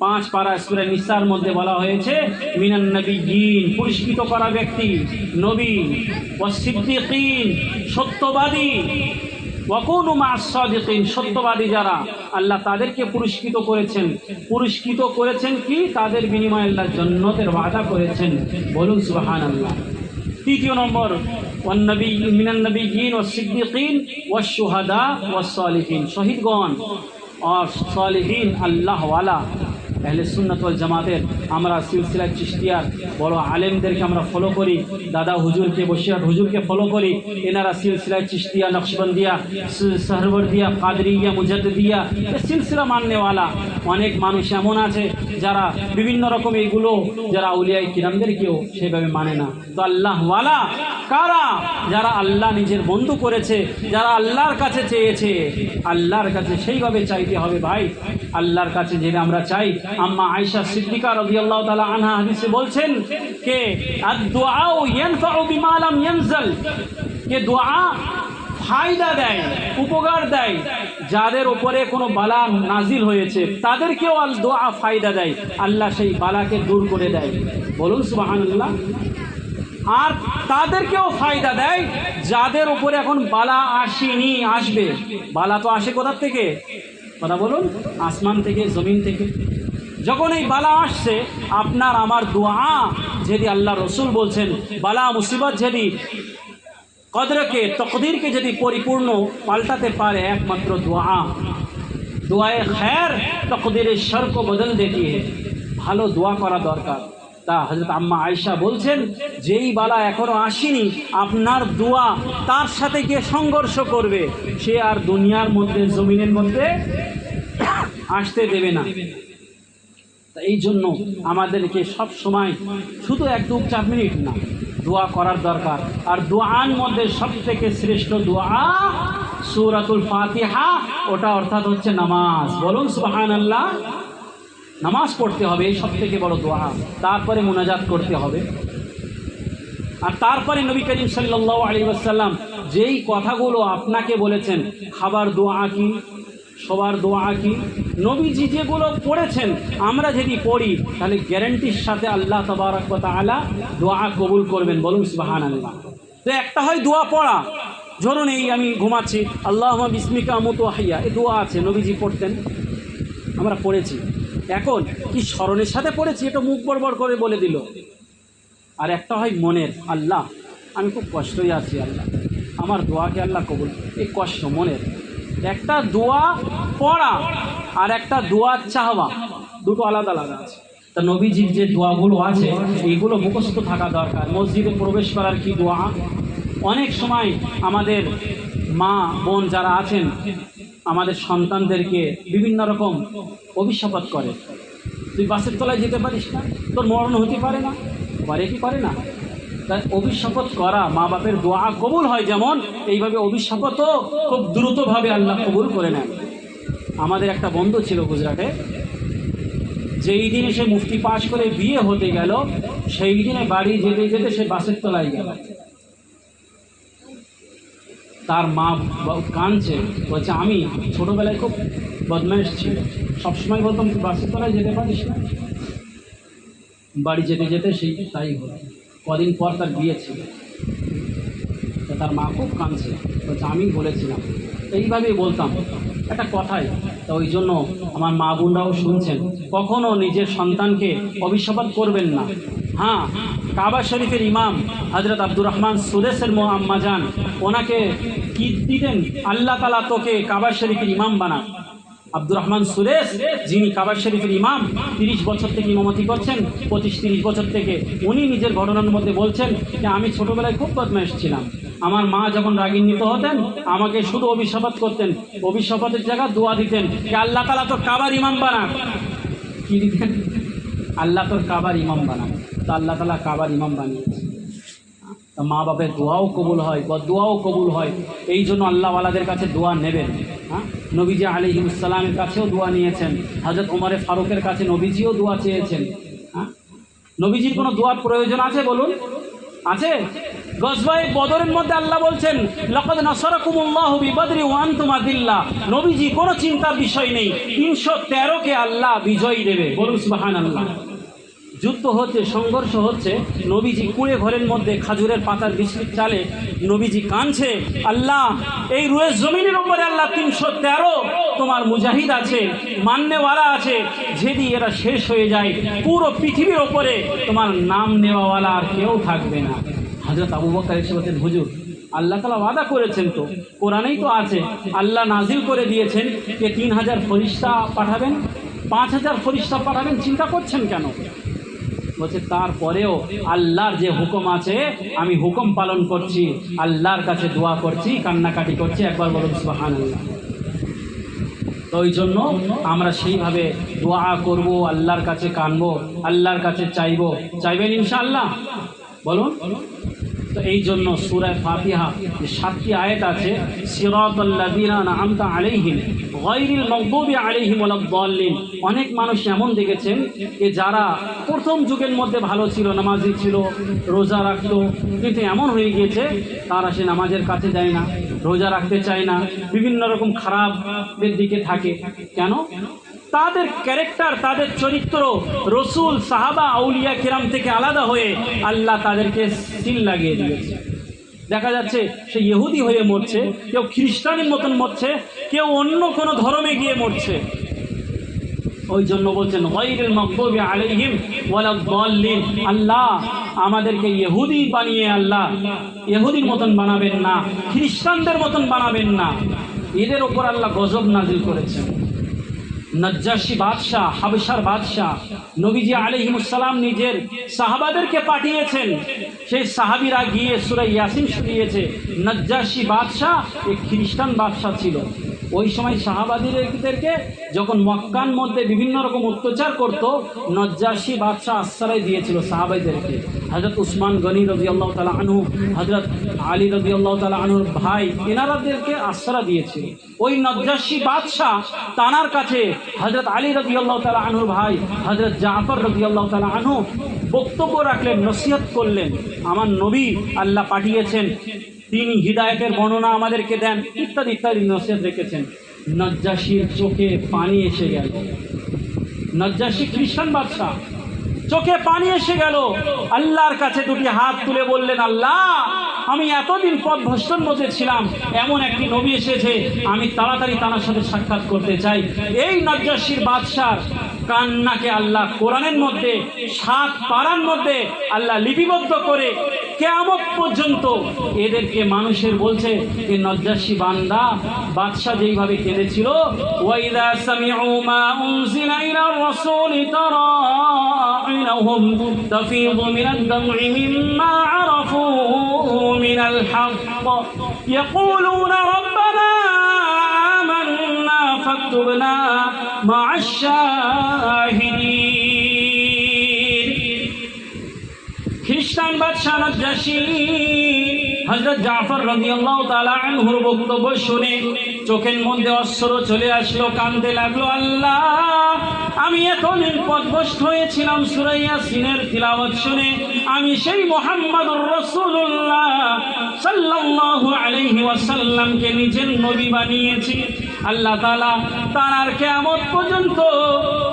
5 পারা সূরা নিসার মধ্যে বলা হয়েছে মিনান নবিয়্যিন, পুরস্কৃত করা ব্যক্তি নবী, ওয়াস সিদ্দিকিন, সত্যবাদী, ওয়াকুনু মা'আস সাদিকিন, সত্যবাদী যারা আল্লাহ তাদেরকে পুরস্কৃত করেছেন। পুরস্কৃত করেছেন কি? তাদের বিনিময়ে আল্লাহ জান্নাতের ওয়াদা করেছেন। বলুন সুবহানাল্লাহ। 3 নম্বর ওয়ান নবী মিনান নবিয়্যিন ওয়াস সিদ্দিকিন ওয়াস শুহাদা ওয়াস সালিহিন, শহীদগণ আর সালিহিন আল্লাহ ওয়ালা আহলে সুন্নাত ওয়াল জামাতের আমরা সিলসিলা চিশতিয়ার বড় আলেমদেরকে আমরা ফলো করি, দাদা হুজুরকে, বসিরহাট হুজুরকে ফলো করি। এনারা সিলসিলা চিশতিয়া, নকশবন্দিয়া, সাহরওয়ার্দিয়া, কাদরিয়া, মুজাদ্দিদিয়া এই সিলসিলা মাননেওয়ালা অনেক মানুষ এমন আছে যারা বিভিন্ন রকম এইগুলো যারা আউলিয়া কিরামদেরকেও সেভাবে মানে না। তো আল্লাহ ওয়ালা কারা? যারা আল্লাহ নিজের বন্ধু করেছে, যারা আল্লাহর কাছে চেয়েছে, আল্লাহর কাছে সেইভাবে চাইতে হবে ভাই। আল্লাহর কাছে যেটা আমরা চাই, আম্মা আয়েশা সিদ্দিকা রাদিয়াল্লাহু তাআলা আনহা হাদিসে বলছেন কে আদ-দুআউ ইয়ানফাউ বিমা লাম ইয়ানজাল, কে দোয়া ফায়দা দেয়, উপকার দেয়, যাদের উপরে কোনো বালা নাজিল হয়েছে তাদেরকেও দোয়া ফায়দা দেয়, আল্লাহ সেই বালাকে দূর করে দেয়। বলুন সুবহানাল্লাহ। আর তাদেরকেও ফায়দা দেয় যাদের উপরে এখন বালা আসেনি, আসবে। বালা তো আসে কোথা থেকে? কথা বলুন, আসমান থেকে, জমিন থেকে। যখন এই বালা আসছে, আপনার আমার দোয়া যদি আল্লাহ রসুল বলছেন বালা মুসিবত যদি কদরকে, তকদিরকে যদি পরিপূর্ণ পাল্টাতে পারে একমাত্র দোয়া। দোয়ায়ে খৈর তকদিরে শর কো বদল দেতি है। ভালো দোয়া করা দরকার। তা হযরত আম্মা আয়েশা বলছেন যেই বালা এখনো আসেনি, আপনার দোয়া তার সাথে গিয়ে সংঘর্ষ করবে, সে আর দুনিয়ার মধ্যে, জমিনের মধ্যে আসতে দেবে না। এই জন্য আমাদেরকে সব সময় শুধু 1-2-4 মিনিট না, দোয়া করার দরকার। আর দোয়ার মধ্যে সবথেকে শ্রেষ্ঠ দোয়া সূরাতুল ফাতিহা, ওটা অর্থাৎ হচ্ছে নামাজ। বলুন সুবহানাল্লাহ। নামাজ পড়তে হবে, এই সবথেকে বড় দোয়া। তারপরে মুনাজাত করতে হবে। আর তারপরে নবী করিম সাল্লাল্লাহু আলাইহি ওয়াসাল্লাম যেই কথাগুলো আপনাকে বলেছেন, খাবার দোয়া কি, সবার দোয়া কি, নবীজি যেগুলো পড়েছেন আমরা যদি পড়ি তাহলে গ্যারান্টির সাথে আল্লাহ তাবারক ওয়া তাআলা দোয়া কবুল করবেন। বলুন সুবহানাল্লাহ। তো একটা হয় দোয়া পড়া, ধরুন এই আমি ঘুমাচ্ছি, আল্লাহুম্মা বিসমিকা আমুতু ওয়া আহইয়া, এই দোয়া আছে, নবীজি পড়তেন, আমরা পড়েছি। এখন কি স্মরণের সাথে পড়েছি, এটা মুখ বড়বড় করে বলে দিল। আর একটা হয় মনের, আল্লাহ আমি খুব কষ্টই আছি, আল্লাহ আমার দোয়াকে আল্লাহ কবুল। এই কষ্ট মনের। একটা দোয়া পড়া আর একটা দোয়া চাহওয়া, দুটো আলাদা আলাদা আছে। তা নবীজির যে দোয়াগুলো আছে এইগুলো মুখস্থ থাকা দরকার। মসজিদে প্রবেশ করার কি দোয়া, অনেক সময় আমাদের মা বোন যারা আছেন আমাদের সন্তানদেরকে বিভিন্ন রকম অভিশাপ করে, তুই বাসের তলায় যেতে পারিস না, তোর মরণ হতে পারে না, পারে কি পারে না। তাই অভিশাপত করা, মা বাপের দোয়া কবুল হয় যেমন, এইভাবে অভিশাপতও খুব দ্রুতভাবে আল্লাহ কবুল করে নেন। আমাদের একটা বন্ধু ছিল গুজরাটে, যেই দিনে সে মুফতি পাশ করে বিয়ে হতে গেল, সেই দিনে বাড়ি যেতে যেতে সে বাসের তলায় গেল। তার মা কাঁদছে, বলছে আমি ছোটবেলায় খুব বদমাইশ ছিল, সবসময় বলতাম তুই বাসের তলায় যেতে পারিস না, বাড়ি যেতে যেতে সেই তাই হলো। কদিন পর তার বিয়ে ছিল, তো তার মা খুব কাঁদছে, বলছে আমি বলেছিলাম, এইভাবেই বলতাম একটা কথাই। তো ওই জন্য আমার মা বোনরাও শুনছেন, কখনও নিজের সন্তানকে অভিশাপ করবেন না। হ্যাঁ, কাবা শরীফের ইমাম হজরত আব্দুর রহমান সুদেশের আম্মা যান, ওনাকে কি দিতেন, আল্লাহ তাআলা তোকে কাবা শরীফের ইমাম বানা। আব্দুর রহমান সুরেশ যিনি কাবা শরীফের ইমাম, 30 বছর থেকে ইমামতি করছেন, 25-30 বছর থেকে। উনি নিজের ঘটনার মধ্যে বলছেন যে আমি ছোটবেলায় খুব বদমাইশ ছিলাম, আমার মা যখন রাগান্বিত হতেন আমাকে শুধু অভিশাপ করতেন, অভিশাপের জায়গায় দোয়া দিতেন যে আল্লাহ তাআলা তোর কাবার ইমাম বানা। কি দিতেন? আল্লাহ তোর কাবার ইমাম বানা। তো আল্লাহ তাআলা কাবার ইমাম বানিয়েছে। মা বাপের দোয়াও কবুল হয়, দোয়াও কবুল হয়। এই জন্য আল্লাহওয়ালাদের কাছে দোয়া নেবেন। হ্যাঁ, নবীজি আলাইহিস সালামের কাছেও দোয়া নিয়েছেন, হযরত ওমর ফারুকের কাছে নবীজিও দোয়া চেয়েছেন। হ্যাঁ, নবীজির কোনো দোয়ার প্রয়োজন আছে বলুন? আছে? গজওয়ায়ে বদরের মধ্যে আল্লাহ বলছেন লাকাদ নাসারাকুমুল্লাহু বিবদরি ওয়া আনতুম আযিল্লাহ। নবীজি কোনো চিন্তার বিষয় নেই, 313কে আল্লাহ বিজয় দেবে। বলুন সুবহানাল্লাহ। যুদ্ধ হচ্ছে, সংঘর্ষ হচ্ছে, নবীজি কুঁড়ে ঘরের মধ্যে খেজুরের পাতার বিস্কুট চালে নবীজি কাঁদছে, আল্লাহ এই রুয়ের জমিনের উপরে আল্লাহ 313 তোমার মুজাহিদ আছে, মান্যওয়ালা আছে, যদি এরা শেষ হয়ে যায় পুরো পৃথিবীর ওপরে তোমার নাম নেওয়াওয়ালা আর কেউ থাকবে না। হযরত আবু বকর এসে বলছেন, হুজুর আল্লাহ তাআলা ওয়াদা করেছেন, তো কোরআনেই তো আছে, আল্লাহ নাজিল করে দিয়েছেন যে 3000 ফেরেশতা পাঠাবেন, 5000 ফেরেশতা পাঠাবেন, চিন্তা করছেন কেন? বলছে তারপরেও আল্লাহর যে হুকুম আছে আমি হুকুম পালন করছি, আল্লাহর কাছে দোয়া করছি, কান্নাকাটি করছি। একবার বলুন সুবহানাল্লাহ। তো ওই জন্য আমরা সেইভাবে দোয়া করব, আল্লাহর কাছে কানবো, আল্লাহর কাছে চাইবো। চাইবেন ইনশাআল্লাহ? বলুন। তো এই জন্য সূরা ফাতিহা যে 7টি আয়াত আছে, সিরাতাল্লাযিনা আনআমতা আলাইহিম গায়রিল মাগদুবি আলাইহিম ওয়ালাদ-দাল্লিন। অনেক মানুষ এমন দেখেছেন যে যারা প্রথম যুগের মধ্যে ভালো ছিল, নামাজি ছিল, রোজা রাখতো, কিন্তু এমন হয়ে গিয়েছে তারা সে নামাজের কাছে যায় না, রোজা রাখতে চায় না, বিভিন্ন রকম খারাপের দিকে থাকে। কেন? তাদের ক্যারেক্টার, তাদের চরিত্র রসুল, সাহাবা, আউলিয়া কিরাম থেকে আলাদা হয়ে আল্লাহ তাদেরকে সিল লাগিয়ে দিয়েছে। দেখা যাচ্ছে সে ইহুদি হয়ে মরছে, কেউ খ্রিস্টানের মতন মরছে, কেউ অন্য কোনো ধর্মে গিয়ে মরছে। ওই জন্য বলছেন গায়রিল মাগদুবি আলাইহিম ওয়ালাদ-দাল্লিন। আল্লাহ আমাদেরকে ইহুদি বানিয়ে আল্লাহ ইহুদির মতন বানাবেন না, খ্রিস্টানদের মতন বানাবেন না। এদের ওপর আল্লাহ গজব নাজিল করেছেন। নজ্জাশী বাদশাহ, হাবশার বাদশাহ, নবীজি আলাইহিস সালাম নিজের সাহাবাদেরকে পাঠিয়েছেন, সেই সাহাবীরা গিয়ে সূরা ইয়াসিন শুনিয়েছে। নজ্জাশী বাদশাহ এক খ্রিস্টান বাদশাহ ছিল। ওই সময় সাহাবাদেরকে যখন মক্কার মধ্যে বিভিন্ন রকম অত্যাচার করত, নজ্জাশী বাদশাহ আশ্রয় দিয়েছিল সাহাবাদেরকে। হযরত উসমান গনি রাদিয়াল্লাহু তাআলা আনহু, হযরত আলী রাদিয়াল্লাহু তাআলা আনহুর ভাই, এনারাদেরকে আশ্রয় দিয়েছিল। ওই নজ্জাশী বাদশাহ তানার কাছে হযরত আলী রাদিয়াল্লাহু তাআলা আনহুর ভাই হযরত জাফর রাদিয়াল্লাহু তাআলা আনহু বক্তব্য রাখলেন, নসিহত করলেন, আমার নবী আল্লাহ পাঠিয়েছেন, তিনি হিদায়াতের বর্ণনা আমাদেরকে দেন, ইত্যাদি ইত্যাদি নসিহত রেখেছেন। নজ্জাশীর চোখে পানি এসে গেল। নজ্জাশী খ্রিস্টান বাদশাহ, চোখে পানি এসে গেল। আল্লাহর কাছে দুটি হাত তুলে বললেন, আল্লাহ আমি এতদিন পথভ্রষ্টর মধ্যে ছিলাম, এমন একটি নবী এসেছে, আমি তাড়াতাড়ি তার সাথে সাক্ষাৎ করতে চাই। এই নজ্জাশীর বাদশার কান্নাকে আল্লাহ কোরআনের মধ্যে 7 পারার মধ্যে আল্লাহ লিপিবদ্ধ করে কিয়ামত পর্যন্ত এদেরকে মানুষের বলছে যে নজ্জাশী বান্দা বাদশা যেইভাবে কেঁদেছিল, ওয়াইদা সামিউ মা উনজিলা ইলার রাসূলি তারা আইনাহুম তাফিদু মিনাদ দাম'i মিম্মা আরাফু মিনাল হক ইয়াকুলুনা রাব্বানা আমান্না ফাকতুবনা মা'আশ শাহিদিন। খ্রিস্টান বাদশা নজ্জাশী হযরত জাফর রাদিয়াল্লাহু তাআলা আনহুর বক্তব্য শুনে চোখের মধ্যে অশ্রু চলে আসলো, কাঁদতে লাগলো, আল্লাহ আমি এতদিন পথভ্রষ্ট হয়েছিলাম, সূরা ইয়াসিনের তিলাওয়াত শুনে আমি সেই মুহাম্মদুর রাসূলুল্লাহ সাল্লাল্লাহু আলাইহি ওয়াসাল্লামকে নিজের নবী বানিয়েছি। আল্লাহ তাআলা তার কিয়ামত পর্যন্ত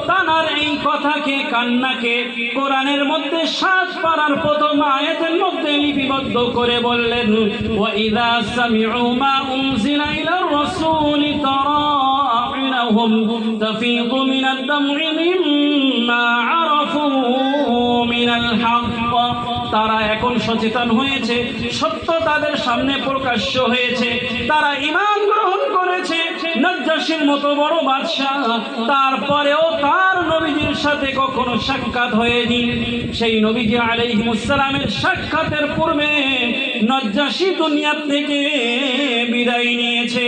তার এই কথাকে কান্নাকে কোরআনের মধ্যে 7 পারার প্রথম আয়াতের মধ্যে লিপিবদ্ধ করে বললেন, ওয়া ইযা সামি'ু মা উনজিলা ইলার রাসূলি তারা আ'ইনাহুম তাফীদু মিনাদ দাম'i মিম্মা আরাফু মিনাল হক। তারা এখন সচেতন হয়েছে, সত্য তাদের সামনে প্রকাশ্য হয়েছে, তারা ঈমান গ্রহণ করেছে। নাজ্জাশীর মতো বড় বাদশাহ, তারপরেও তার নবীজির সাথে কখনো সাক্ষাৎ হয়নি। সেই নবীজি আলাইহিস সালামের সাক্ষাতের পূর্বে নাজ্জাশী দুনিয়া থেকে বিদায় নিয়েছে।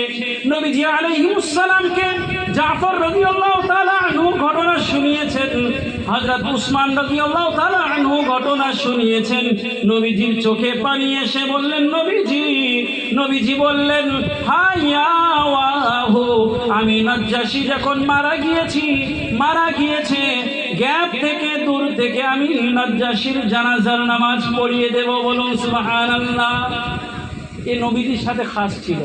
নবীজি আলাইহিস সালামকে জাফর রাদিয়াল্লাহু তাআলা আনহু ঘটনা শুনিয়েছেন, হযরত উসমান রাদিয়াল্লাহু তাআলা আনহু ঘটনা শুনিয়েছেন। নবীজির চোখে পানি এসে বললেন, নবীজি বললেন, হাইয়া ওয়াহু, আমি নাজ্জাশী যখন মারা গিয়েছে, গ্যাপ থেকে দূর থেকে আমি নাজ্জাশীর জানাজার নামাজ পড়িয়ে দেব। বলুন সুবহানাল্লাহ। এই নবীজির সাথে খাস ছিল।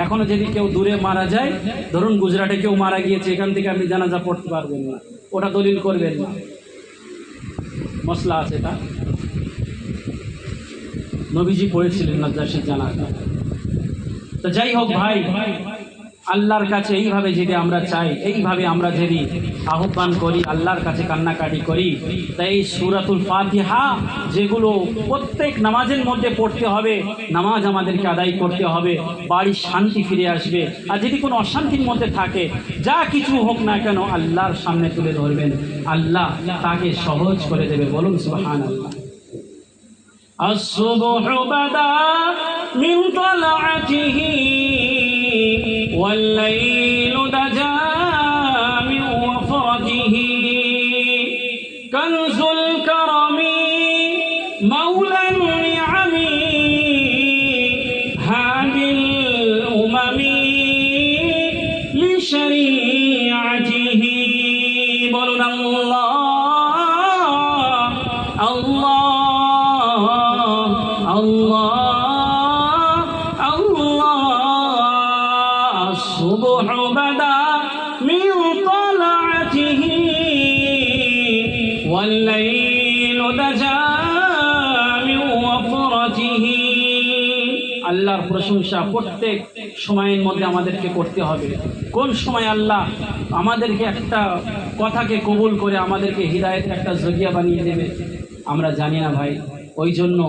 এখনো যদি কেউ দূরে মারা যায়, ধরুন গুজরাটে কেউ মারা গিয়েছে, এখান থেকে আপনি জানাজা পড়তে পারবেন না, ওটা দলিল করবেন না, মসলা আছে। তা নবীজি পড়েছিলেন নাজ্জাশীর জানাজা। তো যাই হোক ভাই, আল্লাহর কাছে এইভাবে যদি আমরা চাই, এইভাবে আমরা যদি আহ্বান করি, আল্লাহর কাছে কান্নাকাটি করি, তাই এই সূরাতুল ফাতিহা যেগুলো প্রত্যেক নামাজের মধ্যে পড়তে হবে, নামাজ আমাদেরকে আদায় করতে হবে, বাড়ির শান্তি ফিরে আসবে। আর যদি কোনো অশান্তির মধ্যে থাকে, যা কিছু হোক না কেন, আল্লাহর সামনে তুলে ধরবেন, আল্লাহ তাকে সহজ করে দেবে। বলুন সুবহানাল্লাহ। الصبح بدا من طلعته والليل دجا من وفرته كنز الكرم مولى النعم هادي الأمم لشريعته بلن الله الله الصبح بدا من طلعته والليل دجا من وفرته। আল্লাহর প্রশংসা প্রত্যেক সময়ের মধ্যে আমাদেরকে করতে হবে। কোন সময় আল্লাহ আমাদেরকে একটা কথাকে কবুল করে আমাদেরকে হিদায়েতের একটা জরিয়া বানিয়ে দেবে আমরা জানি না ভাই। ওই জন্য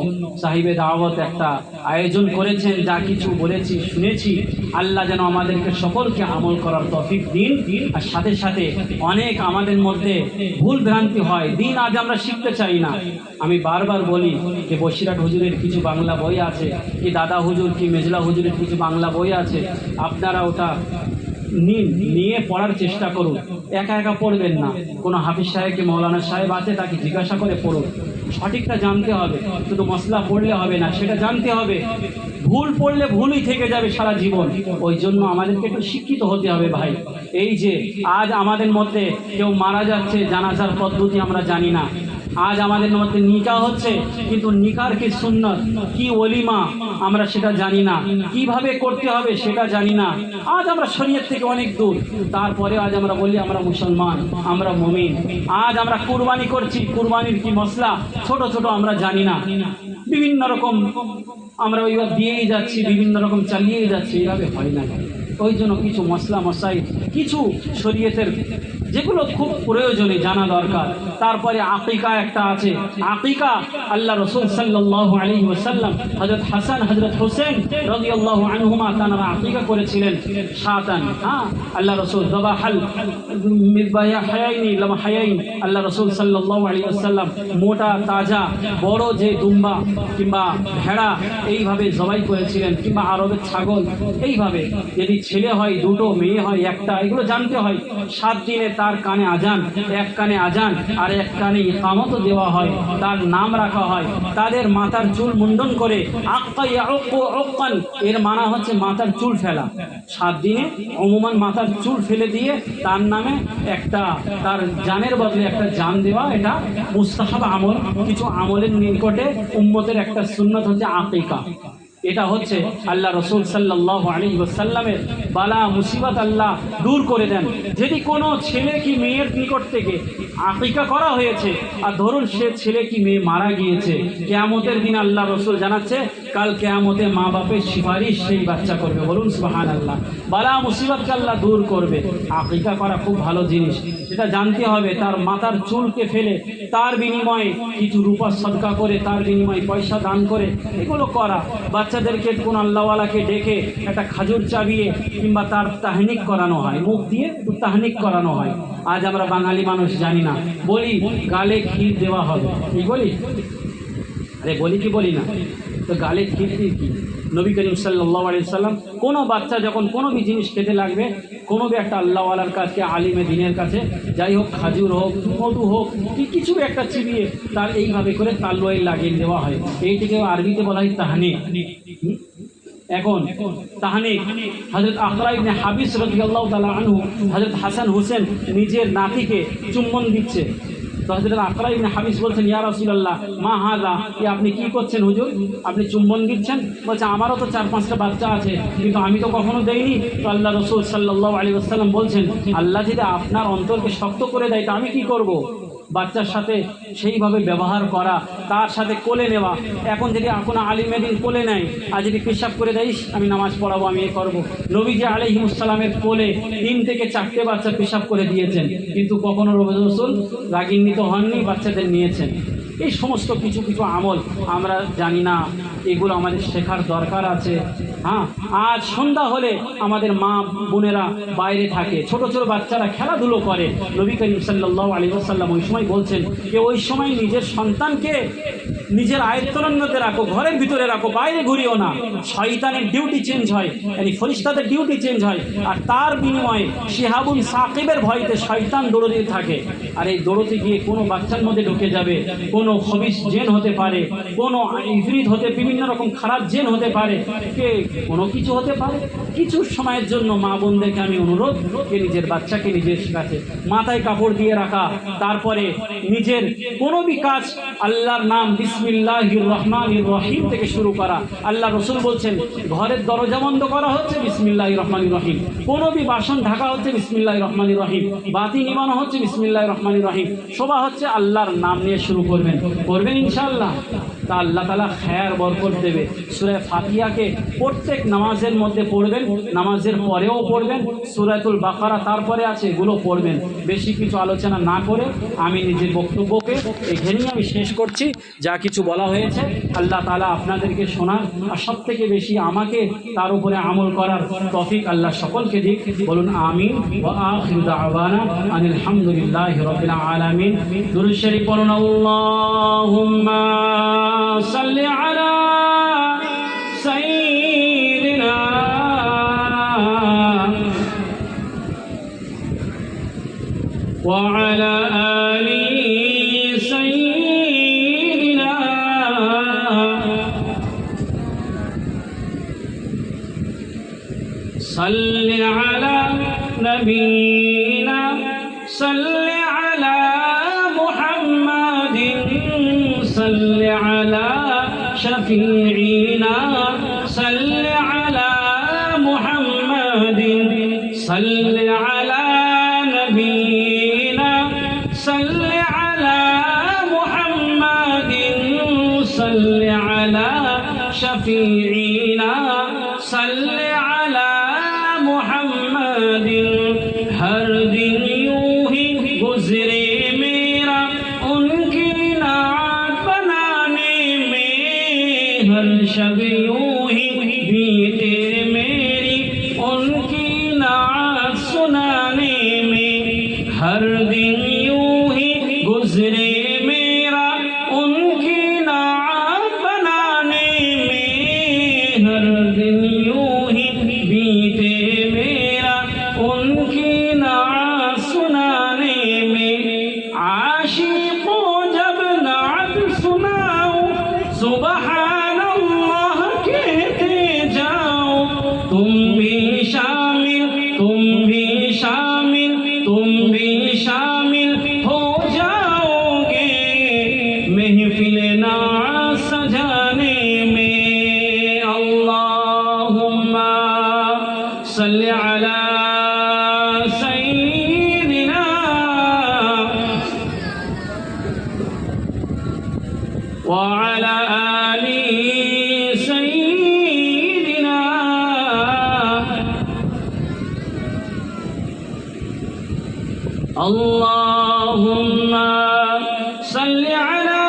সাহিবে দাওয়াত একটা আয়োজন করেছেন, যা কিছু বলেছি শুনেছি, আল্লাহ যেন আমাদেরকে সকলকে আমল করার তৌফিক দিন। আর সাথে সাথে অনেক আমাদের মধ্যে ভুল ভ্রান্তি হয়, দিন আজ আমরা শিখতে চাই না। আমি বারবার বলি যে বসিরহাট হুজুরের কিছু বাংলা বই আছে, কি দাদা হুজুর কি মেজলা হুজুরের কিছু বাংলা বই আছে, আপনারা ওটা নিয়ে পড়ার চেষ্টা করুন। একা একা পড়বেন না, কোনো হাফিজ সাহেব কি মৌলানা সাহেব আছে, তাকে জিজ্ঞাসা করে পড়ুন। সঠিকটা জানতে হবে, শুধু মশলা পড়লে হবে না, সেটা জানতে হবে। ভুল পড়লে ভুলই থেকে যাবে সারা জীবন। ওই জন্য আমাদেরকে একটু শিক্ষিত হতে হবে ভাই। এই যে আজ আমাদের মধ্যে কেউ মারা যাচ্ছে, জানাজার পদ্ধতি আমরা জানি না। আজ আমাদের মধ্যে নিকাহ হচ্ছে, কিন্তু নিকার কি সুন্নত, কি ওলিমা আমরা সেটা জানি না, কিভাবে করতে হবে সেটা জানি না। আজ আমরা শরীয়ত থেকে অনেক দূর, তারপরে আজ আমরা বলি আমরা মুসলমান, আমরা মুমিন। আজ আমরা কুরবানি করছি, কুরবানির কি মশলা ছোট ছোট আমরা জানি না। বিভিন্ন রকম আমরা ওইভাবে দিয়েই যাচ্ছি, বিভিন্ন রকম চালিয়েই যাচ্ছি, এইভাবে হয় না। ওই জন্য কিছু মশলা মশাই, কিছু শরীয়তের যেগুলো খুব প্রয়োজনে জানা দরকার। তারপরে আকিকা একটা আছে। আকিকা আল্লাহ রাসূল সাল্লাল্লাহু আলাইহি ওয়াসাল্লাম হযরত হাসান হযরত হোসেন রাদিয়াল্লাহু আনহুমা তারা আকিকা করেছিলেন শাতান। আল্লাহ রাসূল যাবাহাল মিরবায়া হায়াইনি লামা হায়াইন, আল্লাহ রাসূল সাল্লাল্লাহু আলাইহি ওয়াসাল্লাম মোটা তাজা বড় যে দুম্বা কিংবা ভেড়া এইভাবে জবাই করেছিলেন, কিংবা আরবের ছাগল। এইভাবে যদি ছেলে হয় দুটো, মেয়ে হয় একটা, এগুলো জানতে হয়। 7 দিনে তার কানে আজান, এক কানে আজান আর এক কানে ইকামত দেওয়া হয়, তার নাম রাখা হয়। তাদের মাথার চুল মুন্ডন করে আক্কা ইয়াউকু উক্কান, এর মানা হচ্ছে মাথার চুল ফেলা। 7 দিনে ওমুমান মাথার চুল ফেলে দিয়ে তার নামে একটা, তার জানের বদলে একটা জান দেওয়া, এটা মুস্তাহাব আমল। কিছু আমলের নিকটে উম্মতের একটা সুন্নাত হচ্ছে আকিকা। এটা হচ্ছে আল্লাহ রসুল সাল্লাল্লাহু আলাইহি ওয়াসাল্লামের বালা মুসিবত আল্লাহ দূর করে দেন। যদি কোনো ছেলে কি মেয়ের নিকট থেকে আকিকা করা হয়েছে, আর ধরুন সে ছেলে কি মেয়ে মারা গিয়েছে, কিয়ামতের দিন আল্লাহ রসুল জানাচ্ছে কাল কিয়ামতে মা বাপের সুপারিশ সেই বাচ্চা করবে। বলুন সুবহানাল্লাহ। বালা মুসিবতকে আল্লাহ দূর করবে। আকিকা করা খুব ভালো জিনিস, সেটা জানতে হবে। তার মাথার চুলকে ফেলে তার বিনিময়ে কিছু রূপা সদকা করে, তার বিনিময়ে পয়সা দান করে এগুলো করা। বাচ্চাদেরকে কোন আল্লাহওয়ালাকে ডেকে একটা খাজুর চাবিয়ে কিংবা তার তাহনিক করানো হয়, মুখ দিয়ে তাহনিক করানো হয়। আজ আমরা বাঙালি মানুষ জানি না, বলি গালে ক্ষীর দেওয়া হবে, কি বলি? আরে বলি কি বলি না? তো গালে ক্ষীর দিয়ে কি? নবী করিম সাল্লাল্লাহু আলাইহি সাল্লাম কোনো বাচ্চা যখন কোনো বি জিনিস খেতে লাগবে, কোনো বি একটা আল্লাহওয়ালার কাছে, আলিমে দিনের কাছে, যাই হোক খাজুর হোক, মধু হোক, কি কিছু একটা চিবিয়ে তার এইভাবে করে তালুয়ায় লাগিয়ে দেওয়া হয়। এইটিকে আরবিতে বলা হয় তাহনিক। এখন তাহনিক হযরত আকরা ইবনে হাবিস রাদিয়াল্লাহু তাআলা আনহু হযরত হাসান হোসেন নিজের নাতিকে চুম্বন দিচ্ছে। তো হযরত আকরা ইবনে হাবিস বলছেন, ইয়া রাসূলুল্লাহ মা হাযা, আপনি কি করছেন হুজুর? আপনি চুম্বন দিচ্ছেন? বলছে আমারও তো 4-5টা বাচ্চা আছে, কিন্তু আমি তো কখনো দেইনি। তো আল্লাহ রাসূল সাল্লাল্লাহু আলাইহি ওয়াসাল্লাম বলছেন, আল্লাহ যদি আপনার অন্তরকে শক্ত করে দেয় তো আমি কি করব? বাচ্চার সাথে সেইভাবে ব্যবহার করা, তার সাথে কোলে নেওয়া। এখন যদি কোনো আলিমেদিন কোলে নেয় আর যদি পেশাব করে দেয়, আমি নামাজ পড়াবো, আমি এ করবো। নবীজি আলাইহিস সালামের কোলে 3 থেকে 4টে বাচ্চা পেশাব করে দিয়েছেন, কিন্তু কখনো রাসূল রাগান্বিত হননি, বাচ্চাদের নিয়েছেন। এই সমস্ত কিছু কিছু আমল আমরা জানি না, এগুলো আমাদের শেখার দরকার আছে। হ্যাঁ, আজ সন্ধ্যা হলে আমাদের মা বোনেরা বাইরে থাকে, ছোট ছোট বাচ্চারা খেলাধুলো করে। নবী করিম সাল্লাল্লাহু আলাইহি ওয়াসাল্লাম ওই সময় বলছেন যে ওই সময় নিজের সন্তানকে নিজের আয়ত্তের মধ্যে রাখো, ঘরের ভিতরে রাখো, বাইরে ঘুরিও না। শয়তানের ডিউটি চেঞ্জ হয়, মানে ফেরেশতাদের ডিউটি চেঞ্জ হয়, আর তার বিনিময়ে শিহাবুন সাকিবের ভয়তে শয়তান দৌড়তে থাকে। আর এই দৌড়তে গিয়ে কোনো বাচ্চার মধ্যে ঢুকে যাবে, কোনো খবিস জেন হতে পারে, কোনো ইফরিত হতে, বিভিন্ন রকম খারাপ জেন হতে পারে, কে কোনো কিছু হতে পারে। কিছু সময়ের জন্য মা বোনদেরকে আমি অনুরোধ কে নিজের বাচ্চাকে নিজের কাছে মাথায় কাপড় দিয়ে রাখা, তারপরে নিজের কোনো বি কাজ আল্লাহর নাম বিসমিল্লাহির রহমানির রহিম থেকে শুরু করা। আল্লাহ রসুল বলছেন ঘরের দরজা বন্ধ করা হচ্ছে বিসমিল্লাহির রহমানির রহিম, কোনো বি বাসন ঢাকা হচ্ছে বিসমিল্লাহির রহমানির রহিম, বাতি নিবানো হচ্ছে বিসমিল্লাহির রহমানির রহিম, শোভা হচ্ছে আল্লাহর নাম নিয়ে শুরু করবেন ইনশাআল্লাহ। তা আল্লাহ তাআলা খায়ের বরকত দেবে। সূরা ফাতিহাকে প্রত্যেক নামাজের মধ্যে পড়বেন, নামাজের পরেও পড়বেন, সূরাতুল বাকারা তারপরে আছে, এগুলো পড়বেন। বেশি কিছু আলোচনা না করে আমি নিজের বক্তব্যকে এখানেই আমি শেষ করছি। যা কিছু বলা হয়েছে আল্লাহ তাআলা আপনাদেরকে শোনার, আর সব থেকে বেশি আমাকে তার উপরে আমল করার তৌফিক আল্লাহ সকলকে দিক। বলুন আমিন। ওয়া আখিরু দাওয়ানা আনিল হামদুলিল্লাহি রাব্বিল আলামিন। দুরূদ শরীফ পড়ুন। আল্লাহুম্মা সাল্লি আলা সাইয়্যিদিনা ওয়া আলা আলি সাইয়্যিদিনা সাল্লি আলা নবিয়িনা সাল্লি আলা মুহাম্মাদিন সাল্লি আলা শাফিঈনা সাল্লি আলা মুহাম্মাদিন সাল্লি আলা নবিয়িনা সাল্লি আলা মুহাম্মাদিন সাল্লি আলা শাফিঈনা সাল্লি আলা মুহাম্মাদিন। हर दिन यूं ही गुजरे मेरा उनकी नात बनाने में, हर शब यूं ही बीते मेरी उनकी नात सुनाने में, हर दिन यूं ही गुजरे मेरा उनकी नात बनाने में, हर दिन यूं ही बीते मेरा उनकी नात सुनाने में। आशिकों जब नात सुनाओ सुबहान अल्लाह कहते जाओ, तुम भी शामिल, तुम भी शामिल, तुम भी शामिल हो जाओगे महफिल नात सजाने में। अल्लाह صل على سيدنا وعلى آل سيدنا اللهم صل على